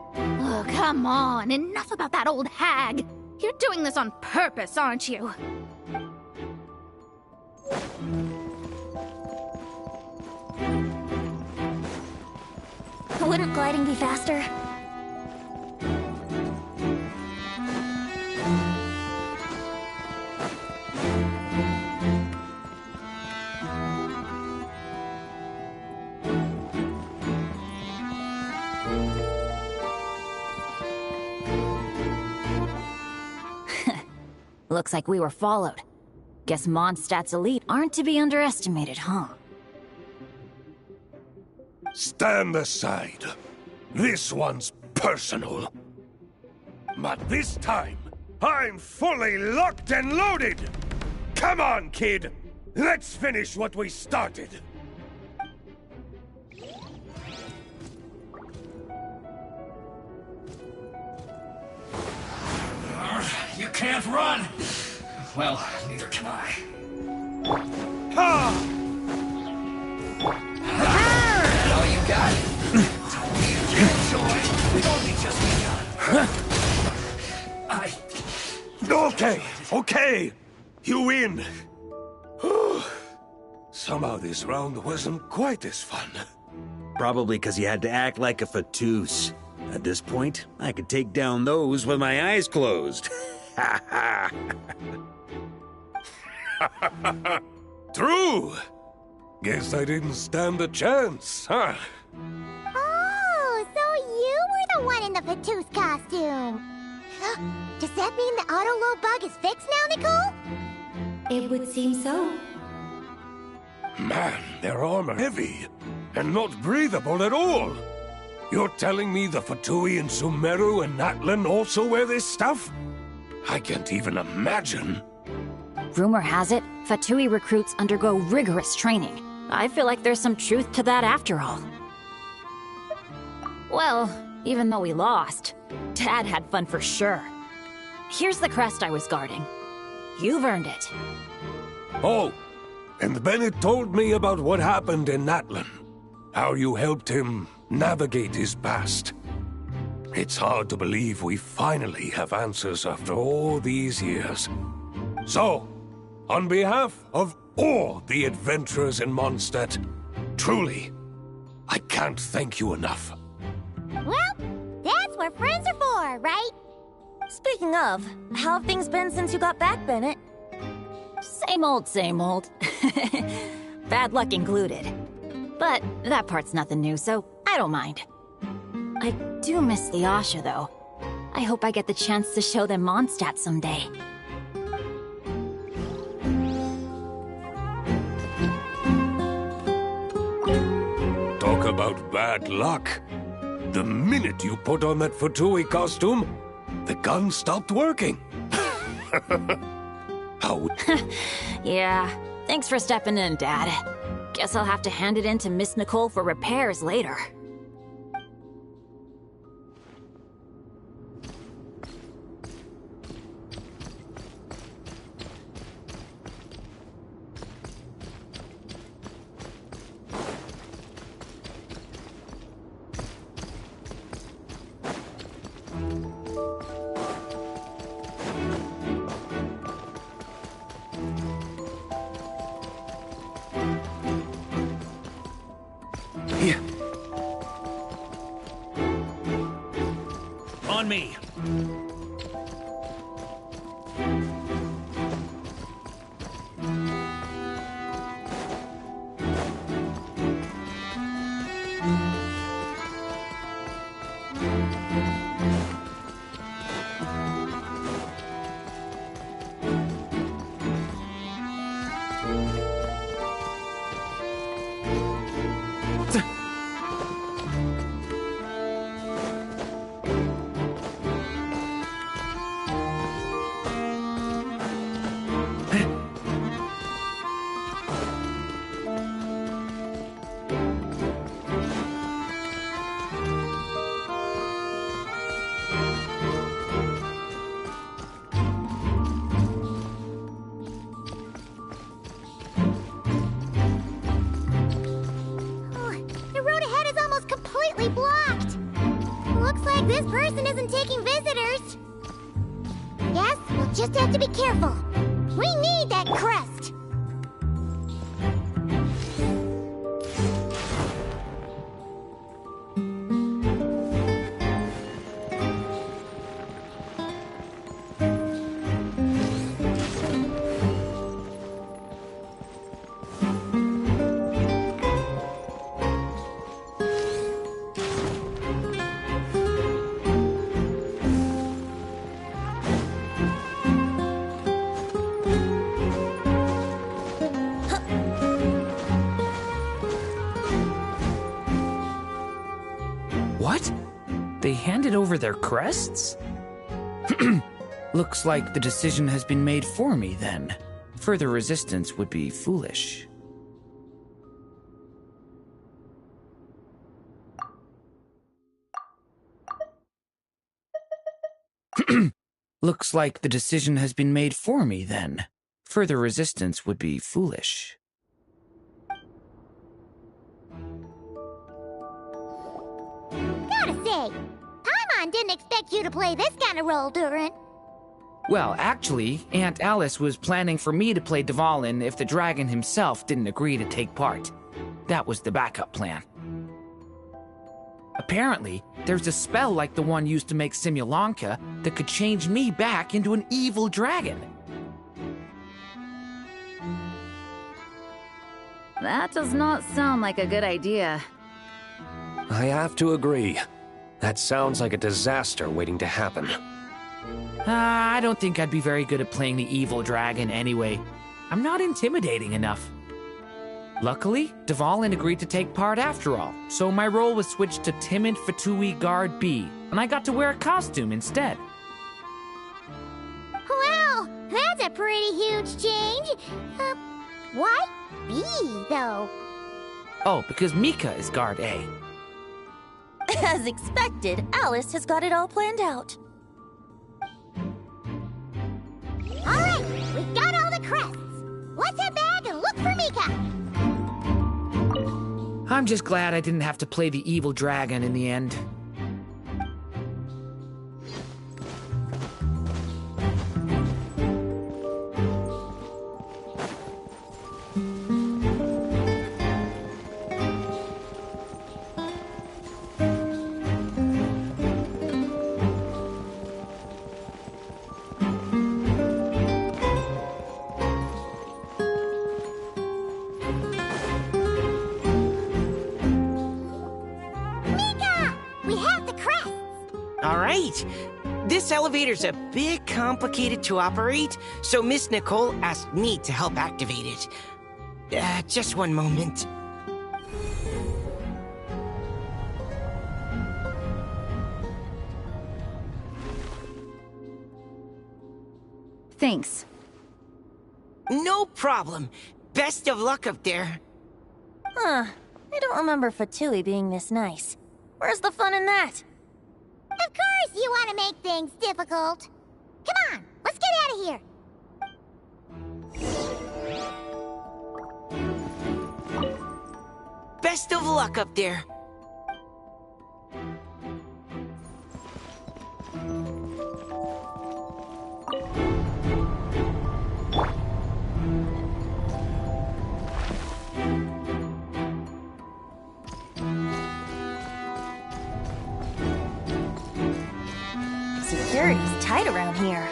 Oh, come on. Enough about that old hag. You're doing this on purpose, aren't you? Wouldn't gliding be faster? Looks like we were followed. Guess Mondstadt's elite aren't to be underestimated, huh? Stand aside. This one's personal. But this time, I'm fully locked and loaded! Come on, kid! Let's finish what we started! You can't run! Well, neither can I. Ha! All you got? Told me you can't join. We've only just begun. Okay, okay. You win. Somehow this round wasn't quite as fun. Probably because you had to act like a fatoose. At this point, I could take down those with my eyes closed. Ha ha! True! Guess I didn't stand a chance, huh? Oh, so you were the one in the Fatoose costume. Does that mean the auto-load bug is fixed now, Nicole? It would seem so. Man, their armor heavy, and not breathable at all. You're telling me the Fatui in Sumeru and Natlan also wear this stuff? I can't even imagine. Rumor has it, Fatui recruits undergo rigorous training. I feel like there's some truth to that after all. Well, even though we lost, Dad had fun for sure. Here's the crest I was guarding. You've earned it. Oh, and Bennett told me about what happened in Natlan. How you helped him navigate his past. It's hard to believe we finally have answers after all these years. So, on behalf of all the adventurers in Mondstadt, truly, I can't thank you enough. Well, that's what friends are for, right? Speaking of, how have things been since you got back, Bennett? Same old, same old. Bad luck included. But that part's nothing new, so I don't mind. I do miss the Asha, though. I hope I get the chance to show them Mondstadt someday. Talk about bad luck. The minute you put on that Fatui costume, the gun stopped working. How? Yeah, thanks for stepping in, Dad. Guess I'll have to hand it in to Miss Nicole for repairs later. On me. This person isn't taking visitors. Yes, we'll just have to be careful. We need that crest. What? They handed over their crests? Looks like the decision has been made for me, then. Further resistance would be foolish. Looks like the decision has been made for me, then. Further resistance would be foolish. Gotta say, Paimon didn't expect you to play this kind of role, Durin. Well, actually, Aunt Alice was planning for me to play Dvalin if the dragon himself didn't agree to take part. That was the backup plan. Apparently, there's a spell like the one used to make Simulanka that could change me back into an evil dragon. That does not sound like a good idea. I have to agree. That sounds like a disaster waiting to happen. I don't think I'd be very good at playing the evil dragon anyway. I'm not intimidating enough. Luckily, Dvalin agreed to take part after all, so my role was switched to timid Fatui Guard B, and I got to wear a costume instead. Wow, that's a pretty huge change. Why B, though? Oh, because Mika is Guard A. As expected, Alice has got it all planned out. All right, we've got all the crests. Let's head back and look for Mika. I'm just glad I didn't have to play the evil dragon in the end. This elevator's a bit complicated to operate, so Miss Nicole asked me to help activate it. Just one moment. Thanks. No problem. Best of luck up there. Huh. I don't remember Fatui being this nice. Where's the fun in that? Of course you want to make things difficult. Come on, let's get out of here. Best of luck up there. Security's tight around here.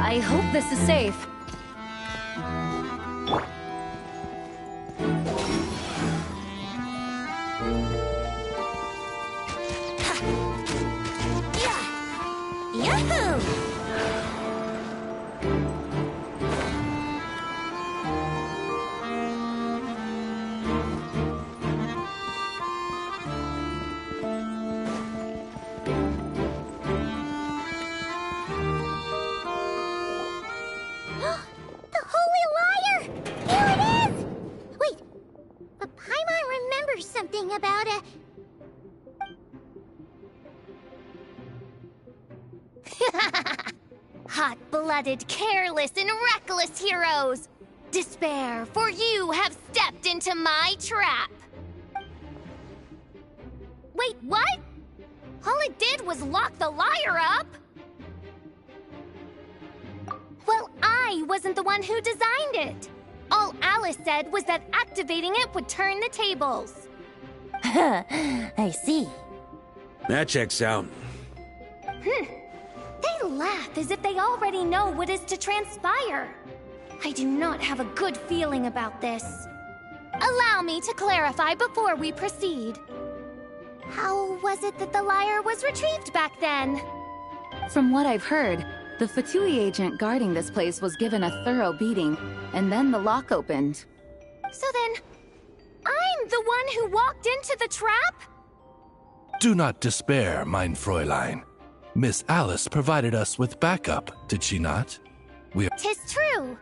I hope this is safe. Yahoo! About a... Hot-blooded, careless, and reckless heroes! Despair, for you have stepped into my trap! Wait, what? All it did was lock the liar up? Well, I wasn't the one who designed it. All Alice said was that activating it would turn the tables. I see. That checks out. They laugh as if they already know what is to transpire. I do not have a good feeling about this. Allow me to clarify before we proceed. How was it that the lyre was retrieved back then? From what I've heard, the Fatui agent guarding this place was given a thorough beating, and then the lock opened. So then, I'm the one who walked into the trap? Do not despair, mein Fräulein. Miss Alice provided us with backup, did she not? 'Tis true.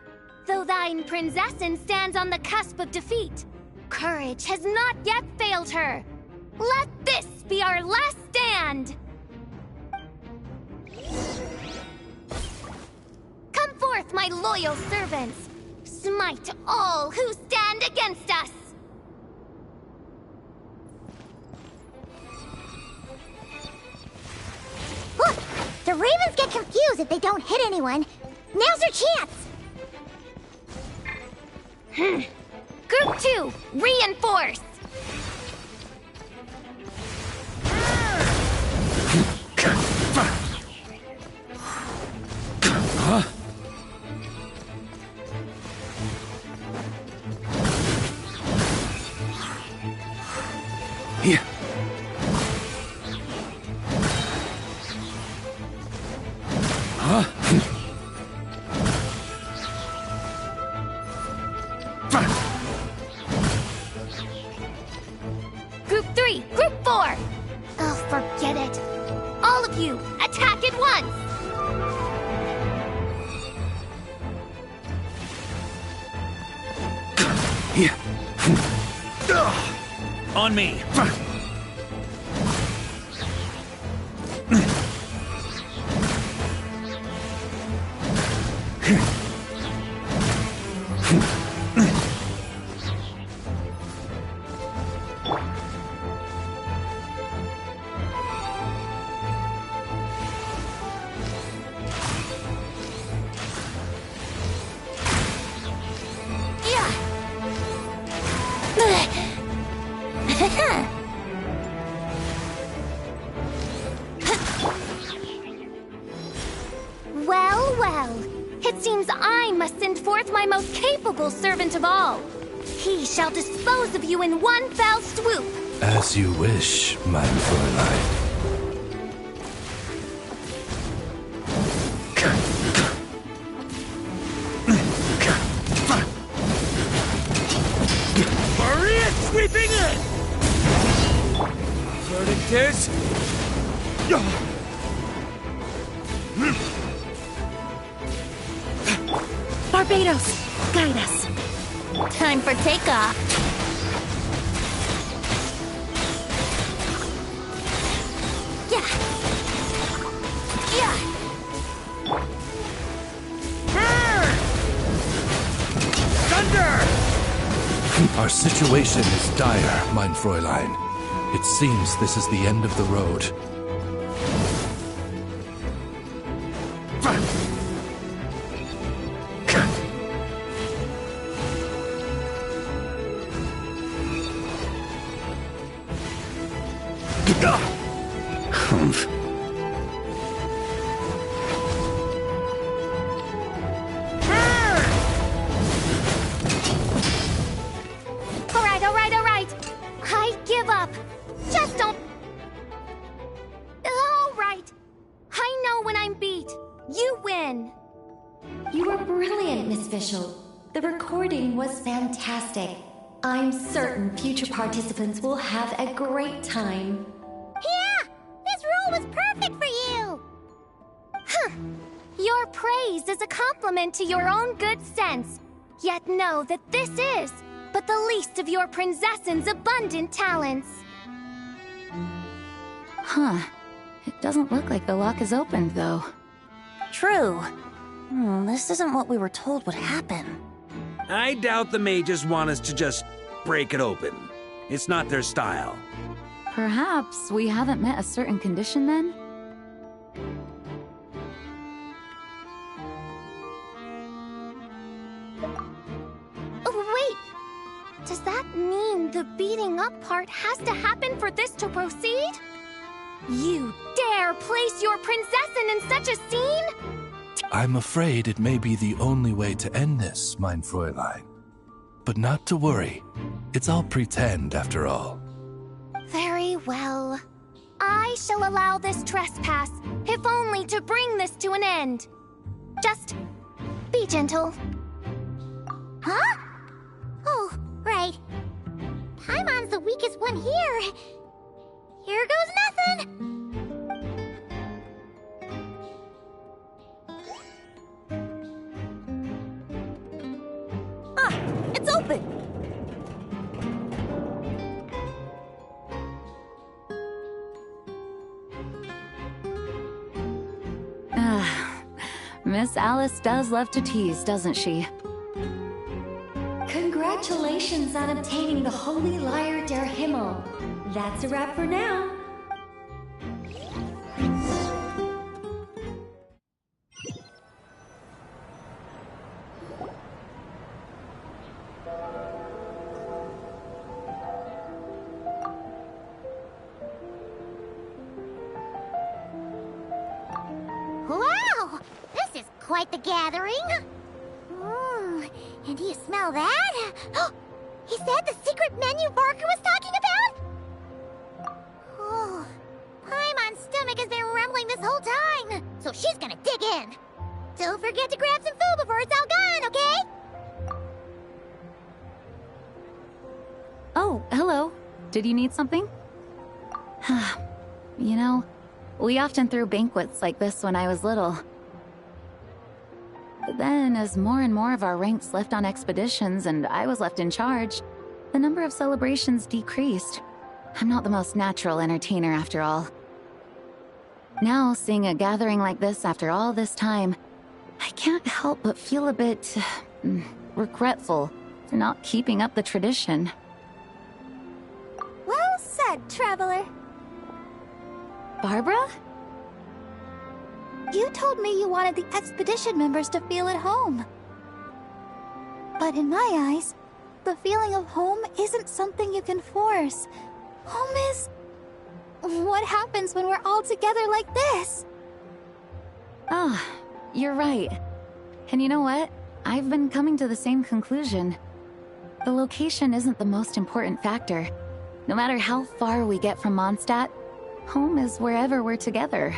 Though thine prinzessin stands on the cusp of defeat, courage has not yet failed her. Let this be our last stand! Come forth, my loyal servants! Smite all who stand against us! Look! The Ravens get confused if they don't hit anyone. Now's their chance! Group 2, reinforce! Here. Group 3, Group 4! Oh, forget it. All of you, attack at once! Here. On me. Well, well. It seems I must send forth my most capable servant of all. He shall dispose of you in one fell swoop. As you wish, mein Fräulein. Maria sweeping in! Verdict is... Barbados, guide us. Time for takeoff. Yeah. Yeah. Thunder! Our situation is dire, mein Fräulein. It seems this is the end of the road. Humph. All right. I give up. Just don't... All right. I know when I'm beat. You win. You were brilliant, Miss Fischl. The recording was fantastic. I'm certain future participants will have a great time. Yeah! This role was perfect for you! Huh. Your praise is a compliment to your own good sense. Yet know that this is but the least of your princess's abundant talents. Huh. It doesn't look like the lock is opened, though. True. This isn't what we were told would happen. I doubt the mages want us to just break it open. It's not their style. Perhaps we haven't met a certain condition then? Wait! Does that mean the beating up part has to happen for this to proceed? You dare place your princessin in such a scene? I'm afraid it may be the only way to end this, mein Fräulein. But not to worry. It's all pretend, after all. Very well. I shall allow this trespass, if only to bring this to an end. Just be gentle. Huh? Oh, right. Paimon's the weakest one here. Here goes nothing. It's open! Miss Alice does love to tease, doesn't she? Congratulations on obtaining the Holy Lyre der Himmel. That's a wrap for now. quite the gathering. And do you smell that? Is that the secret menu Barker was talking about? Oh, Paimon's stomach has been rumbling this whole time, so she's gonna dig in. Don't forget to grab some food before it's all gone, okay? Oh, hello. Did you need something? You know, we often threw banquets like this when I was little. But then, as more and more of our ranks left on expeditions and I was left in charge, the number of celebrations decreased. I'm not the most natural entertainer after all. Now, seeing a gathering like this after all this time, I can't help but feel a bit regretful for not keeping up the tradition. Well said, Traveler. Barbara? You told me you wanted the expedition members to feel at home. But in my eyes, the feeling of home isn't something you can force. Home is... what happens when we're all together like this? Oh, you're right. And you know what? I've been coming to the same conclusion. The location isn't the most important factor. No matter how far we get from Mondstadt, home is wherever we're together.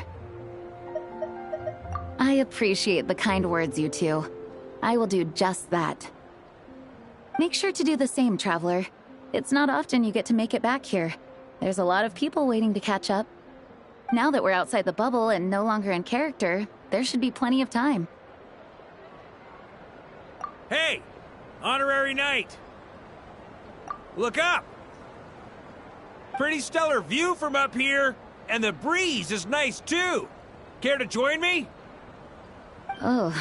I appreciate the kind words, you two. I will do just that. Make sure to do the same, Traveler. It's not often you get to make it back here. There's a lot of people waiting to catch up. Now that we're outside the bubble and no longer in character, there should be plenty of time. Hey! Honorary Knight! Look up! Pretty stellar view from up here, and the breeze is nice too. Care to join me? Oh,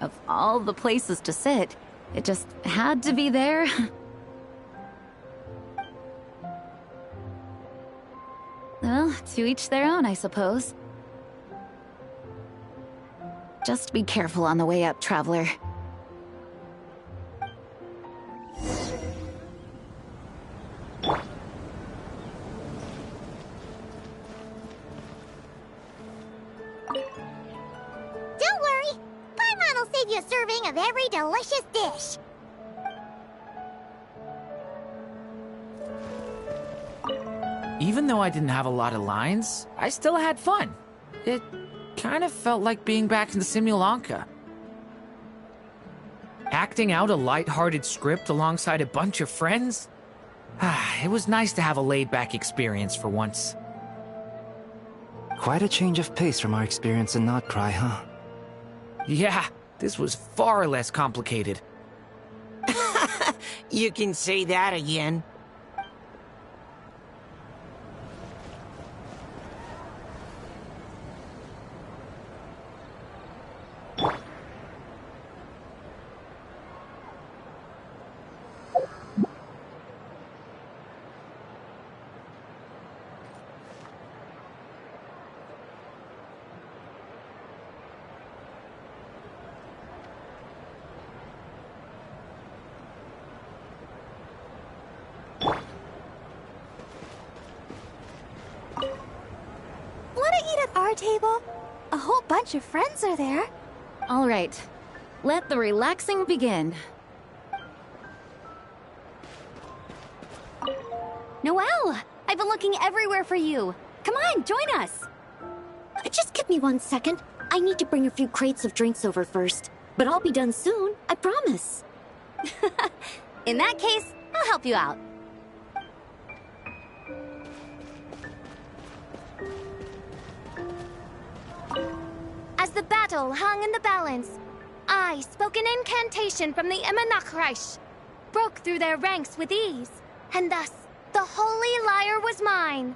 of all the places to sit, it just had to be there. Well, to each their own, I suppose. Just be careful on the way up, Traveler. Don't worry, Paimon will save you a serving of every delicious dish. Even though I didn't have a lot of lines, I still had fun. It kind of felt like being back in the Simulanka. Acting out a light-hearted script alongside a bunch of friends? It was nice to have a laid-back experience for once. Quite a change of pace from our experience in Not Cry, huh? Yeah, this was far less complicated. You can say that again. Our table? A whole bunch of friends are there. All right, let the relaxing begin. Noelle! I've been looking everywhere for you. Come on, join us. Just give me 1 second. I need to bring a few crates of drinks over first. But I'll be done soon, I promise. In that case, I'll help you out. As the battle hung in the balance, I spoke an incantation from the Imanachreich, broke through their ranks with ease, and thus the holy lyre was mine.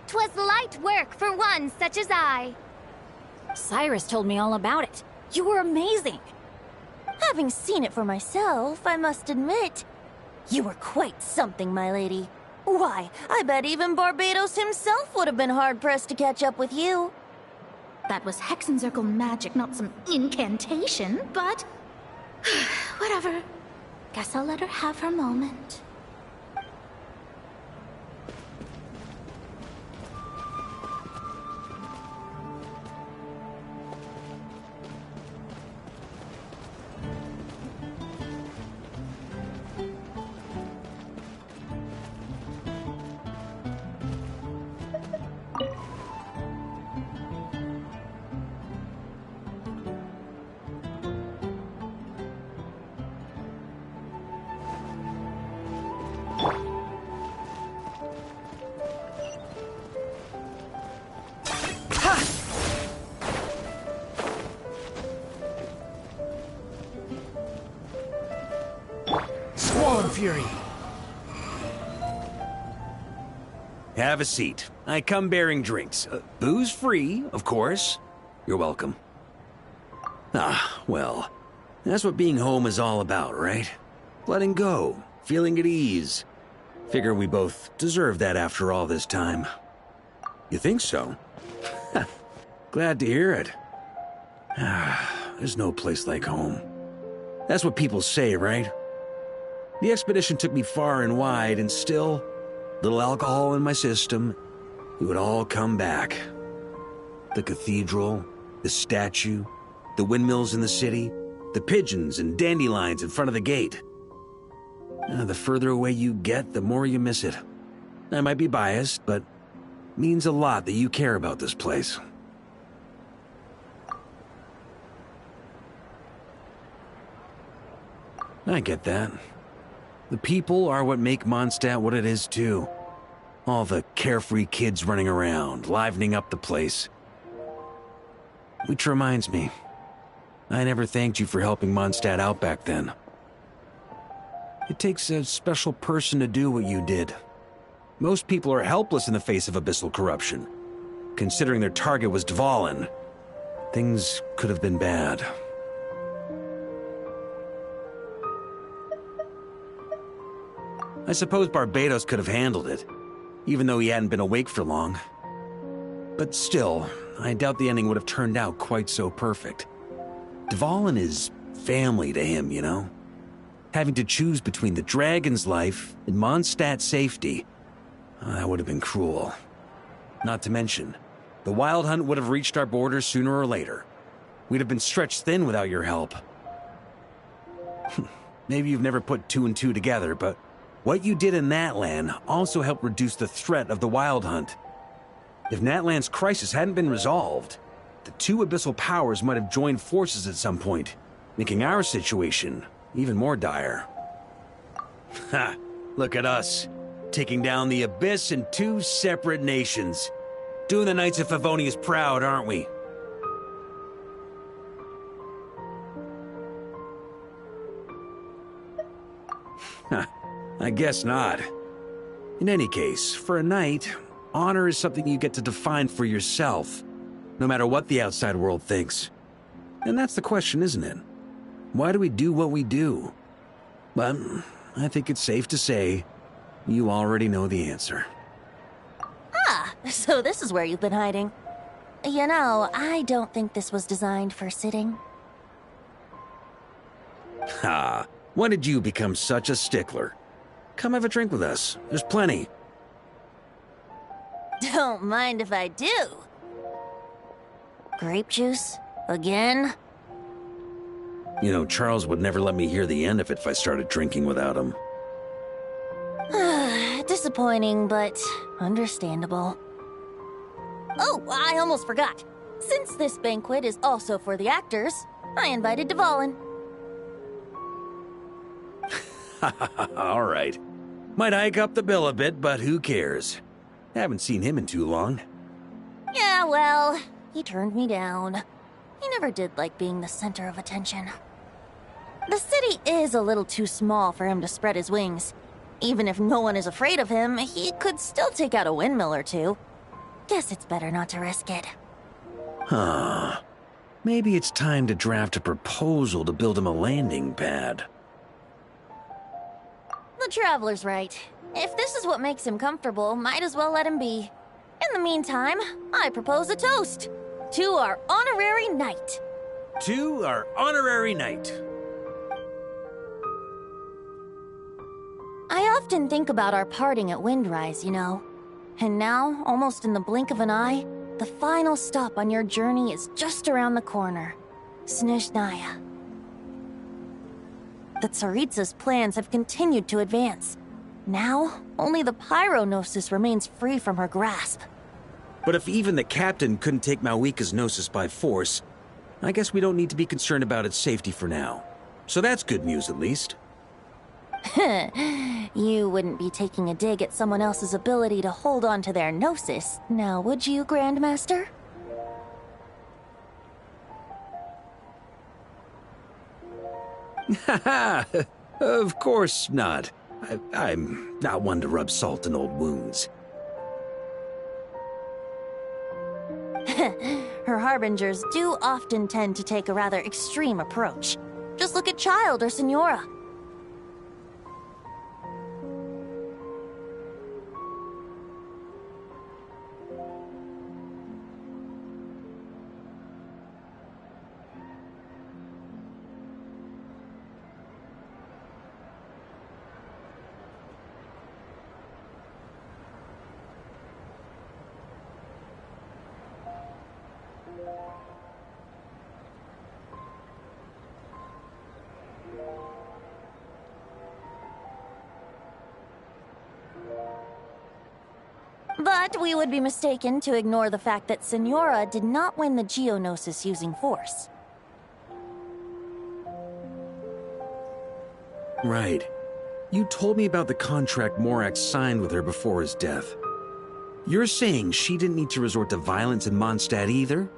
'Twas light work for one such as I. Cyrus told me all about it. You were amazing. Having seen it for myself, I must admit, you were quite something, my lady. Why, I bet even Barbados himself would have been hard-pressed to catch up with you. That was Hexencircle magic, not some incantation, but... whatever. Guess I'll let her have her moment. Fury. Have a seat. I come bearing drinks. Booze free, of course. You're welcome. Ah, well, that's what being home is all about, right? Letting go, feeling at ease. Figure we both deserve that after all this time. You think so? Glad to hear it. There's no place like home. That's what people say, right? The expedition took me far and wide, and still, little alcohol in my system, it would all come back. The cathedral, the statue, the windmills in the city, the pigeons and dandelions in front of the gate. The further away you get, the more you miss it. I might be biased, but it means a lot that you care about this place. I get that. The people are what make Mondstadt what it is, too. All the carefree kids running around, livening up the place. Which reminds me, I never thanked you for helping Mondstadt out back then. It takes a special person to do what you did. Most people are helpless in the face of abyssal corruption. Considering their target was Dvalin, things could have been bad. I suppose Barbados could have handled it, even though he hadn't been awake for long. But still, I doubt the ending would have turned out quite so perfect. Dvalin is family to him, you know? Having to choose between the dragon's life and Mondstadt's safety, that would have been cruel. Not to mention, the Wild Hunt would have reached our borders sooner or later. We'd have been stretched thin without your help. Maybe you've never put two and two together, but what you did in Natlan also helped reduce the threat of the Wild Hunt. If Natlan's crisis hadn't been resolved, the two abyssal powers might have joined forces at some point, making our situation even more dire. Ha! Look at us, taking down the Abyss in two separate nations. Doing the Knights of Favonius proud, aren't we? I guess not. In any case, for a knight, honor is something you get to define for yourself, no matter what the outside world thinks. And that's the question, isn't it? Why do we do what we do? But I think it's safe to say you already know the answer. Ah, so this is where you've been hiding. You know, I don't think this was designed for sitting. Ha! When did you become such a stickler? Come have a drink with us. There's plenty. Don't mind if I do. Grape juice? Again? You know, Charles would never let me hear the end of it if I started drinking without him. Disappointing, but understandable. Oh, I almost forgot. Since this banquet is also for the actors, I invited Dvalin. All right. Might hike up the bill a bit, but who cares? Haven't seen him in too long. Yeah, well, he turned me down. He never did like being the center of attention. The city is a little too small for him to spread his wings. Even if no one is afraid of him, he could still take out a windmill or two. Guess it's better not to risk it. Huh. Maybe it's time to draft a proposal to build him a landing pad. The Traveler's right. If this is what makes him comfortable, might as well let him be. In the meantime, I propose a toast to our honorary knight. To our honorary knight. I often think about our parting at Windrise, you know. And now, almost in the blink of an eye, the final stop on your journey is just around the corner. Snezhnaya. The Tsaritsa's plans have continued to advance. Now, only the Pyro-Gnosis remains free from her grasp. But if even the captain couldn't take Malwika's Gnosis by force, I guess we don't need to be concerned about its safety for now. So that's good news, at least. You wouldn't be taking a dig at someone else's ability to hold on to their Gnosis, now would you, Grandmaster? Haha, of course not. I'm not one to rub salt in old wounds. Her harbingers do often tend to take a rather extreme approach. Just look at Child or Senora. But we would be mistaken to ignore the fact that Senora did not win the Geonosis using force. Right. You told me about the contract Morax signed with her before his death. You're saying she didn't need to resort to violence in Mondstadt either?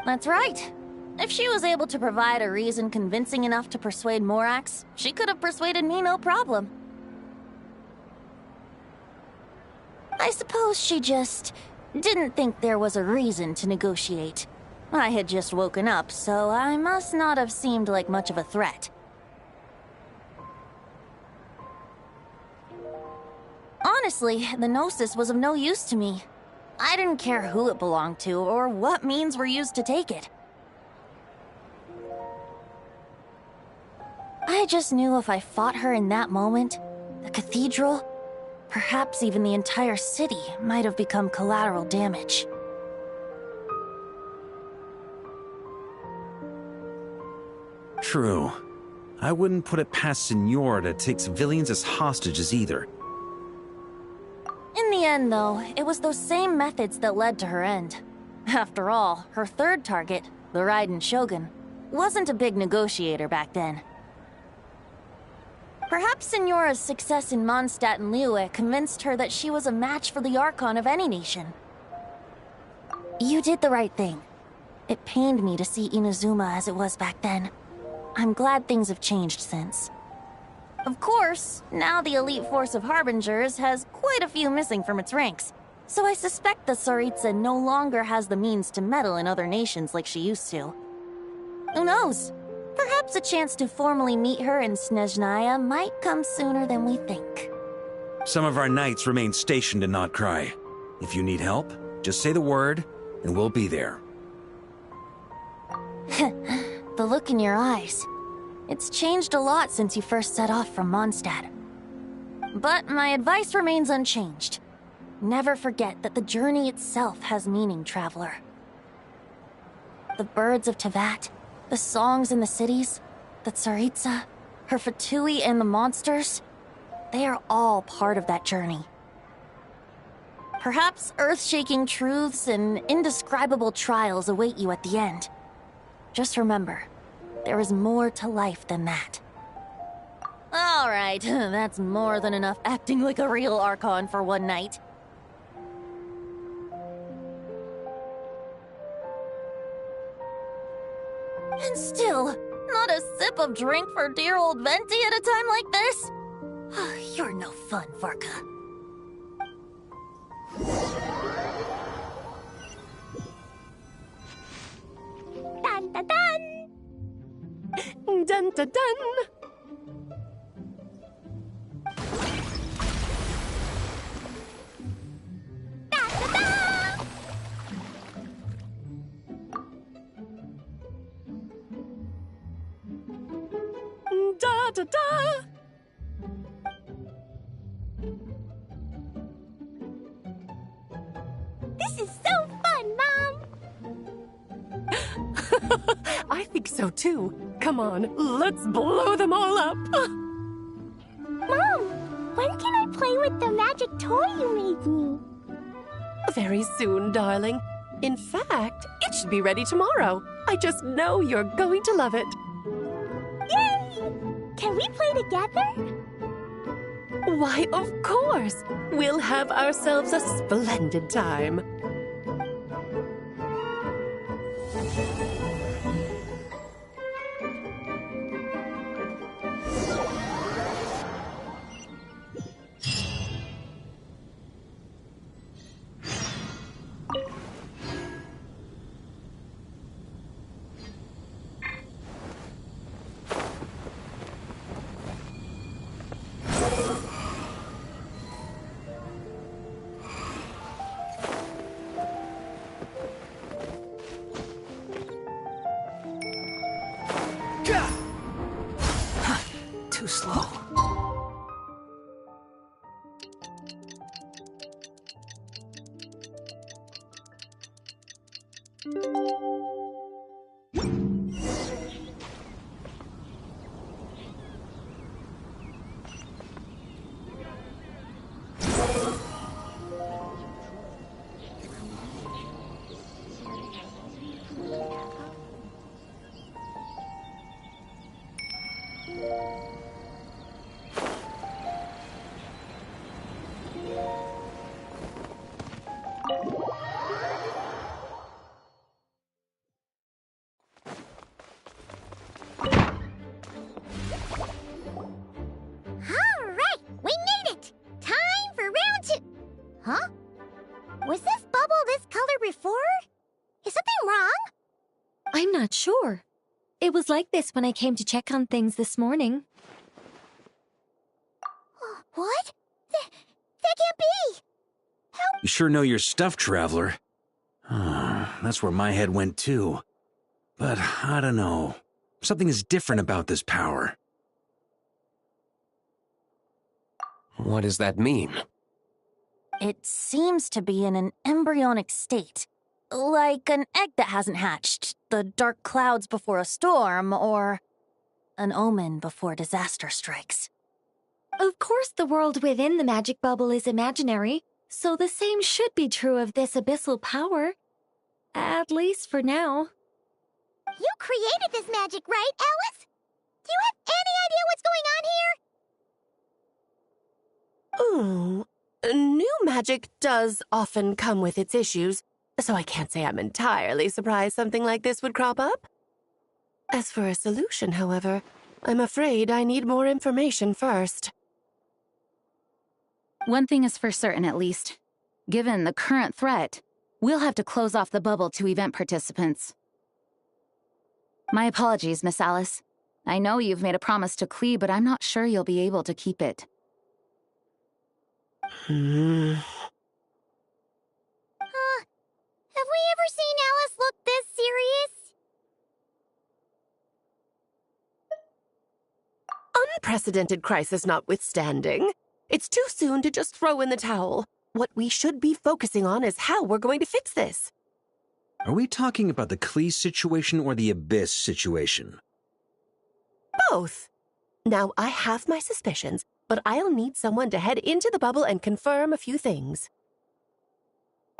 That's right. If she was able to provide a reason convincing enough to persuade Morax, she could have persuaded me no problem. I suppose she just didn't think there was a reason to negotiate. I had just woken up, so I must not have seemed like much of a threat. Honestly, the Gnosis was of no use to me. I didn't care who it belonged to or what means were used to take it. I just knew if I fought her in that moment, the cathedral, perhaps even the entire city, might have become collateral damage. True. I wouldn't put it past Senora to take civilians as hostages either. In the end, though, it was those same methods that led to her end. After all, her third target, the Raiden Shogun, wasn't a big negotiator back then. Perhaps Senora's success in Mondstadt and Liyue convinced her that she was a match for the Archon of any nation. You did the right thing. It pained me to see Inazuma as it was back then. I'm glad things have changed since. Of course, now the elite force of Harbingers has quite a few missing from its ranks, so I suspect the Tsaritsa no longer has the means to meddle in other nations like she used to. Who knows? Perhaps a chance to formally meet her in Snezhnaya might come sooner than we think. Some of our knights remain stationed in Not Cry. If you need help, just say the word, and we'll be there. The look in your eyes. It's changed a lot since you first set off from Mondstadt. But my advice remains unchanged. Never forget that the journey itself has meaning, traveler. The birds of Tevat, the songs in the cities, the Tsaritsa, her Fatui and the monsters, they are all part of that journey. Perhaps earth-shaking truths and indescribable trials await you at the end. Just remember, there is more to life than that. All right, that's more than enough acting like a real Archon for one night. And still, not a sip of drink for dear old Venti at a time like this? You're no fun, Varka. Dun dun dun! Dun dun dun! Da da da! This is so fun, Mom! I think so too. Come on, let's blow them all up! Mom, when can I play with the magic toy you made me? Very soon, darling. In fact, it should be ready tomorrow. I just know you're going to love it. Yay! Can we play together? Why, of course! We'll have ourselves a splendid time. Alright, we made it! Time for round 2. Huh? Was this bubble this color before? Is something wrong? I'm not sure. It was like this when I came to check on things this morning. What? That can't be! You sure know your stuff, Traveler. That's where my head went too. But I don't know. Something is different about this power. What does that mean? It seems to be in an embryonic state. Like an egg that hasn't hatched, the dark clouds before a storm, or an omen before disaster strikes. Of course, the world within the magic bubble is imaginary, so the same should be true of this abyssal power. At least for now. You created this magic, right, Alice? Do you have any idea what's going on here? New magic does often come with its issues, so I can't say I'm entirely surprised something like this would crop up. As for a solution, however, I'm afraid I need more information first. One thing is for certain, at least. Given the current threat, we'll have to close off the bubble to event participants. My apologies, Miss Alice. I know you've made a promise to Klee, but I'm not sure you'll be able to keep it. Have we ever seen Alice look this serious? Unprecedented crisis notwithstanding, it's too soon to just throw in the towel. What we should be focusing on is how we're going to fix this. Are we talking about the Klee situation or the Abyss situation? Both. Now, I have my suspicions, but I'll need someone to head into the bubble and confirm a few things.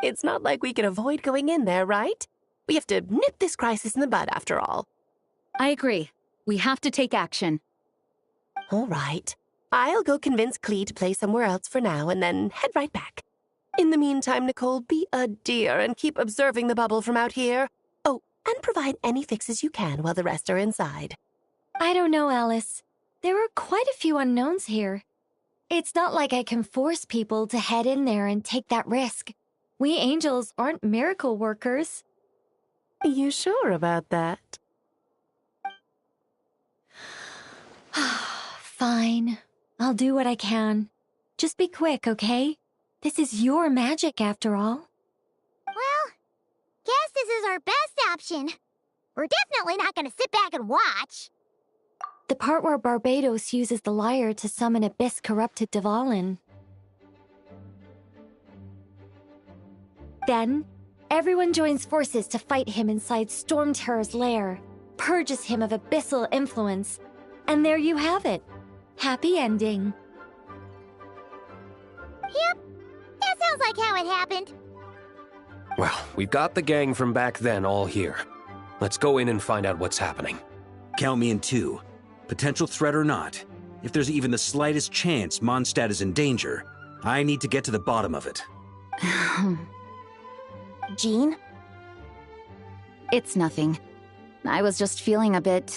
It's not like we can avoid going in there, right? We have to nip this crisis in the bud, after all. I agree. We have to take action. All right. I'll go convince Klee to play somewhere else for now and then head right back. In the meantime, Nicole, be a dear and keep observing the bubble from out here. Oh, and provide any fixes you can while the rest are inside. I don't know, Alice. There are quite a few unknowns here. It's not like I can force people to head in there and take that risk. We angels aren't miracle workers. You sure about that? Fine. I'll do what I can. Just be quick, okay? This is your magic, after all. Well, guess this is our best option. We're definitely not gonna sit back and watch. The part where Barbados uses the lyre to summon abyss-corrupted Dvalin. Then, everyone joins forces to fight him inside Storm Terror's lair, purges him of abyssal influence, and there you have it. Happy ending. Yep, that sounds like how it happened. Well, we've got the gang from back then all here. Let's go in and find out what's happening. Count me in too. Potential threat or not, if there's even the slightest chance Mondstadt is in danger, I need to get to the bottom of it. Jean? It's nothing. I was just feeling a bit,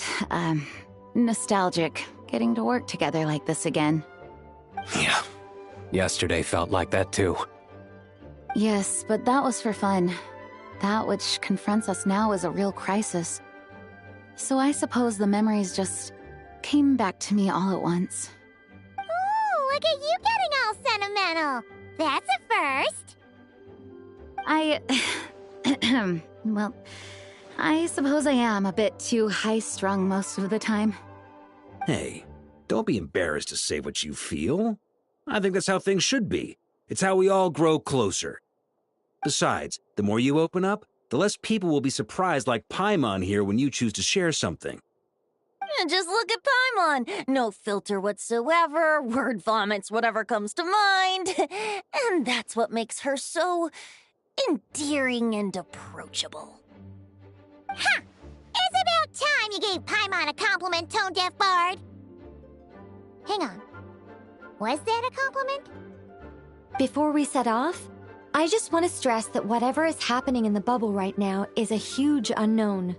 nostalgic, getting to work together like this again. Yeah. Yesterday felt like that too. Yes, but that was for fun. That which confronts us now is a real crisis. So I suppose the memories just came back to me all at once. Ooh, look at you getting all sentimental. That's a first. Well, I suppose I am a bit too high-strung most of the time. Hey, don't be embarrassed to say what you feel. I think that's how things should be. It's how we all grow closer. Besides, the more you open up, the less people will be surprised like Paimon here when you choose to share something. And just look at Paimon. No filter whatsoever, word vomits whatever comes to mind. And that's what makes her so endearing and approachable. Ha! It's about time you gave Paimon a compliment, tone-deaf bard. Hang on. Was that a compliment? Before we set off, I just want to stress that whatever is happening in the bubble right now is a huge unknown.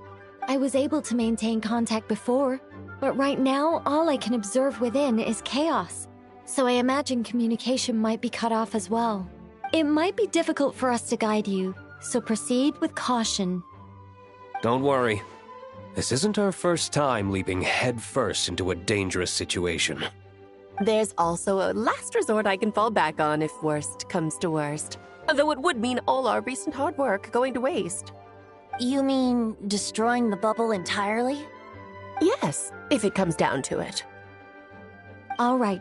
I was able to maintain contact before, but right now all I can observe within is chaos. So I imagine communication might be cut off as well. It might be difficult for us to guide you, so proceed with caution. Don't worry. This isn't our first time leaping headfirst into a dangerous situation. There's also a last resort I can fall back on if worst comes to worst. Though it would mean all our recent hard work going to waste. You mean destroying the bubble entirely? Yes, if it comes down to it. All right.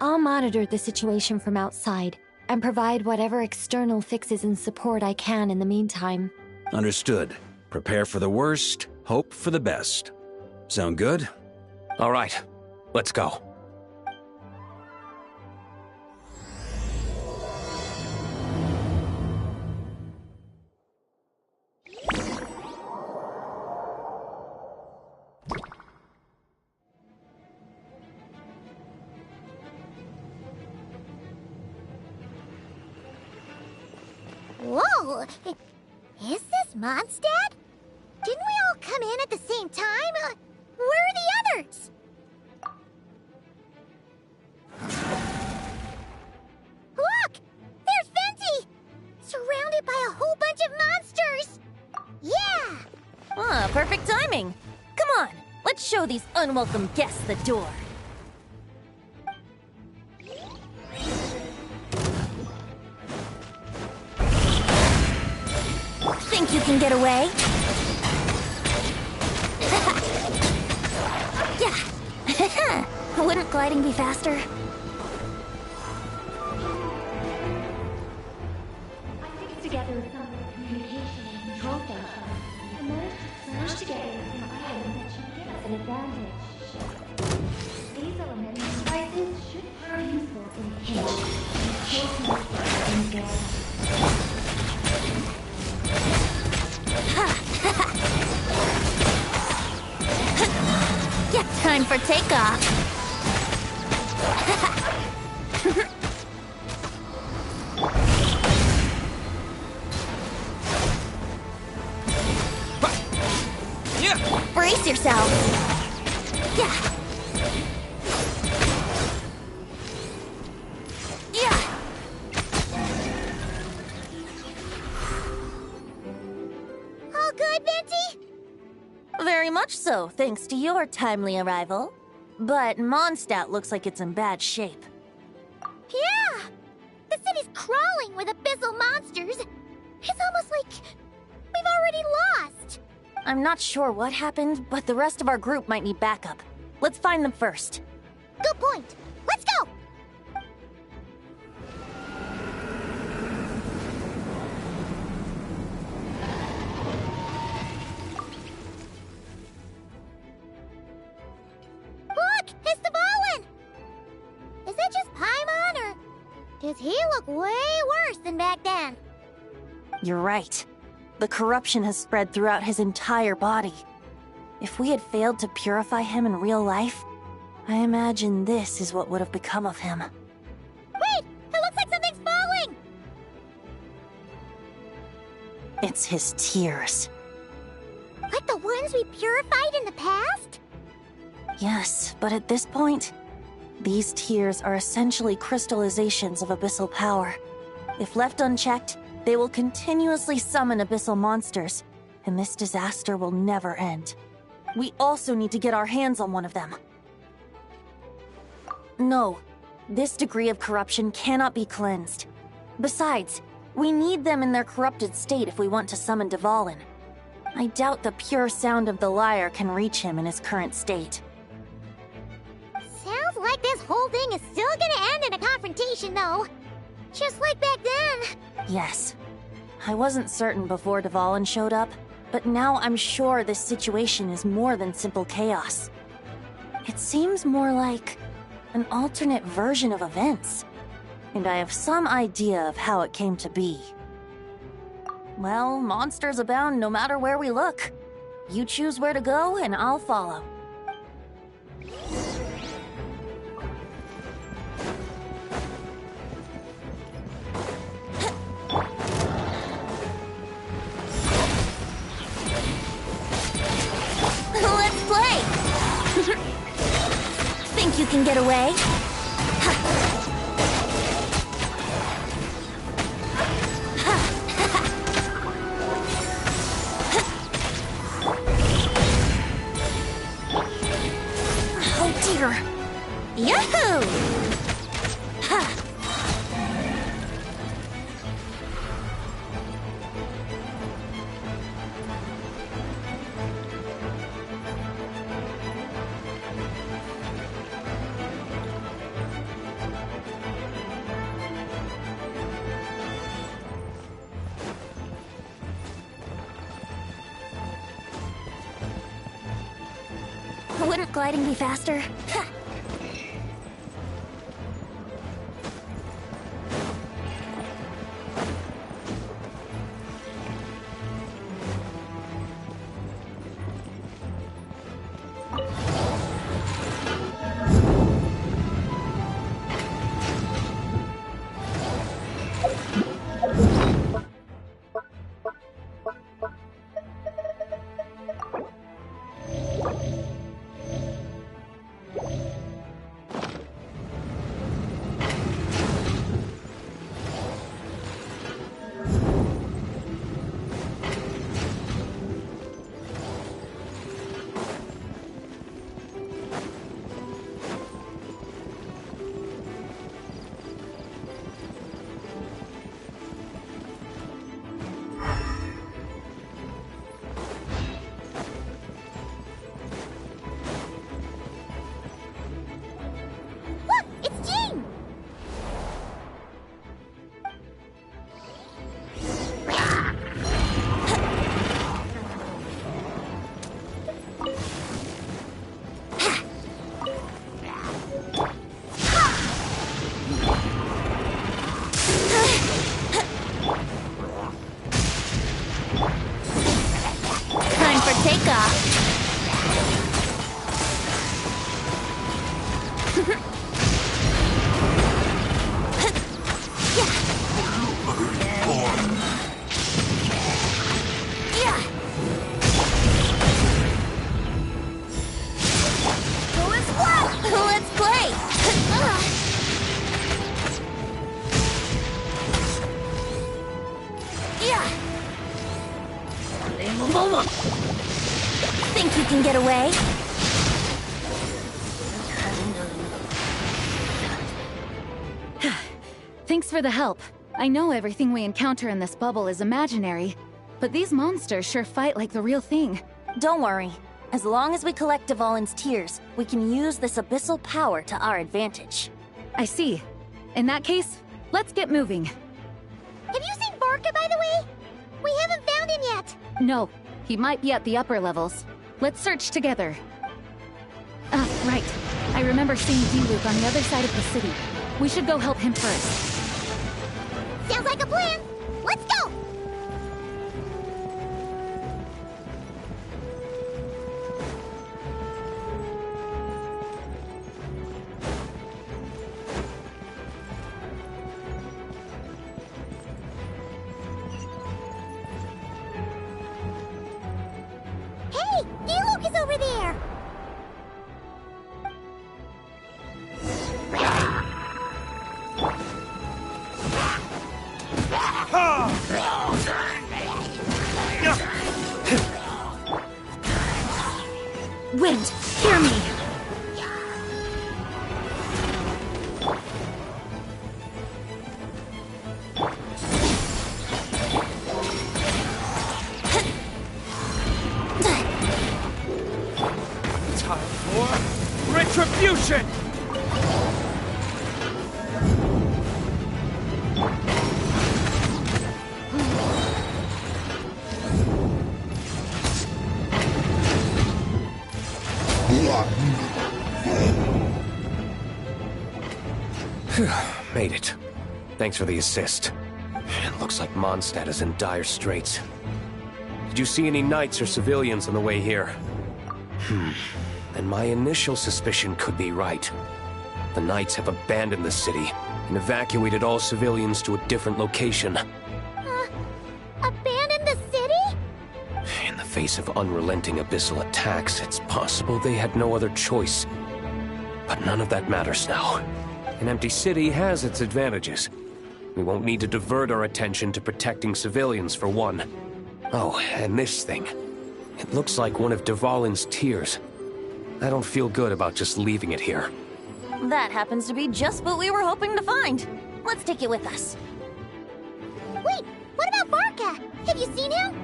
I'll monitor the situation from outside and provide whatever external fixes and support I can in the meantime. Understood. Prepare for the worst, hope for the best. Sound good? All right, let's go. Whoa! Is this Mondstadt? Didn't we all come in at the same time? Where are the others? Look! There's Venti! Surrounded by a whole bunch of monsters! Yeah! Ah, perfect timing. Come on, let's show these unwelcome guests the door. Think you can get away? Yeah. Wouldn't gliding be faster? I fixed together some communication and control functions, and managed to smash together an item that should give us an advantage. These elemental devices should prove useful in a pinch, and kill some guests. Yeah, time for takeoff. Brace yourself. Yeah. All good, Venti? Very much so, thanks to your timely arrival. But Mondstadt looks like it's in bad shape. Yeah! The city's crawling with abyssal monsters. It's almost like we've already lost. I'm not sure what happened, but the rest of our group might need backup. Let's find them first. Good point. Let's go! Look! It's the Ballin! Is that just Paimon, or does he look way worse than back then? You're right. The corruption has spread throughout his entire body. If we had failed to purify him in real life, I imagine this is what would have become of him. Wait! It looks like something's falling! It's his tears. Like the ones we purified in the past? Yes, but at this point, these tears are essentially crystallizations of abyssal power. If left unchecked, they will continuously summon abyssal monsters, and this disaster will never end. We also need to get our hands on one of them. No, this degree of corruption cannot be cleansed. Besides, we need them in their corrupted state if we want to summon Dvalin. I doubt the pure sound of the lyre can reach him in his current state. Sounds like this whole thing is still gonna end in a confrontation, though. Just like back then. Yes. I wasn't certain before Dvalin showed up, but now I'm sure this situation is more than simple chaos. It seems more like an alternate version of events, and I have some idea of how it came to be. Well, monsters abound no matter where we look. You choose where to go, and I'll follow. Let's play! Think you can get away? Oh dear! Yahoo! Ha! Wouldn't gliding be faster? Ha! Think you can get away? Thanks for the help. I know everything we encounter in this bubble is imaginary, but these monsters sure fight like the real thing. Don't worry. As long as we collect Dvalin's tears, we can use this abyssal power to our advantage. I see. In that case, let's get moving. Have you seen Vorka, by the way? We haven't found him yet. No, he might be at the upper levels. Let's search together. Right. I remember seeing D-Luke on the other side of the city. We should go help him first. Sounds like a plan. Let's go! Hey! D-Luke is over there! Wind, hear me! Time for retribution! Made it. Thanks for the assist. It looks like Mondstadt is in dire straits. Did you see any knights or civilians on the way here? And my initial suspicion could be right. The knights have abandoned the city and evacuated all civilians to a different location. Abandon the city? In the face of unrelenting abyssal attacks, it's possible they had no other choice. But none of that matters now. An empty city has its advantages. We won't need to divert our attention to protecting civilians, for one. Oh, and this thing. It looks like one of Dvalin's tears. I don't feel good about just leaving it here. That happens to be just what we were hoping to find. Let's take it with us. Wait, what about Barca? Have you seen him?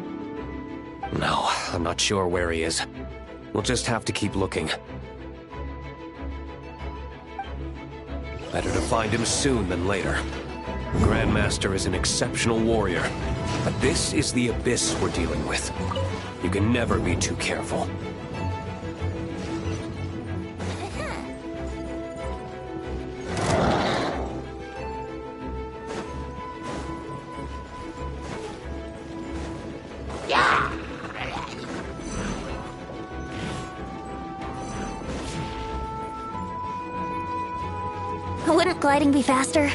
No, I'm not sure where he is. We'll just have to keep looking. Better to find him soon than later. The Grandmaster is an exceptional warrior, but this is the abyss we're dealing with. You can never be too careful. Wouldn't gliding be faster?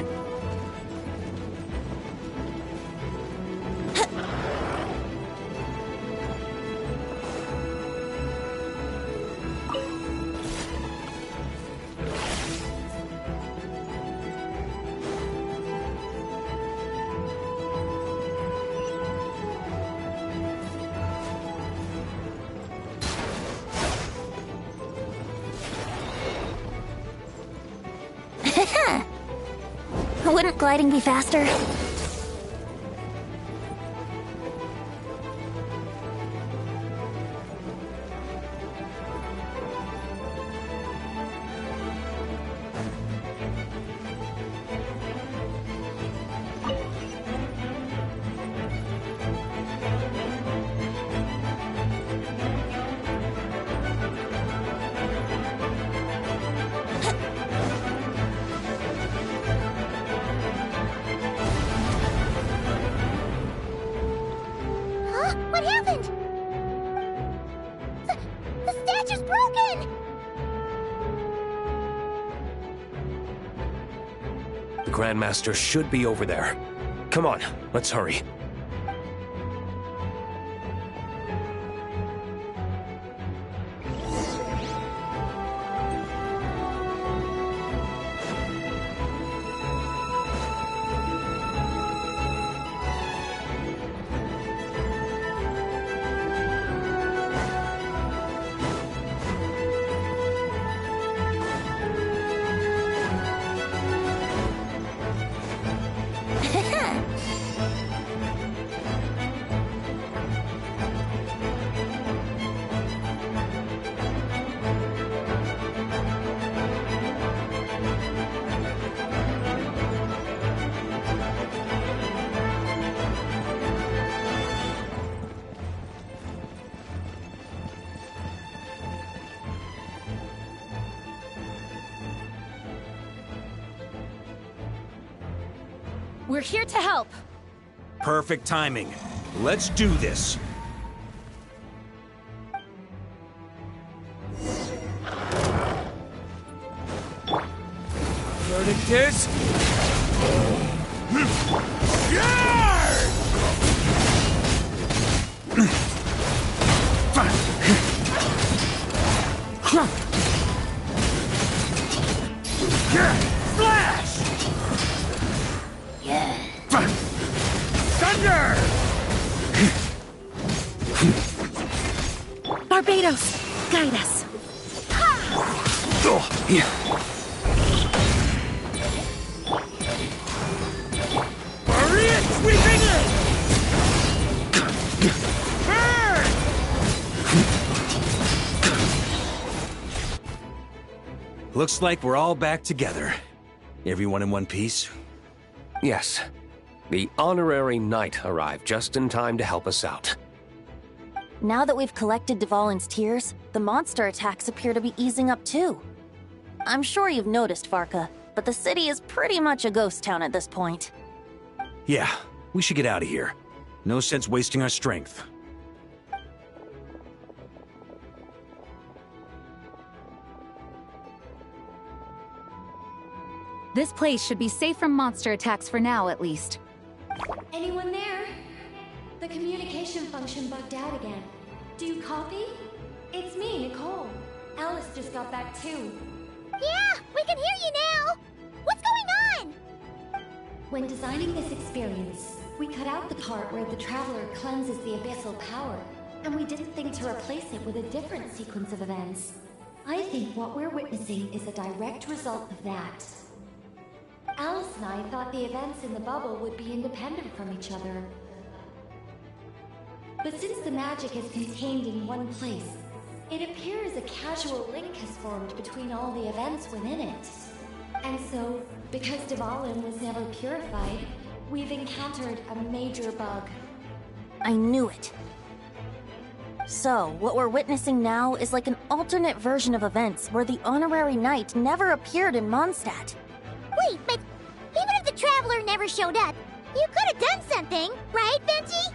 Wouldn't gliding be faster? What happened? The statue's broken! The Grandmaster should be over there. Come on, let's hurry. We're here to help. Perfect timing. Let's do this. Verdict is... Flash! Thunder! Barbados, guide us. Maria sweeping in! Burn! Looks like we're all back together. Everyone in one piece? Yes. The honorary knight arrived just in time to help us out. Now that we've collected Dvalin's tears, the monster attacks appear to be easing up too. I'm sure you've noticed, Farka, but the city is pretty much a ghost town at this point. Yeah, we should get out of here. No sense wasting our strength. This place should be safe from monster attacks for now, at least. Anyone there? The communication function bugged out again. Do you copy? It's me, Nicole. Alice just got back too. Yeah, we can hear you now! What's going on? When designing this experience, we cut out the part where the Traveler cleanses the abyssal power, and we didn't think to replace it with a different sequence of events. I think what we're witnessing is a direct result of that. Alice and I thought the events in the bubble would be independent from each other. But since the magic is contained in one place, it appears a casual link has formed between all the events within it. And so, because Dvalin was never purified, we've encountered a major bug. I knew it. So, what we're witnessing now is like an alternate version of events where the honorary knight never appeared in Mondstadt. Wait, but even if the Traveler never showed up, you could have done something, right, Venti?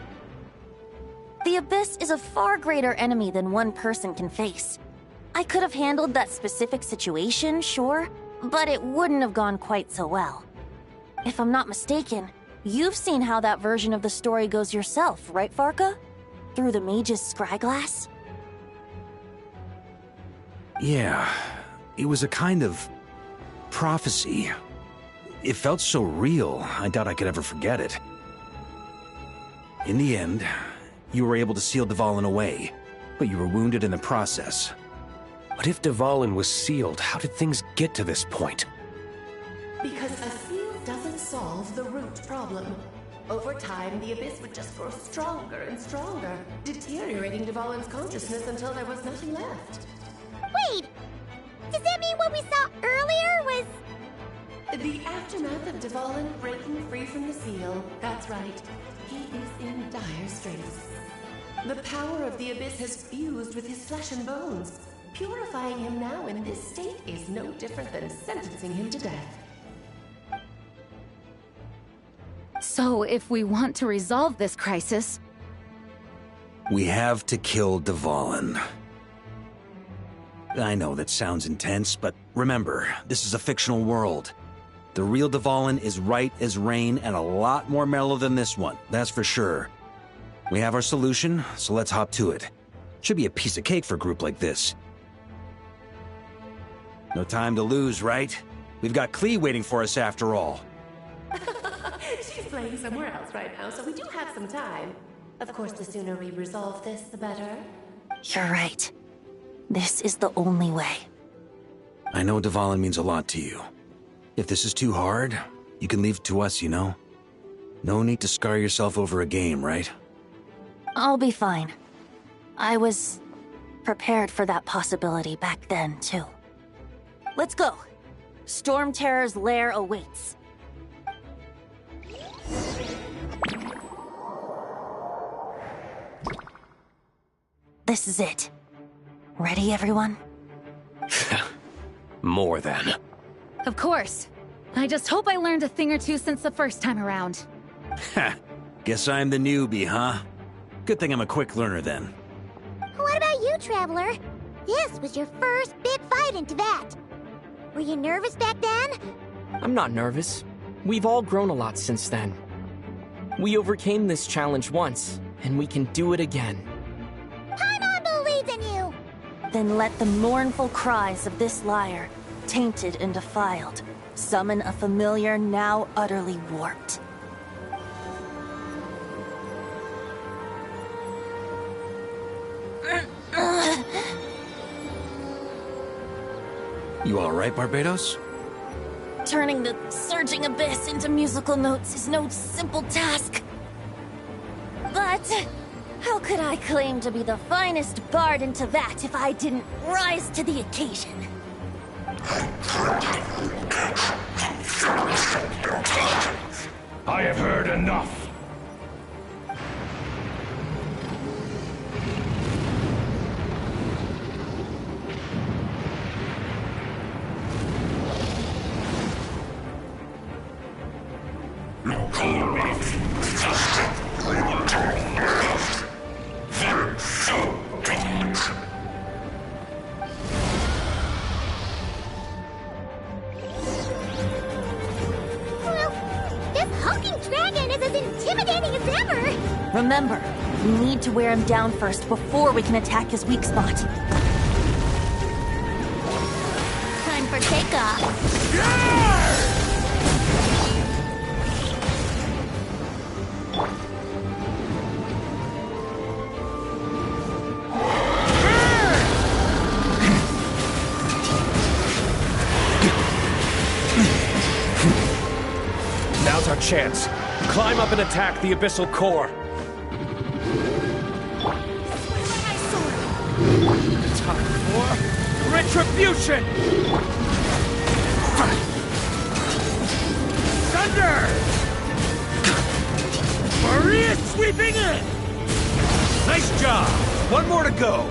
The Abyss is a far greater enemy than one person can face. I could have handled that specific situation, sure, but it wouldn't have gone quite so well. If I'm not mistaken, you've seen how that version of the story goes yourself, right, Farka? Through the mage's scryglass? Yeah, it was a kind of prophecy. It felt so real, I doubt I could ever forget it. In the end, you were able to seal Dvalin away, but you were wounded in the process. But if Dvalin was sealed, how did things get to this point? Because a seal doesn't solve the root problem. Over time, the Abyss would just grow stronger and stronger, deteriorating Dvalin's consciousness until there was nothing left. Wait! Does that mean what we saw earlier was... The aftermath of Dvalin breaking free from the seal. That's right. He is in dire straits. The power of the Abyss has fused with his flesh and bones. Purifying him now in this state is no different than sentencing him to death. So, if we want to resolve this crisis... We have to kill Dvalin. I know that sounds intense, but remember, this is a fictional world. The real Dvalin is right as rain and a lot more mellow than this one, that's for sure. We have our solution, so let's hop to it. Should be a piece of cake for a group like this. No time to lose, right? We've got Klee waiting for us after all. She's playing somewhere else right now, so we do have some time. Of course, the sooner we resolve this, the better. You're right. This is the only way. I know Dvalin means a lot to you. If this is too hard, you can leave it to us, you know? No need to scar yourself over a game, right? I'll be fine. I was prepared for that possibility back then, too. Let's go. Storm Terror's lair awaits. This is it. Ready, everyone? More than. Of course. I just hope I learned a thing or two since the first time around. Ha! Guess I'm the newbie, huh? Good thing I'm a quick learner then. What about you, Traveler? This was your first big fight into that. Were you nervous back then? I'm not nervous. We've all grown a lot since then. We overcame this challenge once, and we can do it again. Paimon believes in you! Then let the mournful cries of this lyre, tainted and defiled, summon a familiar now utterly warped. You alright, Barbados? Turning the surging abyss into musical notes is no simple task. But how could I claim to be the finest bard in Teyvat if I didn't rise to the occasion? I have heard enough. This hulking dragon is as intimidating as ever! Remember, we need to wear him down first before we can attack his weak spot. Time for takeoff. Now's our chance. Climb up and attack the abyssal core. Time for retribution! Thunder! Maria sweeping in! Nice job! One more to go.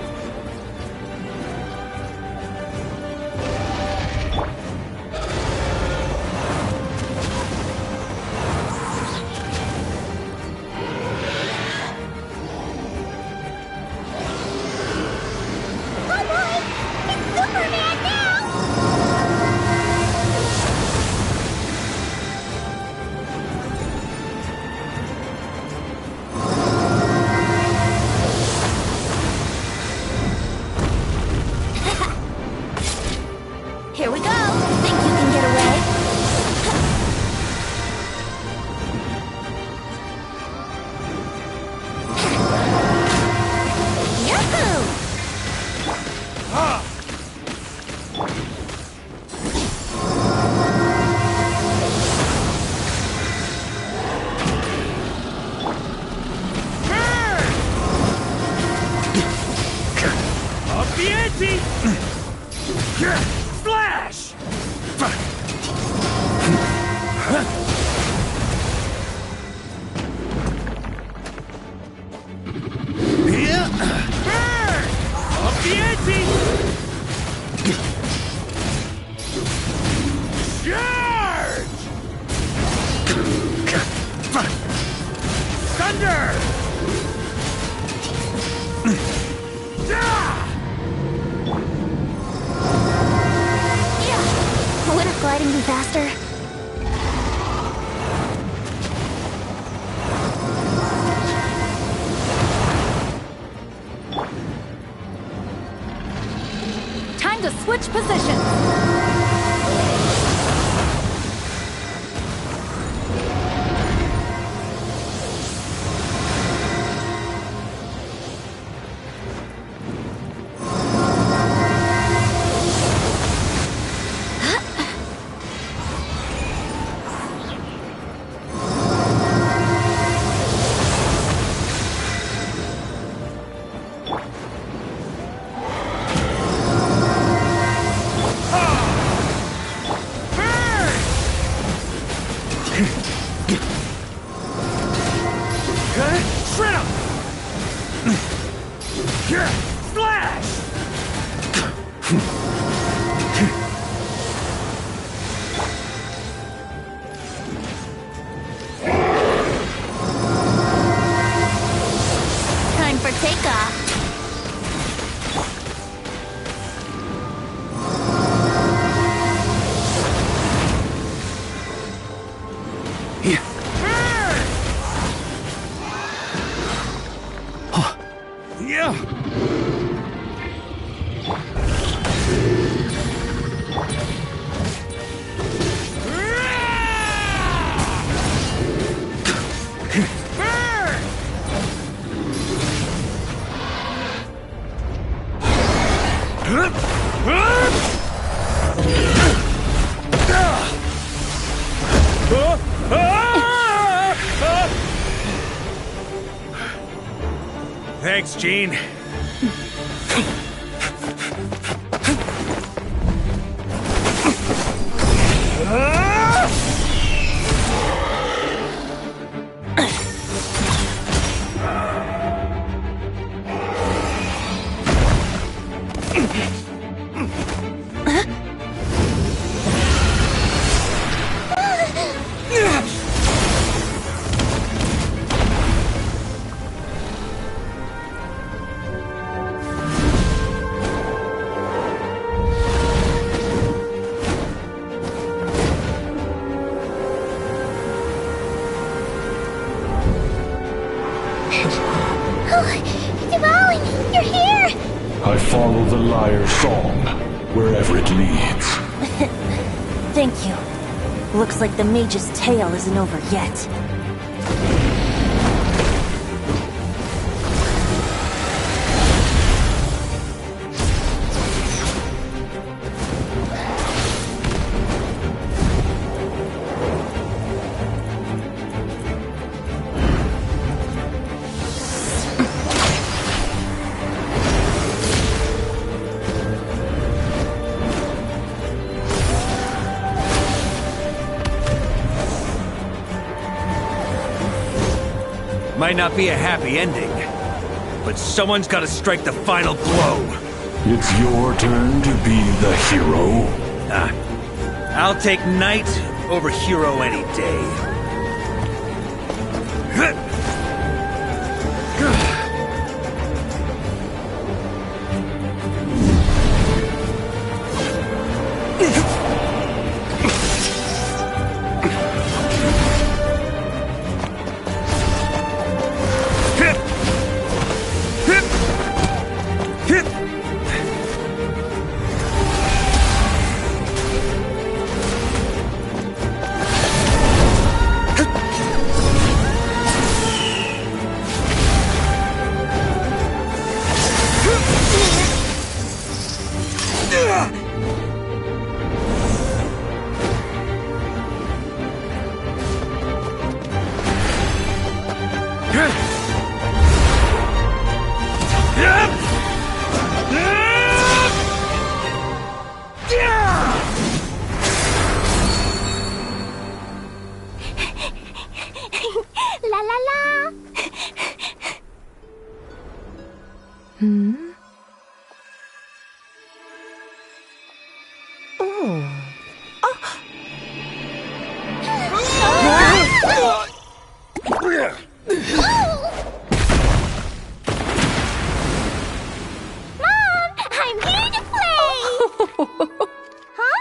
Here we go! Think you can get away? Yahoo! Up the ante! Flash! Up the ante! Charge! Thunder! Wouldn't gliding be faster? Time to switch positions. Time for takeoff. Thanks, Gene. follow the lyre song, wherever it leads. Thank you. Looks like the mage's tale isn't over yet. Might not be a happy ending, but someone's got to strike the final blow. It's your turn to be the hero. I'll take knight over hero any day. La la la! Mom, I'm here to play! Huh?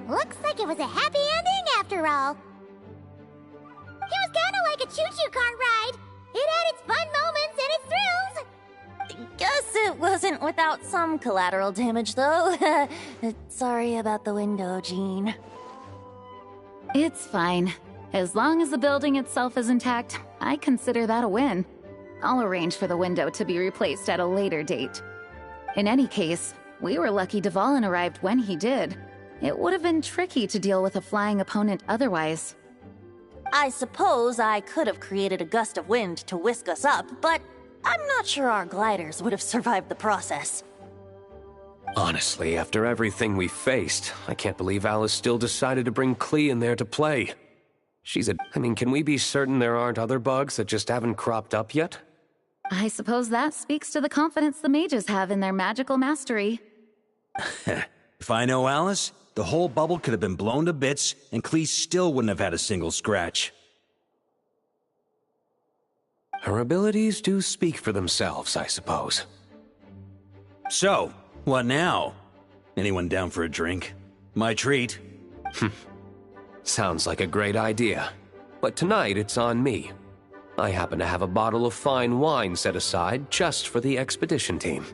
Looks like it was a happy ending after all. It was kind of like a choo-choo cart ride. It had its fun moments and its thrills. Guess it wasn't without some collateral damage, though. Sorry about the window, Jean. It's fine. As long as the building itself is intact, I consider that a win. I'll arrange for the window to be replaced at a later date. In any case, we were lucky Dvalin arrived when he did. It would have been tricky to deal with a flying opponent otherwise. I suppose I could have created a gust of wind to whisk us up, but I'm not sure our gliders would have survived the process. Honestly, after everything we faced, I can't believe Alice still decided to bring Klee in there to play. Can we be certain there aren't other bugs that just haven't cropped up yet? I suppose that speaks to the confidence the mages have in their magical mastery. If I know Alice, the whole bubble could have been blown to bits, and Klee still wouldn't have had a single scratch. Her abilities do speak for themselves, I suppose. So, what now? Anyone down for a drink? My treat. Sounds like a great idea. But tonight it's on me. I happen to have a bottle of fine wine set aside just for the expedition team.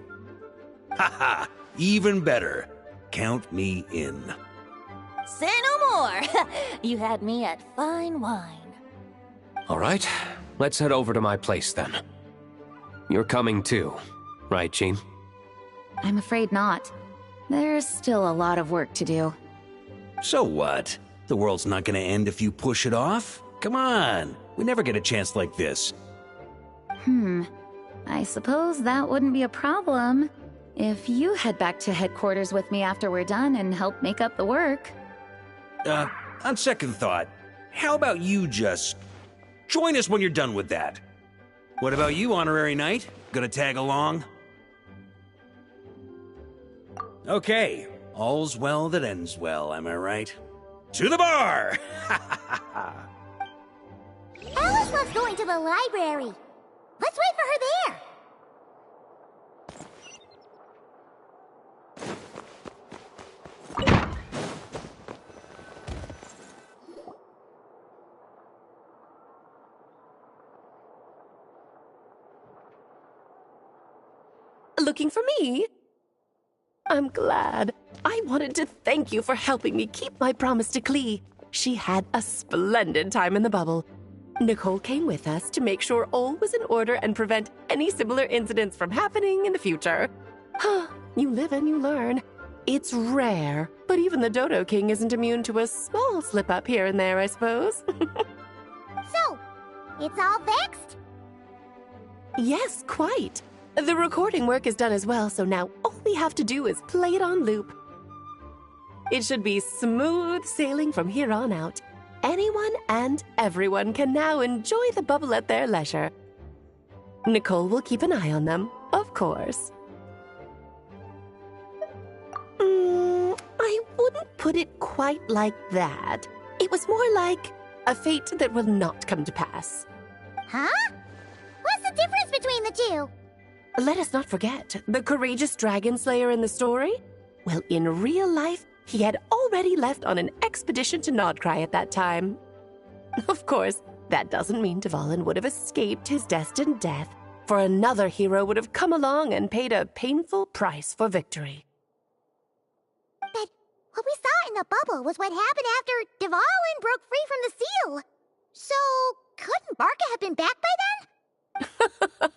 Haha, even better. Count me in. Say no more! You had me at fine wine. All right, let's head over to my place then. You're coming too, right, Jean? I'm afraid not. There's still a lot of work to do. So what? The world's not gonna end if you push it off? Come on, we never get a chance like this. I suppose that wouldn't be a problem. If you head back to headquarters with me after we're done and help make up the work. On second thought, how about you just join us when you're done with that? What about you, Honorary Knight? Gonna tag along? Okay, all's well that ends well, am I right? To the bar! Alice loves going to the library. Let's wait for her there. Looking for me? I'm glad. I wanted to thank you for helping me keep my promise to Klee. She had a splendid time in the bubble. Nicole came with us to make sure all was in order and prevent any similar incidents from happening in the future. You live and you learn. It's rare, but even the Dodo King isn't immune to a small slip-up here and there, I suppose. So, it's all fixed? Yes, quite. The recording work is done as well, so now all we have to do is play it on loop. It should be smooth sailing from here on out. Anyone and everyone can now enjoy the bubble at their leisure. Nicole will keep an eye on them, of course. I wouldn't put it quite like that. It was more like a fate that will not come to pass. Huh? What's the difference between the two? Let us not forget the courageous dragon slayer in the story. Well, in real life, he had already left on an expedition to Nodcry at that time. Of course, that doesn't mean Dvalin would have escaped his destined death, for another hero would have come along and paid a painful price for victory. But what we saw in the bubble was what happened after Dvalin broke free from the seal. So, couldn't Barca have been back by then?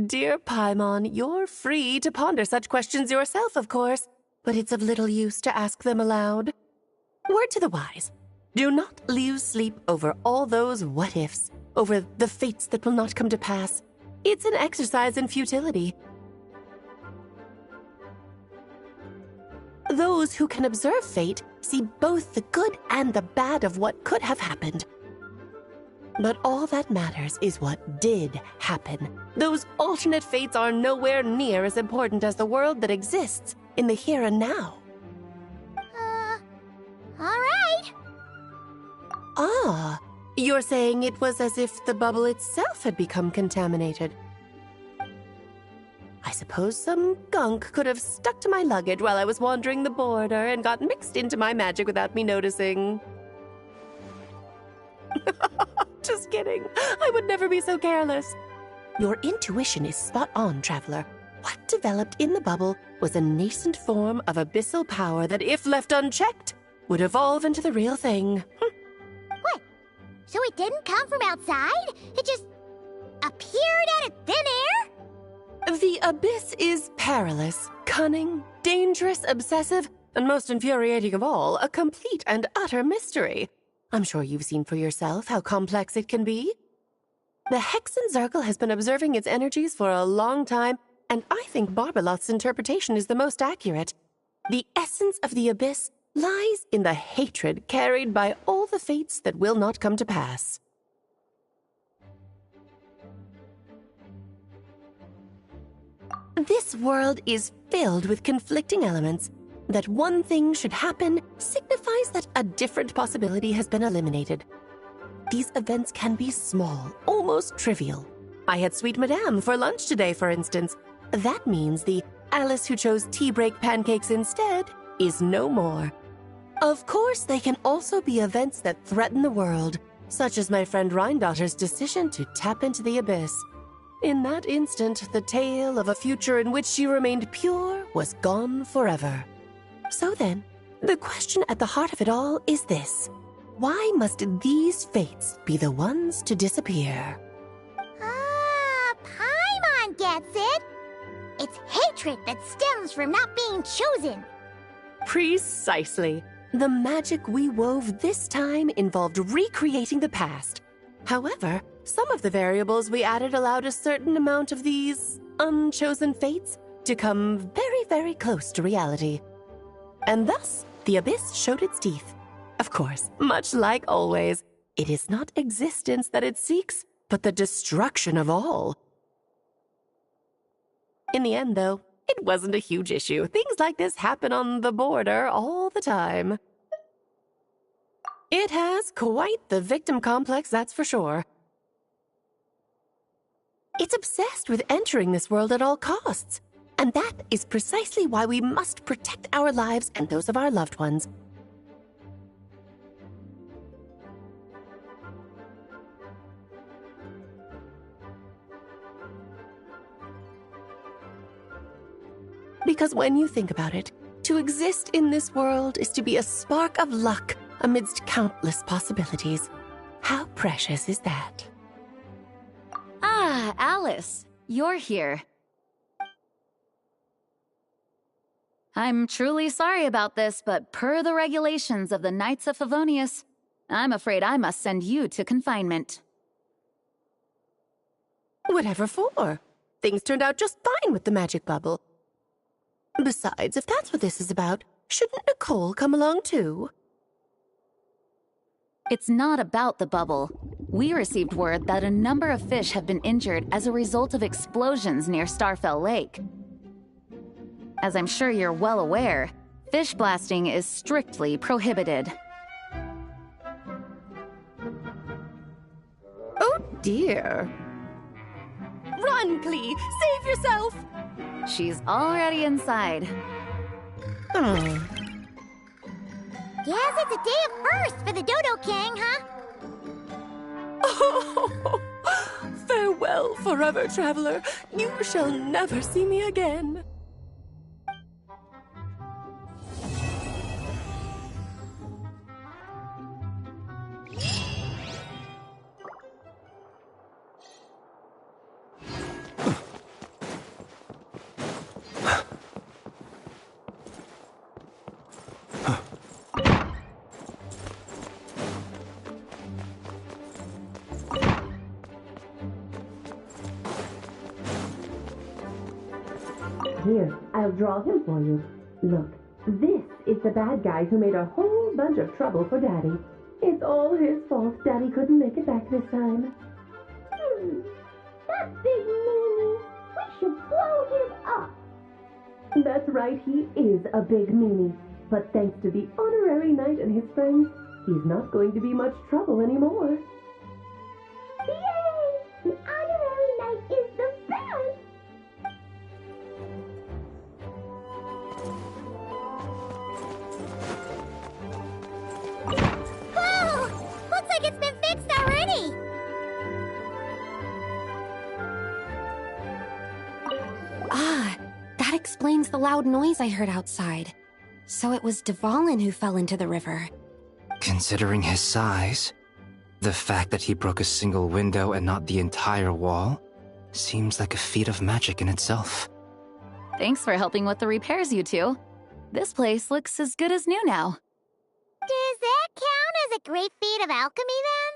Dear Paimon, you're free to ponder such questions yourself, of course, but it's of little use to ask them aloud. Word to the wise, do not lose sleep over all those what-ifs, over the fates that will not come to pass. It's an exercise in futility. Those who can observe fate see both the good and the bad of what could have happened. But all that matters is what did happen. Those alternate fates are nowhere near as important as the world that exists in the here and now. All right. Ah, you're saying it was as if the bubble itself had become contaminated. I suppose some gunk could have stuck to my luggage while I was wandering the border and got mixed into my magic without me noticing. Just kidding. I would never be so careless. Your intuition is spot on, Traveler. What developed in the bubble was a nascent form of abyssal power that, if left unchecked, would evolve into the real thing. What? So it didn't come from outside? It just appeared out of thin air? The abyss is perilous, cunning, dangerous, obsessive, and most infuriating of all, a complete and utter mystery. I'm sure you've seen for yourself how complex it can be. The Hexen Circle has been observing its energies for a long time, and I think Barbalot's interpretation is the most accurate. The essence of the abyss lies in the hatred carried by all the fates that will not come to pass. This world is filled with conflicting elements. That one thing should happen signifies that a different possibility has been eliminated. These events can be small, almost trivial. I had Sweet Madame for lunch today, for instance. That means the Alice who chose tea break pancakes instead is no more. Of course, they can also be events that threaten the world, such as my friend Rhindotter's decision to tap into the abyss. In that instant, the tale of a future in which she remained pure was gone forever. So then, the question at the heart of it all is this. Why must these fates be the ones to disappear? Ah, Paimon gets it. It's hatred that stems from not being chosen. Precisely. The magic we wove this time involved recreating the past. However, some of the variables we added allowed a certain amount of these unchosen fates to come very, very close to reality. And thus, the abyss showed its teeth. Of course, much like always, it is not existence that it seeks, but the destruction of all. In the end, though, it wasn't a huge issue. Things like this happen on the border all the time. It has quite the victim complex, that's for sure. It's obsessed with entering this world at all costs. And that is precisely why we must protect our lives and those of our loved ones. Because when you think about it, to exist in this world is to be a spark of luck amidst countless possibilities. How precious is that? Ah, Alice, you're here. I'm truly sorry about this, but per the regulations of the Knights of Favonius, I'm afraid I must send you to confinement. Whatever for? Things turned out just fine with the magic bubble. Besides, if that's what this is about, shouldn't Nicole come along too? It's not about the bubble. We received word that a number of fish have been injured as a result of explosions near Starfell Lake. As I'm sure you're well aware, fish blasting is strictly prohibited. Oh dear. Run, Klee! Save yourself! She's already inside. Guess it's a day of firsts for the Dodo King, huh? Oh, farewell, forever traveler. You shall never see me again. Here, I'll draw him for you. Look, this is the bad guy who made a whole bunch of trouble for Daddy. It's all his fault Daddy couldn't make it back this time. That big meanie! We should blow him up! That's right, he is a big meanie. But thanks to the honorary knight and his friends, he's not going to be much trouble anymore. Yay! The honorary knight is the best! Whoa! Looks like it's been fixed already! Ah, that explains the loud noise I heard outside. So it was Dvalin who fell into the river. Considering his size, the fact that he broke a single window and not the entire wall seems like a feat of magic in itself. Thanks for helping with the repairs, you two. This place looks as good as new now. Does that count as a great feat of alchemy, then?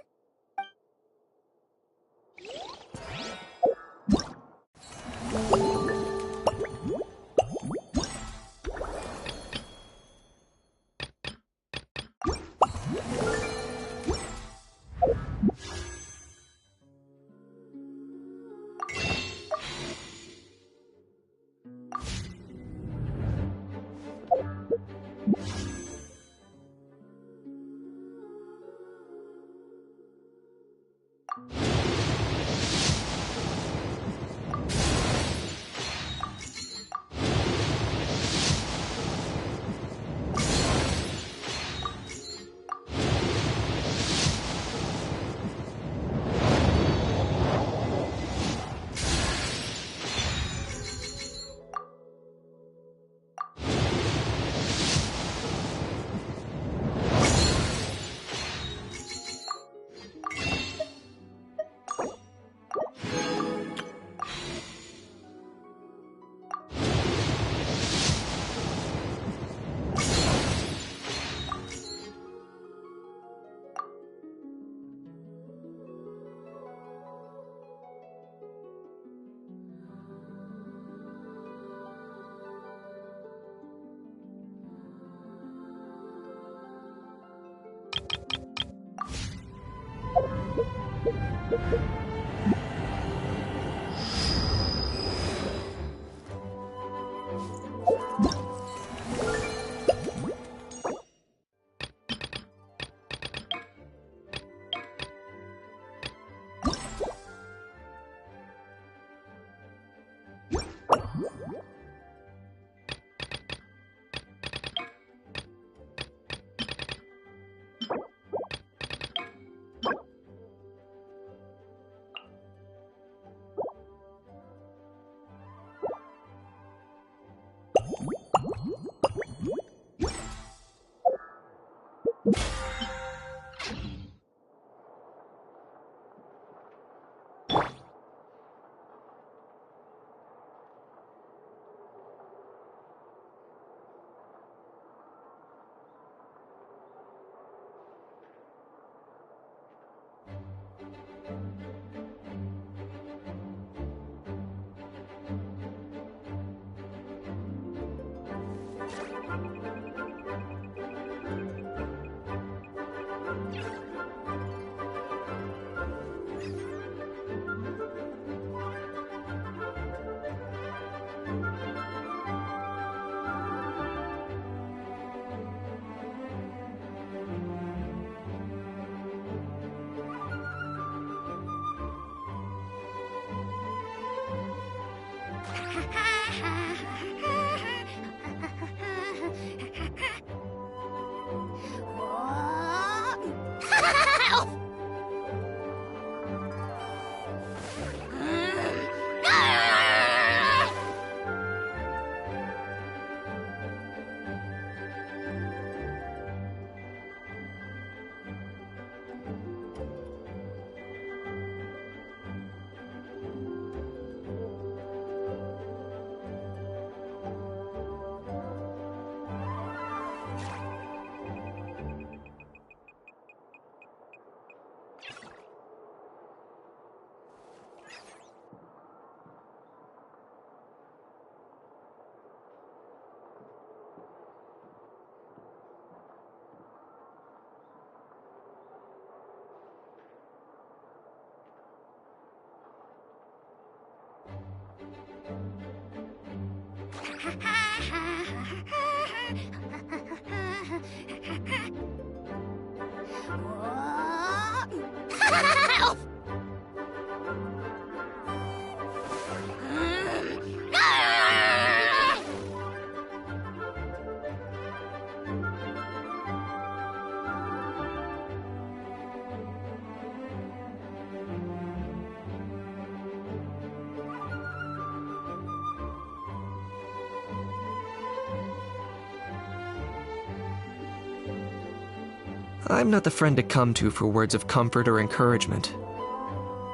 I'm not the friend to come to for words of comfort or encouragement.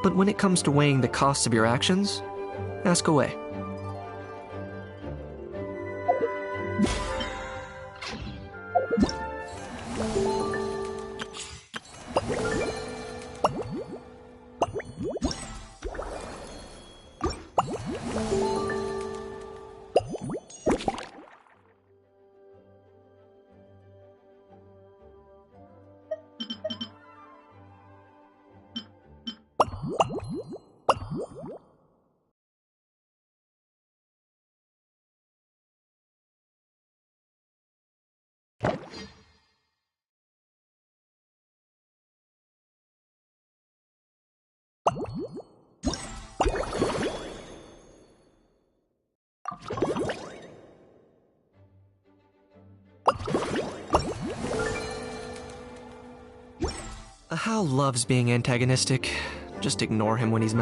But when it comes to weighing the costs of your actions, ask away. Hal loves being antagonistic. Just ignore him when he's